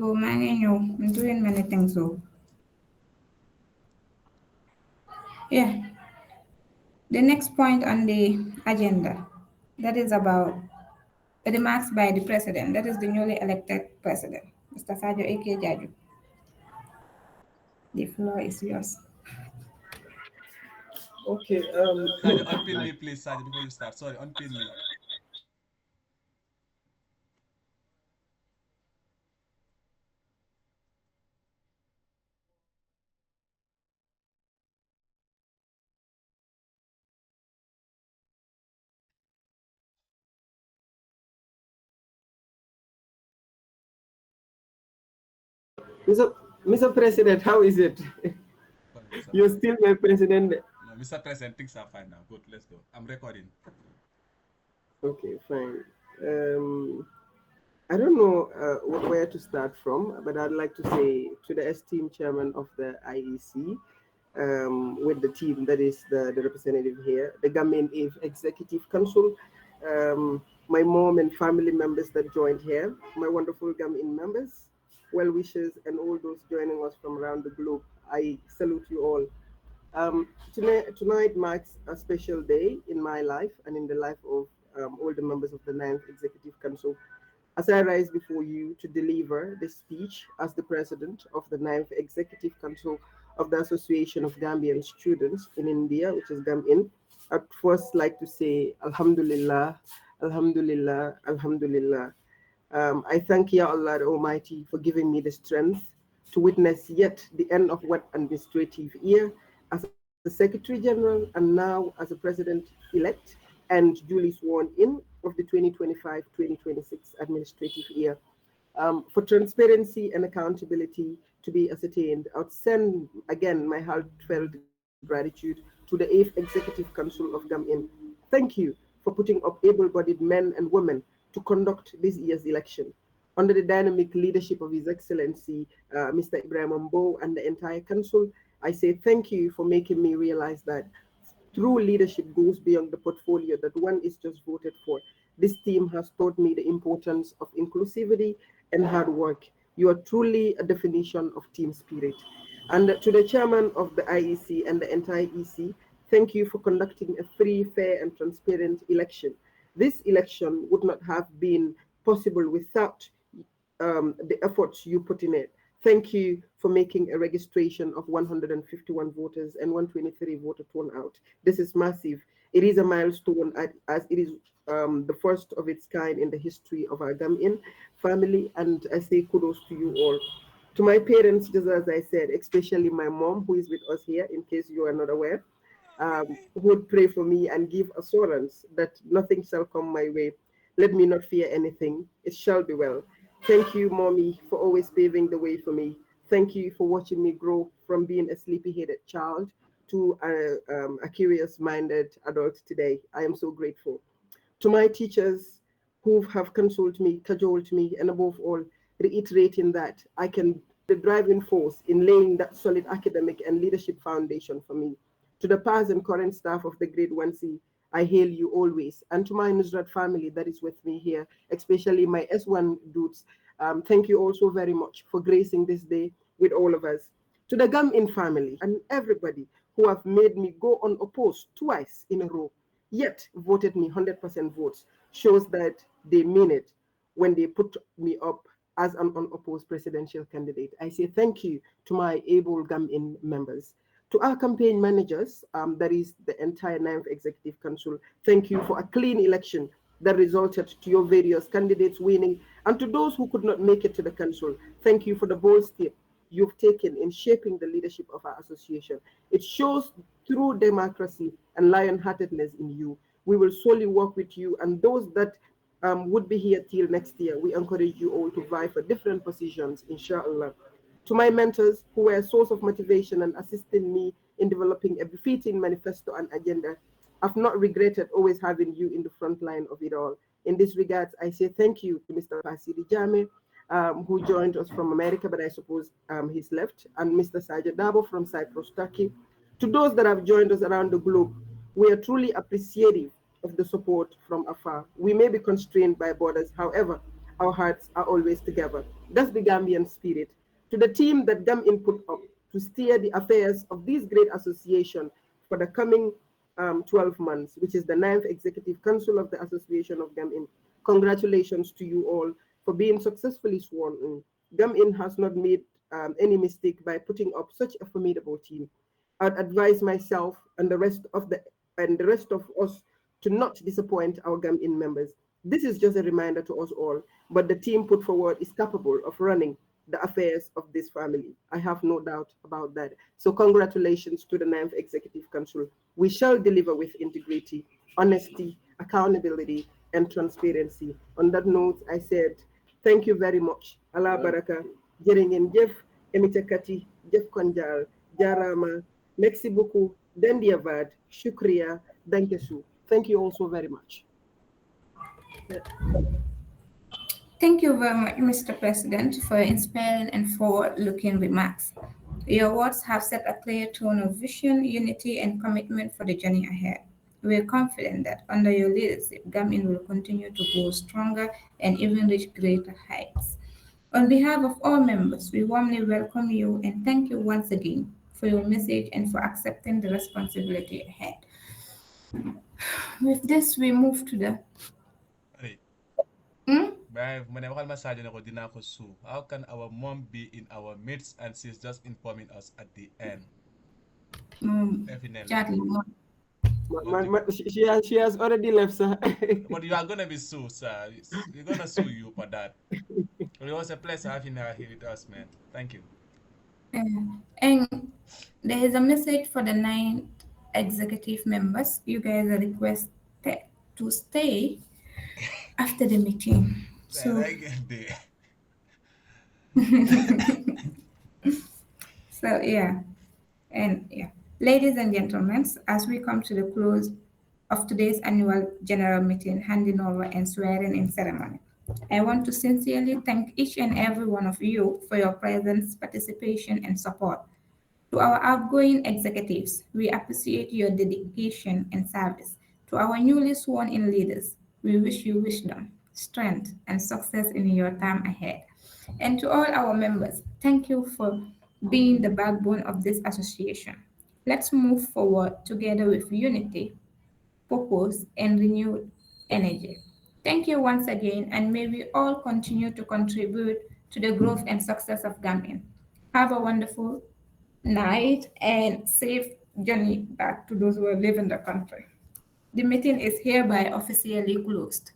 doing many things. So, yeah. The next point on the agenda, that is about the remarks by the president, that is the newly elected president, Mr. Sajo A.K. Jaju. The floor is yours. Okay. Sajo, unpin me, please, Sajo, before you start. Sorry, unpin me. Mr. President, how is it? You're still my president. No, Mr. President, things are fine now. Good, let's go. I'm recording. Okay, fine. I don't know where to start from, but I'd like to say to the esteemed chairman of the IEC, with the team that is the representative here, the Gam-Ind Executive Council, my mom and family members that joined here, my wonderful Gam-Ind members, well wishers, and all those joining us from around the globe. I salute you all. Tonight marks a special day in my life and in the life of all the members of the Ninth Executive Council. As I rise before you to deliver this speech as the president of the Ninth Executive Council of the Association of Gambian Students in India, which is Gam-Ind, I'd first like to say Alhamdulillah, Alhamdulillah, Alhamdulillah. I thank Ya Allah the Almighty for giving me the strength to witness yet the end of what administrative year as a Secretary General and now as a President-elect and duly sworn in of the 2025-2026 administrative year. For transparency and accountability to be ascertained, I would send again my heartfelt gratitude to the 8th Executive Council of Gam-Ind. Thank you for putting up able-bodied men and women to conduct this year's election. Under the dynamic leadership of His Excellency, Mr. Ibrahim Ambo and the entire council, I say thank you for making me realize that true leadership goes beyond the portfolio that one is just voted for. This team has taught me the importance of inclusivity and hard work. You are truly a definition of team spirit. And to the chairman of the IEC and the entire EC, thank you for conducting a free, fair, and transparent election. This election would not have been possible without the efforts you put in it. Thank you for making a registration of 151 voters and 123 voter turnout. This is massive. It is a milestone as it is the first of its kind in the history of our Gam-Ind family, and I say kudos to you all. To my parents, just as I said, especially my mom, who is with us here, in case you are not aware, who would pray for me and give assurance that nothing shall come my way. Let me not fear anything. It shall be well. Thank you, Mommy, for always paving the way for me. Thank you for watching me grow from being a sleepy-headed child to a curious-minded adult today. I am so grateful. To my teachers who have consoled me, cajoled me, and above all, reiterating that I can the driving force in laying that solid academic and leadership foundation for me. To the past and current staff of the Grade 1C, I hail you always. And to my Nusrat family that is with me here, especially my S1 dudes, thank you also very much for gracing this day with all of us. To the Gam-Ind family and everybody who have made me go unopposed twice in a row, yet voted me 100% votes, shows that they mean it when they put me up as an unopposed presidential candidate. I say thank you to my able Gam-Ind members. To our campaign managers, that is the entire 9th Executive Council, thank you for a clean election that resulted to your various candidates winning. And to those who could not make it to the council, thank you for the bold step you've taken in shaping the leadership of our association. It shows true democracy and lion-heartedness in you. We will solely work with you, and those that would be here till next year, we encourage you all to vie for different positions, inshallah. To my mentors who were a source of motivation and assisting me in developing a befitting manifesto and agenda, I've not regretted always having you in the front line of it all. In this regard, I say thank you to Mr. Pasiri Jame, who joined us from America, but I suppose he's left, and Mr. Sajid Dabo from Cyprus, Turkey. To those that have joined us around the globe, we are truly appreciative of the support from afar. We may be constrained by borders, however, our hearts are always together. That's the Gambian spirit. To the team that Gam-Ind put up to steer the affairs of this great association for the coming 12 months, which is the 9th Executive Council of the Association of Gam-Ind. Congratulations to you all for being successfully sworn in. Gam-Ind has not made any mistake by putting up such a formidable team. I'd advise myself and the rest of us to not disappoint our Gam-Ind members. This is just a reminder to us all, but the team put forward is capable of running the affairs of this family. I have no doubt about that. So congratulations to the 9th Executive Council. We shall deliver with integrity, honesty, accountability, and transparency. On that note, I said, thank you very much. Allah Baraka, Jeringen Jeff, Emitakati, Jeff Konjal, Jarama, merci beaucoup, Dendiavad, Shukriya, Dankesu. Thank you also very much. Thank you very much, Mr. President, for your inspiring and forward-looking remarks. Your words have set a clear tone of vision, unity, and commitment for the journey ahead. We are confident that under your leadership, Gam-Ind will continue to grow stronger and even reach greater heights. On behalf of all members, we warmly welcome you and thank you once again for your message and for accepting the responsibility ahead. With this, we move to the... How can our mom be in our midst and she's just informing us at the end? She has already left, sir. But you are going to be sued, sir. We're going to sue you for that. It was a pleasure having her here with us, man. Thank you. And there is a message for the 9 executive members. You guys are requested to stay after the meeting. So, so yeah. And yeah. Ladies and gentlemen, as we come to the close of today's annual general meeting, handing over and swearing in ceremony, I want to sincerely thank each and every one of you for your presence, participation, and support. To our outgoing executives, we appreciate your dedication and service. To our newly sworn-in leaders, we wish you wisdom, strength, and success in your time ahead. And to all our members, thank you for being the backbone of this association. Let's move forward together with unity, purpose, and renewed energy. Thank you once again, and may we all continue to contribute to the growth and success of Gam-Ind. Have a wonderful night and safe journey back to those who live in the country. The meeting is hereby officially closed.